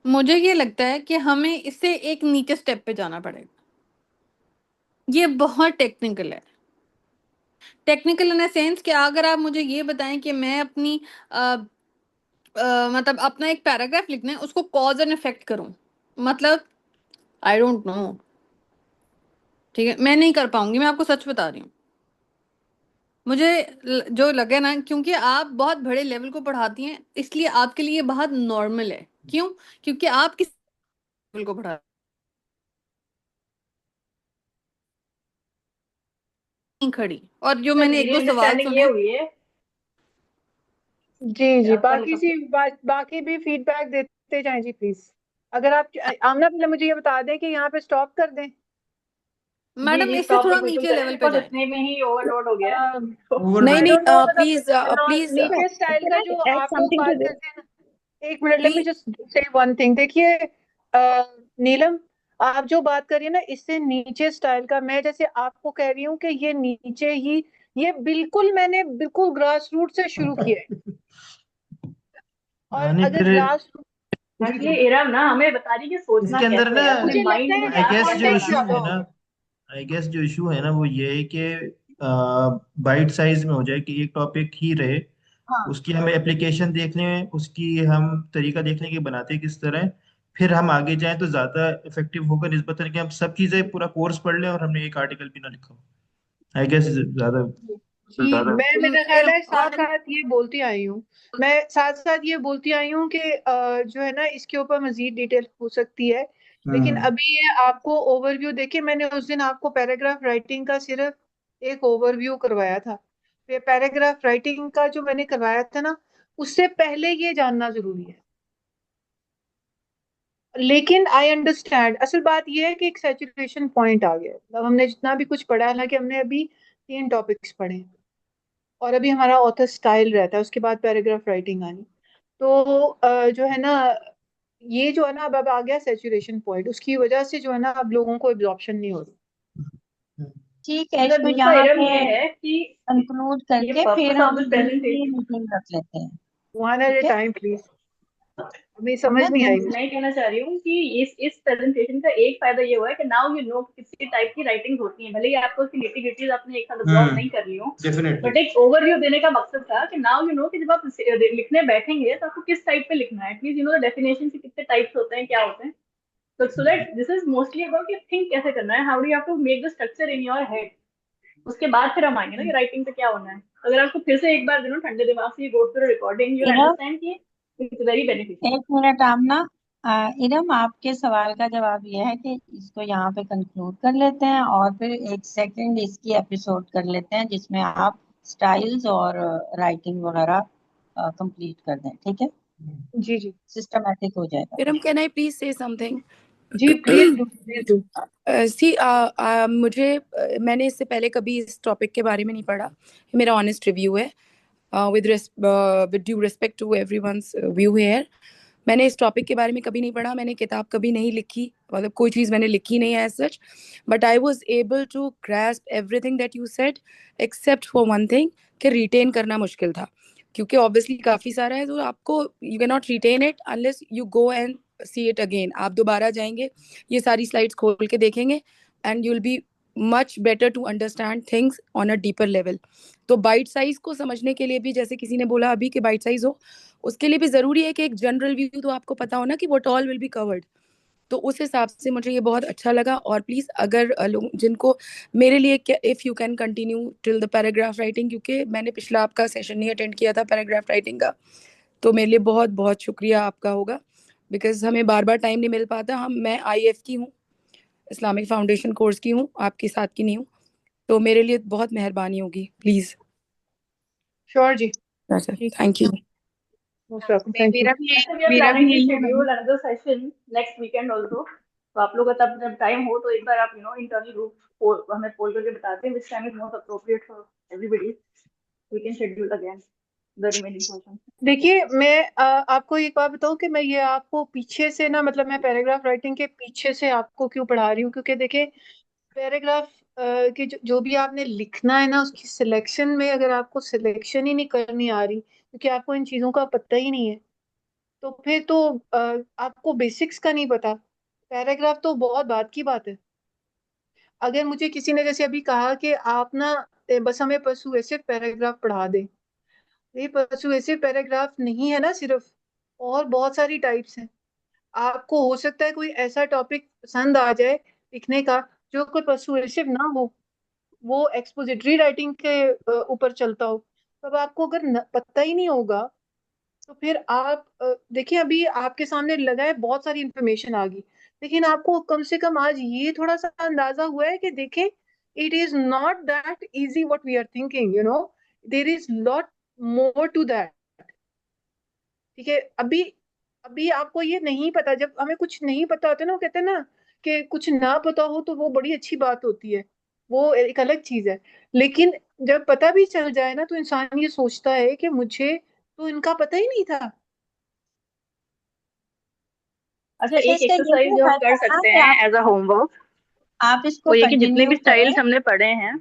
मुझे ये लगता है कि हमें इससे एक नीचे स्टेप पे जाना पड़ेगा। ये बहुत टेक्निकल है, टेक्निकल इन द सेंस कि अगर आप मुझे ये बताएं कि मैं अपनी मतलब अपना एक पैराग्राफ लिखना है, उसको कॉज एंड इफेक्ट करूं, मतलब आई डोंट नो। ठीक है, मैं नहीं कर पाऊंगी, मैं आपको सच बता रही हूँ। मुझे जो लगे ना, क्योंकि आप बहुत बड़े लेवल को पढ़ाती हैं इसलिए आपके लिए बहुत नॉर्मल है। क्यों? क्योंकि आप किस लेवल को पढ़ा नहीं खड़ी, और जो मैंने एक दो सवाल सुने हुई है। जी, बाकी भी फीडबैक देते जाएं जी प्लीज। अगर आप आमना, पहले मुझे ये बता दें कि यहाँ पे स्टॉप कर दें। मैडम, इससे थोड़ा नीचे लेवल पे जाएं। इतने में ही ओवरलोड हो गया। नहीं, प्लीज प्लीज नीचे स्टाइल का जो add आप लोग something बात to this. करते हैं ना, एक minute, let me just say one thing. देखिए नीलम, आप जो बात कर रही है ना, इससे नीचे स्टाइल का, मैं जैसे आपको कह रही हूँ कि ये नीचे ही, ये बिल्कुल मैंने बिल्कुल ग्रास रूट से शुरू किया है। और अगर ग्रास ये इरम ना हमें बता रही कि सोचना इसके अंदर कैसे है, ना अपने माइंड में आई क्या गेस जो content इशू है डालो। ना, आई गेस जो इशू है ना वो ये है कि बाइट साइज में हो जाए, कि एक टॉपिक ही रहे, हाँ उसकी हम एप्लीकेशन देख लें, उसकी हम तरीका देख लें कि बनाते किस तरह है, फिर हम आगे जाएं तो ज्यादा इफेक्टिव होगा निस्बतन कि हम सब चीजें पूरा कोर्स पढ़ लें और हमने एक आर्टिकल भी ना लिखा हो। आई गेस ज्यादा जी, मैं मेरा ख्याल है साथ और साथ ये बोलती आई हूँ, मैं साथ साथ ये बोलती आई हूँ कि जो है ना इसके ऊपर मजीद डिटेल हो सकती है, लेकिन हम्म अभी ये आपको ओवरव्यू देखिए, मैंने उस दिन आपको पैराग्राफ राइटिंग का सिर्फ एक ओवरव्यू करवाया था। ये पैराग्राफ राइटिंग का जो मैंने करवाया था ना, उससे पहले ये जानना जरूरी है। लेकिन आई अंडरस्टैंड, असल बात ये है कि एक सैचुरेशन पॉइंट आ गया है। मतलब हमने जितना भी कुछ पढ़ा है, हालांकि हमने अभी 3 टॉपिक्स पढ़े हैं और अभी हमारा ऑथर स्टाइल रहता है, उसके बाद पैराग्राफ राइटिंग आनी। तो जो है ना, ये जो है ना अब आ गया सैचुरेशन पॉइंट, उसकी वजह से जो है ना अब लोगों को एब्जॉर्प्शन नहीं हो रही। ठीक है, मतलब तो दूसरा यहाँ इरम पे ये है कि कंक्लूड ये करके फिर पर्पस ऑफ हम दिस दूसरी प्रेजेंटेशन, मीटिंग रख लेते हैं। 1 at a ठीक है, टाइम प्लीज, अभी हम समझ ना नहीं आई मैं मुझे। ये कहना चाह रही हूँ कि इस प्रेजेंटेशन का एक फायदा ये हुआ है कि नाउ यू नो कितनी टाइप की राइटिंग होती है, भले ही आपको उसकी निटी-ग्रिटीज आपने एक साथ अब्जॉर्ब नहीं कर ली हो, डेफिनेटली। बट एक ओवरव्यू देने का मकसद था कि नाउ यू नो कि जब आप लिखने बैठेंगे तो आपको किस टाइप पे लिखना है, at least you know the definition के कितने टाइप्स होते हैं, क्या होते हैं। So that this is mostly about कि think कैसे करना है, how do you have to make the structure in your head। उसके बाद फिर हम आएंगे ना कि राइटिंग पे क्या होना है। अगर आपको फिर से एक बार ठंडे दिमाग से go through recording, you Iram, understand कि इट्स वेरी बेनिफिशियल। 1 मिनट आमना। इरम, आपके सवाल का जवाब ये है कि इसको यहाँ पे कंक्लूड कर लेते हैं और फिर एक सेकंड इसकी एपिसोड कर लेते हैं जिसमें आप स्टाइल्स और राइटिंग वगैरह कंप्लीट कर दें। ठीक है, जी जी सिस्टमेटिक हो जाएगा। Iram, can I please say something? जी, please do please do. See मुझे मैंने इससे पहले कभी इस टॉपिक के बारे में नहीं पढ़ा, ये मेरा ऑनेस्ट रिव्यू है with due respect to everyone's view here. मैंने इस टॉपिक के बारे में कभी नहीं पढ़ा, मैंने किताब कभी नहीं लिखी, मतलब कोई चीज़ मैंने लिखी नहीं है as such, but I was able to grasp everything that you said except for one thing कि रिटेन करना मुश्किल था, क्योंकि ऑब्वियसली काफ़ी सारा है तो आपको you can not retain it unless you go and see it again. आप दोबारा जाएंगे, ये सारी स्लाइड्स खोल के देखेंगे and you will be much better to understand things on a deeper level. तो बाइट साइज को समझने के लिए भी, जैसे किसी ने बोला अभी कि बाइट साइज हो, उसके लिए भी ज़रूरी है कि एक जनरल व्यू तो आपको पता हो ना कि what all will be covered. तो उस हिसाब से मुझे ये बहुत अच्छा लगा। और प्लीज़ अगर जिनको मेरे लिए if you can continue till the paragraph writing, क्योंकि मैंने पिछला आपका सेशन नहीं अटेंड किया था पैराग्राफ राइटिंग का, तो मेरे लिए बहुत बहुत शुक्रिया आपका होगा, बिकॉज हमें बार बार टाइम नहीं मिल पाता। मैं IF की हूँ, इस्लामिक फाउंडेशन कोर्स की हूँ, आपके साथ की नहीं हूँ, तो मेरे लिए बहुत मेहरबानी होगी प्लीज़। श्योर जी, thank you. Most welcome, thank you. मेरा भी वैसे we are मेरा भी planning to यही है। schedule another session next weekend also। तो आप लोग का तब जब टाइम हो तो एक बार आप इंटरनल ग्रुप हमें पोल करके बताते हैं which time is most appropriate for everybody, we can schedule again the remaining portion। देखिए, मैं आपको एक बात बताऊं कि मैं ये आपको पीछे से ना, मतलब मैं पैराग्राफ राइटिंग के पीछे से आपको क्यों पढ़ा रही हूँ, क्योंकि देखिए पैराग्राफ के जो भी आपने लिखना है ना, उसकी सिलेक्शन में अगर आपको सिलेक्शन ही नहीं करनी आ रही, क्योंकि आपको इन चीज़ों का पता ही नहीं है, तो फिर तो आपको बेसिक्स का नहीं पता। पैराग्राफ तो बहुत बात की बात है। अगर मुझे किसी ने जैसे अभी कहा कि आप ना बस हमें परसुएसिव पैराग्राफ पढ़ा दें, ये परसुएसिव पैराग्राफ नहीं है ना सिर्फ, और बहुत सारी टाइप्स हैं। आपको हो सकता है कोई ऐसा टॉपिक पसंद आ जाए लिखने का जो कोई परसुएसिव ना हो, वो एक्सपोजिटरी राइटिंग के ऊपर चलता हो। तब आपको अगर पता ही नहीं होगा, तो फिर आप देखिए अभी आपके सामने लगा है, बहुत सारी इंफॉर्मेशन आ गई, लेकिन आपको कम से कम आज ये थोड़ा सा अंदाजा हुआ है कि देखें, it is not that easy what we are thinking, there is lot more to that. ठीक है, अभी अभी आपको ये नहीं पता, जब हमें कुछ नहीं पता होता है ना, वो कहते हैं ना कि कुछ ना पता हो तो वो बड़ी अच्छी बात होती है, वो एक अलग चीज है। लेकिन जब पता भी चल जाए ना, तो इंसान ये सोचता है कि मुझे तो इनका पता ही नहीं था। अच्छा, अच्छा, एक इसका ये एक्सरसाइज भी जो हम कर फायदा है ना सकते कि हैं एज अ होमवर्क, आप इसको वो ये कि जितने कंटिन्यू भी करें, स्टाइल्स हमने पढ़े हैं,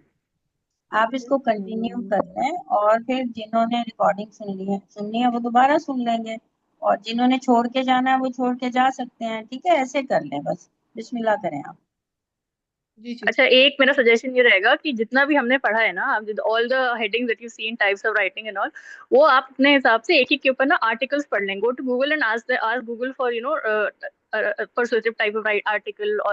आप इसको कंटिन्यू कर लें और फिर जिन्होंने रिकॉर्डिंग सुननी है वो दोबारा सुन लेंगे, और जिन्होंने छोड़ के जाना है वो छोड़ के जा सकते हैं। ठीक है, ऐसे कर लें, बस बिस्मिल्लाह करें आप। जी जी अच्छा, एक मेरा सजेशन ये रहेगा कि जितना भी हमने पढ़ा है ना, all the headings that you see in types of writing and all, वो आप अपने हिसाब से एक एक के ऊपर ना आर्टिकल्स पढ़ लें. Go to Google and ask Google for persuasive type of article or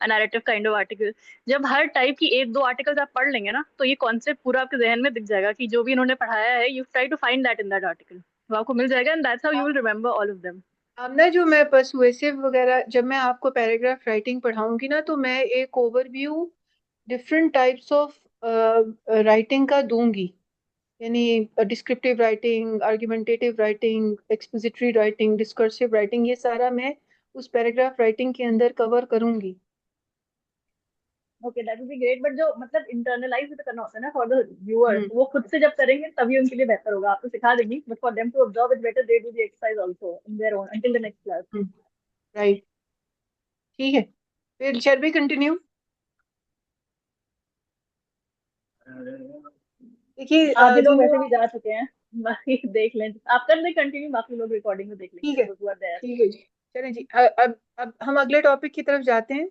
a narrative kind of article. जब हर टाइप की एक दो आर्टिकल्स आप पढ़ लेंगे ना, तो ये कॉन्सेप्ट पूरा आपके जहन में दिख जाएगा कि जो भी इन्होंने पढ़ाया है, you try to find that in that article, वो आपको मिल जाएगा and that's how you will remember all of them. अब ना जो मैं पर्सुएसिव वगैरह जब मैं आपको पैराग्राफ राइटिंग पढ़ाऊंगी ना, तो मैं एक overview different types of writing का दूंगी, यानी descriptive writing, argumentative writing, expository writing, discursive writing, ये सारा मैं उस पैराग्राफ राइटिंग के अंदर कवर करूंगी. Okay, that will be great. But जो मतलब इंटरनलाइज भी तो करना होता है ना फॉर द व्यूअर्स, वो खुद से जब करेंगे तभी उनके लिए बेहतर होगा. आपको सिखा देंगी, but for them to observe it better they do the exercise also in their own until the next class. Right, ठीक है. फिर शैल वी कंटिन्यू? देखिए आधे जो लोग वैसे भी जा चुके हैं, बाकी देख लें. आप कर दें कंटिन्यू, बाकी लोग रिकॉर्डिंग में देख ठीक लेंगे. है, those who are there. ठीक है जी. चलें जी, अब हम अगले टॉपिक की तरफ जाते हैं.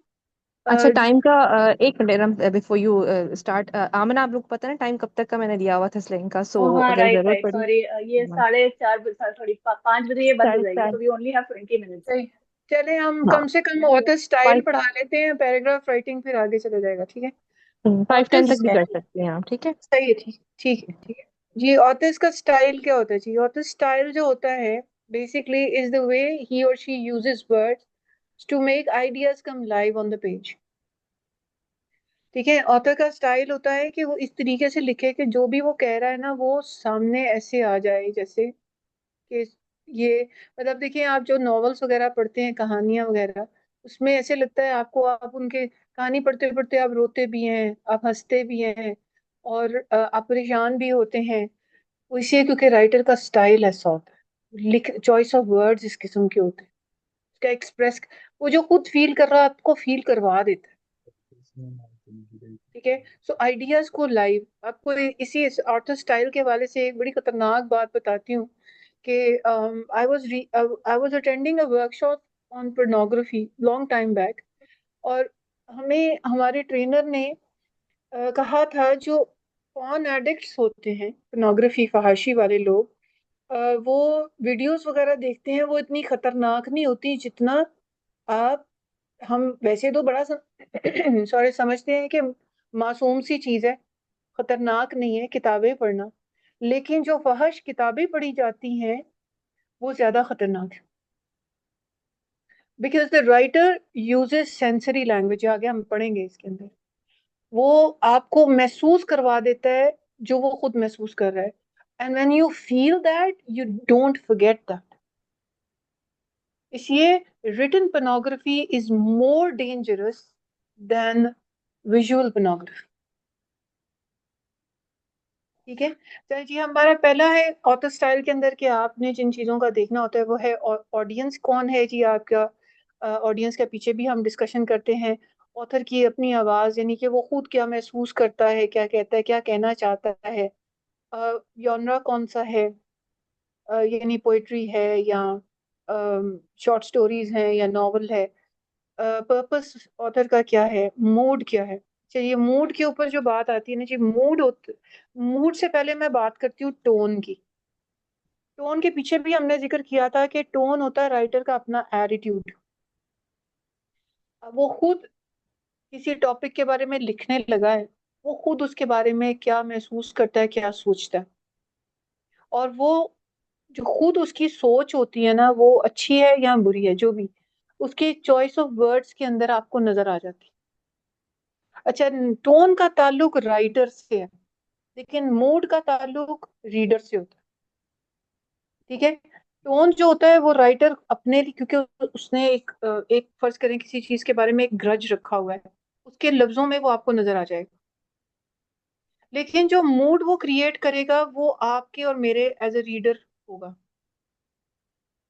अच्छा, टाइम का एक मिनट बिफोर यू स्टार्ट, आमन आप लोग को पता है ना टाइम कब तक का मैंने दिया हुआ था स्लाइड का, सो हाँ, अगर राइट जरूरत राइट, पड़ी. सॉरी. ये 4:30 सॉरी 5 बजे ये बंद हो जाएगी, चार तो वी ओनली हैव 20 minutes. सही. चले हम हाँ कम से कम ऑथर स्टाइल 5 पढ़ा लेते हैं, पैराग्राफ राइटिंग फिर आगे चला जाएगा. ठीक है. 5-10 ऑथर्स तक भी कर सकते हैं आप, ठीक है. सही है. ठीक, ठीक है, ठीक है जी. ऑथर्स का स्टाइल क्या होता है जी? ऑथर स्टाइल जो होता है basically is the way he और she uses words to make ideas come live on the page. ठीक है. ऑथर का स्टाइल होता है कि वो इस तरीके से लिखे कि जो भी वो कह रहा है ना, वो सामने ऐसे आ जाए जैसे कि ये, मतलब देखिए आप जो नॉवेल्स वगैरह पढ़ते हैं, कहानियां वगैरह, उसमें ऐसे लगता है आपको, आप उनके कहानी पढ़ते पढ़ते आप रोते भी हैं, आप हंसते भी हैं, और आप परेशान भी होते हैं. वो इसलिए क्योंकि राइटर का स्टाइल ऐसा होता है, लिख चॉइस ऑफ वर्ड्स इस किस्म के होते हैं, उसका एक्सप्रेस, वो जो खुद फील कर रहा है आपको फील करवा देता है. ठीक है. सो आइडियाज को लाइव, आपको इसी ऑर्थो स्टाइल के हवाले से एक बड़ी खतरनाक बात बताती हूँ कि I was attending a workshop on pornography long time back, और हमें हमारे ट्रेनर ने कहा था जो पॉर्न एडिक्ट्स होते हैं, पोर्नोग्राफी फहाशी वाले लोग, वो वीडियोस वगैरह देखते हैं, वो इतनी खतरनाक नहीं होती जितना आप, हम वैसे तो बड़ा सॉरी समझते हैं कि मासूम सी चीज है, खतरनाक नहीं है किताबें पढ़ना, लेकिन जो फहश किताबें पढ़ी जाती हैं वो ज्यादा खतरनाक है. Because the writer uses sensory language, आगे हम पढ़ेंगे इसके अंदर, वो आपको महसूस करवा देता है जो वो खुद महसूस कर रहा है. And when you feel that you don't forget that. इसलिए written pornography is more dangerous than visual pornography. ठीक है. चलिए जी, हमारा पहला है ऑथर स्टाइल के अंदर कि आपने जिन चीज़ों का देखना होता है वो है ऑडियंस कौन है जी आपका. ऑडियंस के पीछे भी हम डिस्कशन करते हैं. ऑथर की अपनी आवाज़, यानी कि वो खुद क्या महसूस करता है, क्या कहता है, क्या कहना चाहता है. जॉनरा कौन सा है, यानी पोइट्री है या शॉर्ट स्टोरीज हैं या नॉवल है. पर्पस ऑथर का क्या है, मूड क्या है. चलिए मूड के ऊपर जो बात आती है ना जी, मूड से पहले मैं बात करती हूँ टोन की. टोन के पीछे भी हमने जिक्र किया था कि टोन होता है राइटर का अपना एटीट्यूड. वो खुद किसी टॉपिक के बारे में लिखने लगा है, वो खुद उसके बारे में क्या महसूस करता है, क्या सोचता है, और वो जो खुद उसकी सोच होती है ना, वो अच्छी है या बुरी है, जो भी उसकी चॉइस ऑफ वर्ड्स के अंदर आपको नजर आ जाती है. अच्छा, टोन का ताल्लुक राइटर से है, लेकिन मूड का ताल्लुक रीडर से होता है. ठीक है. टोन जो होता है वो राइटर अपने लिए, क्योंकि उसने एक फर्ज करें किसी चीज के बारे में एक ग्रज रखा हुआ है, उसके लफ्जों में वो आपको नजर आ जाएगा. लेकिन जो मूड वो क्रिएट करेगा वो आपके और मेरे एज ए रीडर होगा.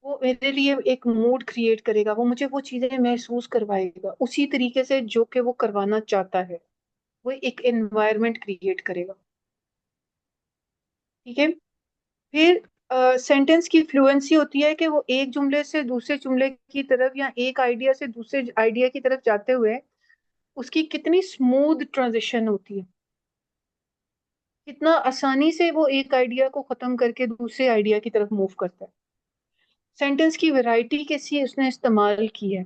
वो मेरे लिए एक मूड क्रिएट करेगा, वो मुझे वो चीजें महसूस करवाएगा उसी तरीके से जो कि वो करवाना चाहता है. वो एक एनवायरनमेंट क्रिएट करेगा. ठीक है. फिर सेंटेंस की फ्लुएंसी होती है कि वो एक जुमले से दूसरे जुमले की तरफ या एक आइडिया से दूसरे आइडिया की तरफ जाते हुए उसकी कितनी स्मूथ ट्रांजिशन होती है, कितना आसानी से वो एक आइडिया को खत्म करके दूसरे आइडिया की तरफ मूव करता है। सेंटेंस की वैरायटी कैसी उसने इस्तेमाल की है,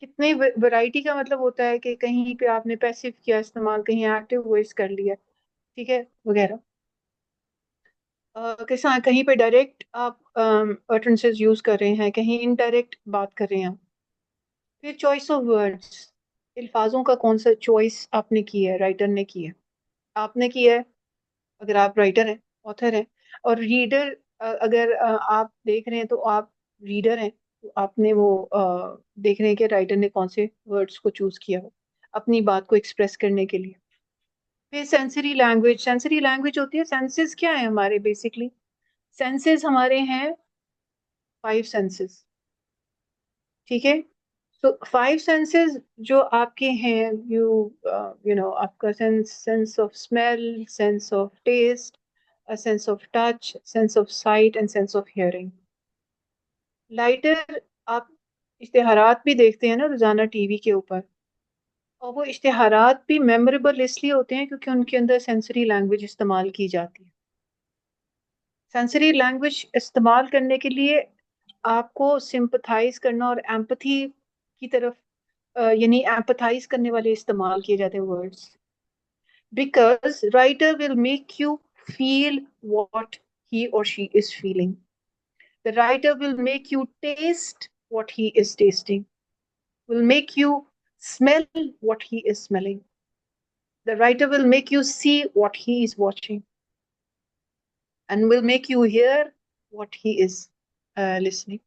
कितने वैरायटी का मतलब होता है कि कहीं पे आपने पैसिव किया इस्तेमाल, कहीं एक्टिव वॉइस कर लिया, ठीक है, वगैरह। कैसा कहीं पे डायरेक्ट आप अटरेंसेस यूज कर रहे हैं, कहीं इनडायरेक्ट बात कर रहे हैं। फिर चॉइस ऑफ वर्ड्स, अल्फाजों का कौन सा चॉइस आपने की है, राइटर ने की है, आपने की है अगर आप राइटर हैं, ऑथर हैं। और रीडर, अगर आप देख रहे हैं तो आप रीडर हैं, तो आपने वो देख रहे हैं कि राइटर ने कौन से वर्ड्स को चूज किया हो अपनी बात को एक्सप्रेस करने के लिए। फिर सेंसरी लैंग्वेज होती है। सेंसेस क्या है हमारे, बेसिकली सेंसेस हमारे हैं 5 सेंसेस, ठीक है। तो 5 सेंसेस जो आपके हैं, यू नो आपका sense of smell, sense of taste, a sense of touch, sense of sight and sense of hearing. Lighter, आप इश्तेहारात भी देखते हैं ना रोजाना टीवी के ऊपर, और वो इश्तेहारात भी मेमोरेबल इसलिए होते हैं क्योंकि उनके अंदर सेंसरी लैंग्वेज इस्तेमाल की जाती है। सेंसरी लैंग्वेज इस्तेमाल करने के लिए आपको सिंपथाइज करना और एम्पथी की तरफ, यानी एम्पथाइज करने वाले इस्तेमाल किए जाते हैं words, because writer will make you feel what he और she is feeling. The writer will make you taste what he is tasting, will make you smell what he is smelling. The writer will make you see what he is watching, and will make you hear what he is listening.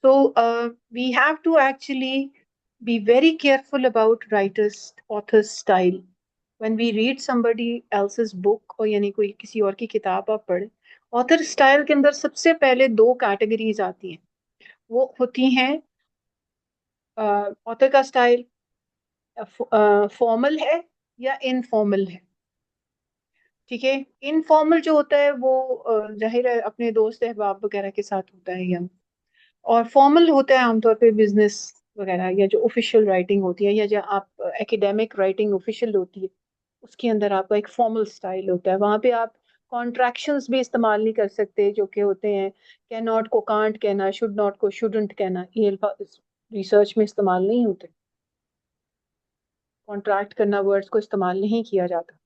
So we have to actually be very careful about author's style. When we read somebody else's book, or यानी कोई किसी और की किताब आप पढ़े, author style के अंदर सबसे पहले 2 कैटेगरीज आती हैं। वो होती हैं, ऑथर का स्टाइल फॉर्मल है या इनफॉर्मल है, ठीक है। इनफॉर्मल जो होता है वो जाहिर है अपने दोस्त अहबाब वगैरह के साथ होता है, या और फॉर्मल होता है आमतौर पे बिजनेस वगैरह, या जो ऑफिशियल राइटिंग होती है, या जो आप एकेडमिक राइटिंग ऑफिशियल होती है, उसके अंदर आपका एक फॉर्मल स्टाइल होता है। वहां पे आप कॉन्ट्रैक्शंस भी इस्तेमाल नहीं कर सकते, जो कि होते हैं कैन नॉट को कांट कहना, शुड नॉट को शुडंट कहना, ये रिसर्च में इस्तेमाल नहीं होते। कॉन्ट्रैक्ट करना वर्ड्स को इस्तेमाल नहीं किया जाता।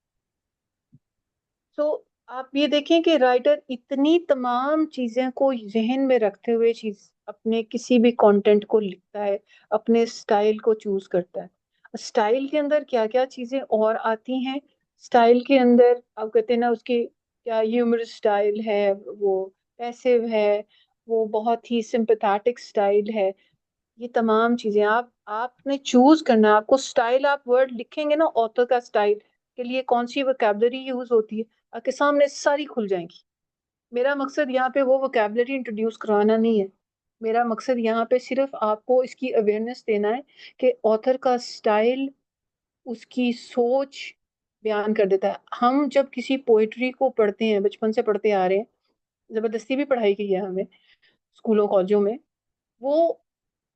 तो आप ये देखें कि राइटर इतनी तमाम चीजें को जहन में रखते हुए चीज अपने किसी भी कंटेंट को लिखता है, अपने स्टाइल को चूज करता है। स्टाइल के अंदर क्या क्या चीजें और आती हैं, स्टाइल के अंदर आप कहते हैं ना उसकी क्या ह्यूमरस स्टाइल है, वो पैसिव है, वो बहुत ही सिंपैथेटिक स्टाइल है। ये तमाम चीजें आपने चूज करना है। आपको स्टाइल, आप वर्ड लिखेंगे ना ऑथर का स्टाइल के लिए कौन सी वोकैबलरी यूज होती है, आपके सामने सारी खुल जाएंगी। मेरा मकसद यहाँ पे वो वोकैबलरी इंट्रोड्यूस कराना नहीं है, मेरा मकसद यहाँ पे सिर्फ आपको इसकी अवेयरनेस देना है कि ऑथर का स्टाइल उसकी सोच बयान कर देता है। हम जब किसी पोइट्री को पढ़ते हैं, बचपन से पढ़ते आ रहे हैं, जबरदस्ती भी पढ़ाई की है हमें स्कूलों कॉलेजों में, वो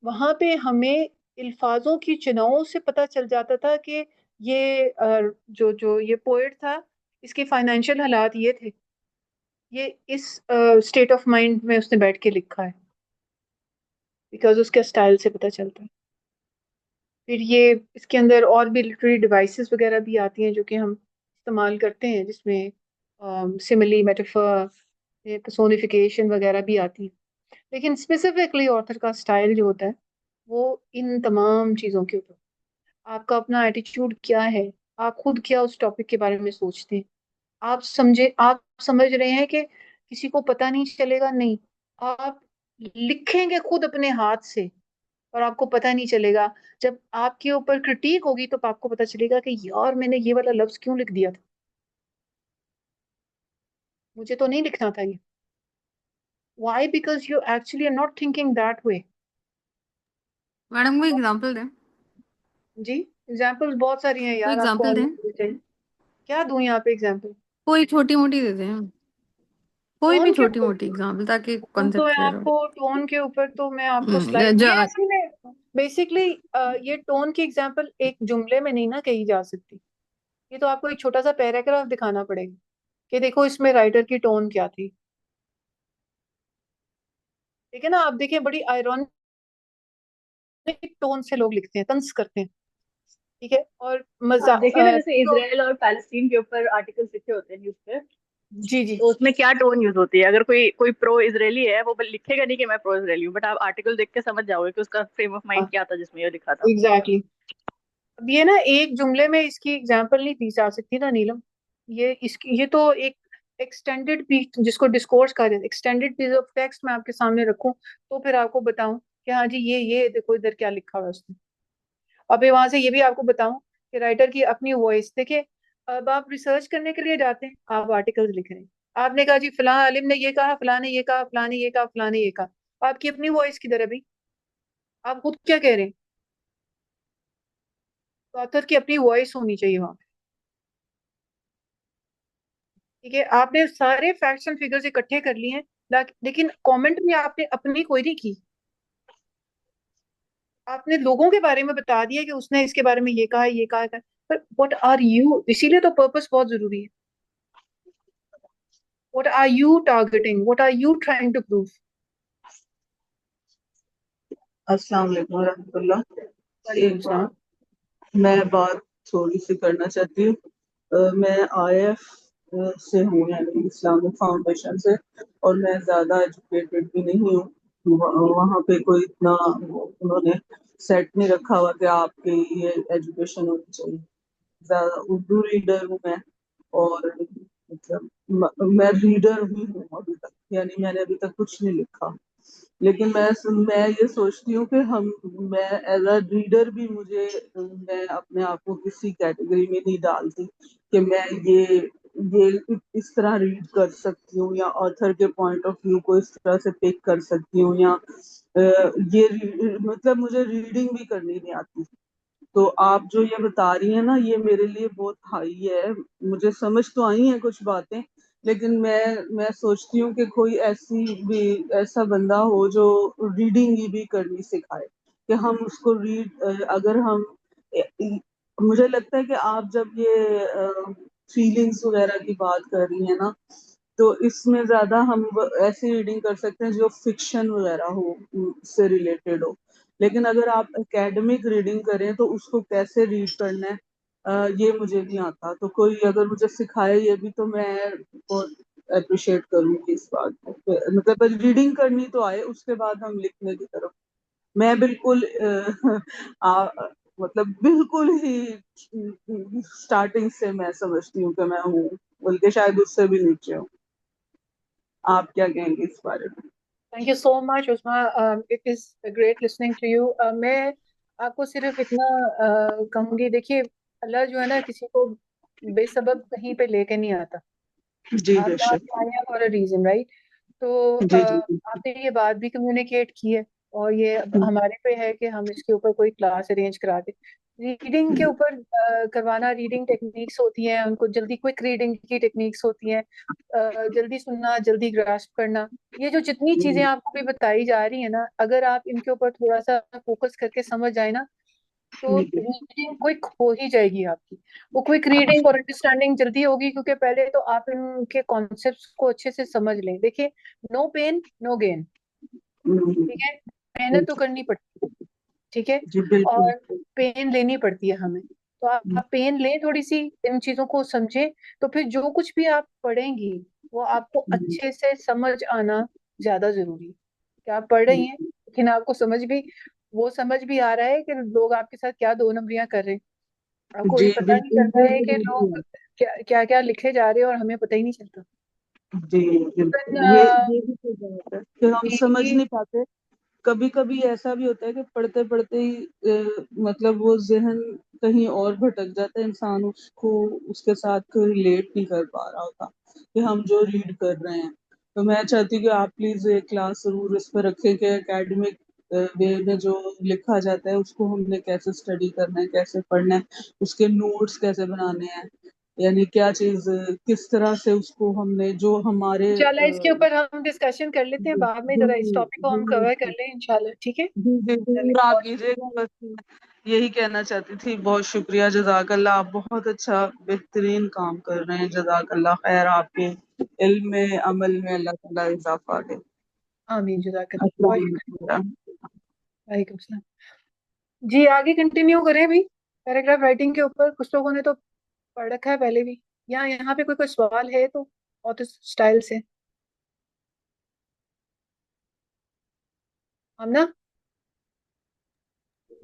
वहां पे हमें अल्फाजों की चुनाव से पता चल जाता था कि ये जो जो ये पोएट था, इसके फाइनेंशियल हालात ये थे, ये इस स्टेट ऑफ माइंड में उसने बैठ के लिखा है, बिकॉज उसके स्टाइल से पता चलता है। फिर ये इसके अंदर और भी लिटरेरी डिवाइसेस वगैरह भी आती हैं जो कि हम इस्तेमाल करते हैं, जिसमें सिमिली, मेटाफर, पर्सोनिफिकेशन वगैरह भी आती है। लेकिन स्पेसिफिकली ऑथर का स्टाइल जो होता है वो इन तमाम चीज़ों के ऊपर, आपका अपना एटीट्यूड क्या है, आप खुद क्या उस टॉपिक के बारे में सोचते हैं, आप समझ रहे हैं कि किसी को पता नहीं चलेगा, नहीं, आप लिखेंगे खुद अपने हाथ से और आपको पता नहीं चलेगा। जब आपके ऊपर क्रिटिक होगी तो आपको पता चलेगा कि यार मैंने ये वाला लफ्ज क्यों लिख दिया था, मुझे तो नहीं लिखना था ये। Why? Because you actually are not thinking that way. Madam कोई एग्जांपल दें, जी, एग्जाम्पल्स बहुत सारी हैं कोई यार, आपको एग्जांपल दें, चाहिए क्या दूं यहाँ पे एग्जाम्पल? कोई छोटी मोटी दे दें, कोई भी टोन के छोटी ऊपर मोटी एग्जांपल ताकि तो कॉन्सेप्ट मैं क्लियर हो। आपको टोन के ऊपर तो मैं आपको स्लाइड, ये जा असल में बेसिकली ये टोन की एग्जांपल एक जुमले में नहीं ना कही जा सकती। ये तो आपको एक छोटा सा पैराग्राफ दिखाना पड़ेगा कि देखो इसमें राइटर की टोन क्या थी। ठीक है ना, आप देखिए बड़ी आयरॉनिक टोन से लोग लिखते हैं, तंज करते हैं। ठीक है, और आप देखिए ना, जैसे तो इसराइल और पैलेस्टीन के ऊपर आर्टिकल्स लिखे होते हैं न्यूज पे, जी जी तो उसमें क्या टोन यूज होती है। अगर कोई कोई प्रो इजरायली है, वो लिखेगा नहीं कि मैं प्रो इजरायली हूँ, बट आप आर्टिकल देख के समझ जाओगे कि उसका फ्रेम ऑफ माइंड क्या था जिसमें ये लिखा था। एग्जैक्टली। अब ये ना एक जुमले में इसकी एग्जांपल नहीं दी जा सकती ना नीलम। ये तो एक एक्सटेंडेड पीस, जिसको डिस्कोर्स कहा जाता है, एक्सटेंडेड पीस ऑफ टेक्स्ट मैं आपके सामने रखूं तो फिर आपको बताऊं कि हाँ जी ये देखो इधर क्या लिखा हुआ है उसने। अब ये वहां से ये भी आपको बताऊं कि राइटर की अपनी वॉइस देखिए। अब आप रिसर्च करने के लिए जाते हैं, आप आर्टिकल्स लिख रहे हैं, आपने कहा जी फलां आलिम ने ये कहा, फलां ने ये कहा, फलां ने ये कहा, फलां ने ये कहा, आपकी अपनी वॉइस किधर है भाई? आप खुद क्या कह रहे हैं? तो ऑथर की अपनी वॉइस होनी चाहिए वहां पे। ठीक है, आपने सारे फैक्ट्स एंड फिगर्स इकट्ठे कर लिए हैं, लेकिन कमेंट में आपने अपनी कोई नहीं की। आपने लोगों के बारे में बता दिया कि उसने इसके बारे में ये कहा ये कहा है, पर व्हाट आर यू, इसीलिए तो पर्पस बहुत जरूरी है। What are you targeting, what are you trying to prove? अस्सलाम वालेकुम रहमतुल्लाह। वालेकुम एक सलाम। मैं बात थोड़ी सी करना चाहती हूँ। मैं आईएफ से हूँ, यानी इस्लामिक फाउंडेशन से, और मैं ज़्यादा एजुकेटेड भी नहीं हूँ। वहाँ पे कोई इतना उन्होंने सेट नहीं रखा हुआ कि आपके ये एजुकेशन होनी चाहिए। ज़्यादा उर्दू रीडर हूँ मैं, और मतलब मैं रीडर ही हूँ अभी तक, यानी मैंने अभी तक कुछ नहीं लिखा। लेकिन मैं ये सोचती हूँ कि हम मैं एज अ रीडर भी मैं अपने आप को किसी कैटेगरी में नहीं डालती कि मैं इस तरह रीड कर सकती हूँ, या ऑथर के पॉइंट ऑफ व्यू को इस तरह से पिक कर सकती हूँ, या मतलब मुझे रीडिंग भी करनी नहीं आती। तो आप जो ये बता रही हैं ना, ये मेरे लिए बहुत हाई है। मुझे समझ तो आई है कुछ बातें, लेकिन मैं सोचती हूँ कि कोई ऐसा बंदा हो जो रीडिंग ही भी करनी सिखाए, कि हम उसको अगर हम मुझे लगता है कि आप जब ये फीलिंग्स वगैरह की बात कर रही हैं ना, तो इसमें ज्यादा हम ऐसी रीडिंग कर सकते हैं जो फिक्शन वगैरह हो, से रिलेटेड हो। लेकिन अगर आप एकेडमिक रीडिंग करें तो उसको कैसे रीड करना है, ये मुझे नहीं आता। तो कोई अगर मुझे सिखाए ये भी, तो मैं बहुत अप्रिशिएट करूंगी इस बात को। मतलब रीडिंग करनी तो आए, उसके बाद हम लिखने की तरफ। मैं बिल्कुल मतलब बिल्कुल ही स्टार्टिंग से मैं समझती हूँ कि मैं हूँ, बल्कि शायद उससे भी नीचे हूँ। आप क्या कहेंगे इस बारे में? Thank you so much Usma, it is great listening to you. मैं आपको सिर्फ इतना कहूंगी, देखिए अल्लाह जो है ना किसी को बेसबब कहीं पे लेके नहीं आता। जी आप यहाँ बेशक। पे आए हैं फॉर अ रीजन, राइट? तो जी जी। आपने ये बात भी कम्युनिकेट की है, और ये अब हमारे पे है कि हम इसके ऊपर कोई क्लास अरेंज करा दें। रीडिंग के ऊपर करवाना, रीडिंग टेक्निक्स होती हैं, उनको जल्दी क्विक रीडिंग की टेक्निक्स होती हैं, जल्दी सुनना, जल्दी ग्रास्प करना। ये जो जितनी चीजें आपको भी बताई जा रही है ना, अगर आप इनके ऊपर थोड़ा सा फोकस करके समझ जाए ना, तो रीडिंग क्विक हो ही जाएगी आपकी। वो क्विक रीडिंग और अंडरस्टैंडिंग जल्दी होगी, क्योंकि पहले तो आप इनके कॉन्सेप्ट्स को अच्छे से समझ लें। देखिए, नो पेन नो गेन। ठीक है, मेहनत तो करनी पड़ती है, ठीक है, जी बिल्कुल। और पेन लेनी पड़ती है हमें। तो आप पेन लें थोड़ी सी, इन चीजों को समझें, तो फिर जो कुछ भी आप पढ़ेंगी वो आपको अच्छे से समझ आना ज्यादा जरूरी है। कि आप पढ़ रही हैं लेकिन आपको समझ भी आ रहा है कि लोग आपके साथ क्या दो नंबरियां कर रहे हैं। आपको जी ये पता नहीं बिल्कुल, चलता ये है कि जरूरी लोग है। क्या क्या क्या लिखे जा रहे हैं और हमें पता ही नहीं चलता। जी Even, बिल्कुल, ये भी तो बात है कि हम समझ ये नहीं पाते। कभी कभी ऐसा भी होता है कि पढ़ते पढ़ते ही मतलब वो जहन कहीं और भटक जाता है, इंसान उसको उसके साथ रिलेट नहीं कर पा रहा होता कि हम जो रीड कर रहे हैं। तो मैं चाहती हूँ कि आप प्लीज एक क्लास जरूर इस पर रखें कि एकेडमिक वे में जो लिखा जाता है उसको हमने कैसे स्टडी करना है, कैसे पढ़ना है, उसके नोट्स कैसे बनाने हैं, यानी क्या चीज किस तरह से उसको हमने जो हमारे इंशाल्लाह इसके ऊपर हम डिस्कशन कर लेते हैं बाद में, जरा इस टॉपिक को हम कवर कर लें इंशाल्लाह, ठीक है। जी जी जरूर आप कीजिएगा। बस मैं यही कहना चाहती थी। बहुत शुक्रिया, जजाकल्लाह। आप बहुत अच्छा बेहतरीन काम कर रहे हैं। जजाकल्लाह खैर, आपके इल्म में अमल में अल्लाह ताला इजाफा दे। आमीन, जज़ाकल्लाह, बहुत शुक्रिया। अस्सलाम वालेकुम सलाम। जी आगे कंटिन्यू करें भी पैराग्राफ राइटिंग के ऊपर। कुछ लोगों ने तो पढ़ रखा है पहले भी। यहाँ यहाँ पे कोई सवाल है तो ऑथर स्टाइल से। आमना?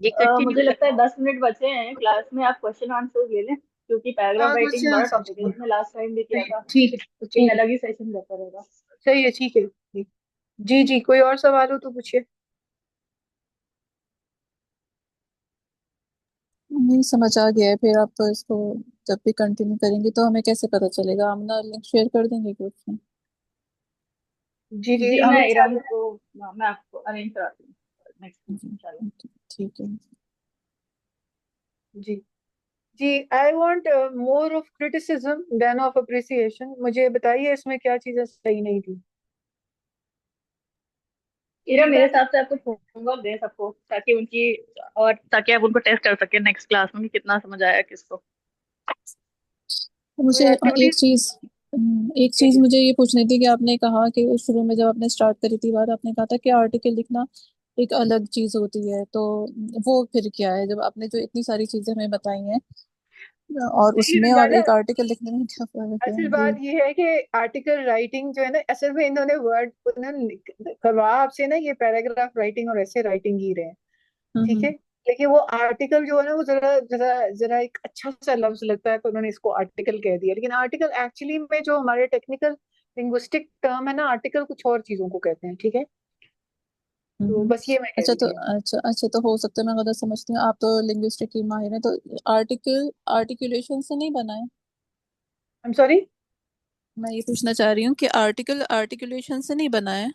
जी मुझे लगता है 10 मिनट बचे हैं क्लास में, आप क्वेश्चन आंसर ले लें, क्योंकि पैराग्राफ हाँ राइटिंग क्वेश्चन बड़ा आंसर टॉपिक है, इसमें लास्ट टाइम भी किया था, ठीक है उसके ठीक एक है, अलग ही सेशन रहता रहेगा। सही है, ठीक है ठीक। जी जी, कोई और सवाल हो तो पूछिए। नहीं समझ आ गया है। फिर आप तो इसको जब भी कंटिन्यू करेंगे तो हमें कैसे पता चलेगा? आमना लिंक शेयर कर देंगे ग्रुप में। जी जी, जी हम मैं ईरान इंशाल्लाह। को, मैं आपको अरेंज कराती हूँ नेक्स्ट वीक जी, इंशाल्लाह। ठीक है। जी जी, I want more of criticism than of appreciation. मुझे बताइए इसमें क्या चीजें सही नहीं थी। इरा मेरे हिसाब से आपको होमवर्क दे सबको, ताकि उनकी, और ताकि आप उनको टेस्ट कर सकें नेक्स्ट क्लास में कि कितना समझ आया किसको। तो मुझे कोई एक चीज मुझे ये पूछनी थी कि आपने कहा कि शुरू में जब आपने स्टार्ट करी थी बात, आपने कहा था कि आर्टिकल लिखना एक अलग चीज होती है। तो वो फिर क्या है जब आपने जो इतनी सारी चीजें हमें बताई हैं, और नहीं उसमें और रंगाना, एक आर्टिकल लिखने में क्या फर्क है? असल जी। बात ये है कि आर्टिकल राइटिंग जो है ना, असल में इन्होंने वर्ड उन्होंने करवा आपसे ना, ये पैराग्राफ राइटिंग और ऐसे राइटिंग ही रहे हैं, ठीक है। हम्म। लेकिन वो आर्टिकल जो है ना, वो जरा जरा जरा एक अच्छा सा लफ्ज लगता है तो उन्होंने इसको आर्टिकल कह दिया। लेकिन आर्टिकल एक्चुअली में जो हमारे टेक्निकल लिंग्विस्टिक टर्म है ना, आर्टिकल कुछ और चीजों को कहते हैं, ठीक है। तो बस ये मैं कह अच्छा रही तो थी। अच्छा तो हो सकता है मैं गलत समझती हूँ। आप तो लिंग्विस्टिक की माहिर हैं, तो आर्टिकल आर्टिकुलेशन से नहीं बना है? I am sorry. मैं ये पूछना चाह रही हूँ कि आर्टिकल आर्टिकुलेशन से नहीं बना है?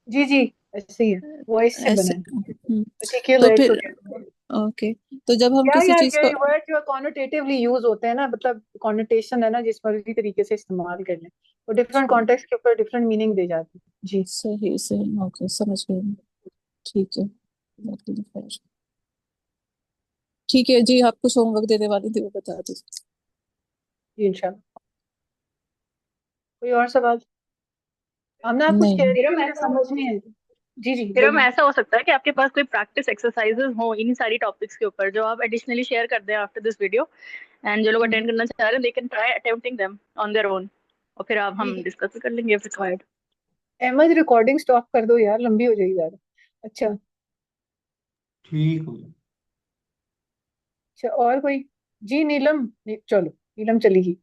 जी जी, ऐसे ही है, वॉइस से बना ऐसे। है। तो आर्टिकुलेट को फिर कहते हैं। ओके, तो जब हम क्या किसी यार, चीज को ये वर्ड जो कॉनोटेटिवली यूज होते हैं ना, मतलब कॉनोटेशन है ना, जिस मर्जी तरीके से इस्तेमाल कर लें, वो डिफरेंट कॉन्टेक्स्ट के ऊपर डिफरेंट मीनिंग दे जाती है। जी सही सही, ओके समझ गई मैं। ठीक है, ठीक है जी। आप कुछ होमवर्क देने वाली थी, वो बता दीजिए। जी इंशाल्लाह। कोई और सवाल? हमने आप कुछ कह नहीं। रही इरा थी, मैं मुझे समझ नहीं आई। जी जी इरा बोलिए। ऐसा हो सकता है कि आपके पास कोई प्रैक्टिस एक्सरसाइजेस हो इन्हीं सारी टॉपिक्स के ऊपर, जो आप एडिशनली शेयर कर दें आफ्टर दिस वीडियो, एंड जो लोग अटेंड करना चाह रहे हैं they can try attempting them on their own, और फिर आप हम ठीक है डिस्कस भी कर लेंगे if required. Ahmed, recording stop कर दो यार, लंबी हो जाएगी ज्यादा। अच्छा ठीक हो अच्छा, और कोई? जी नीलम, चलो नीलम चली गई।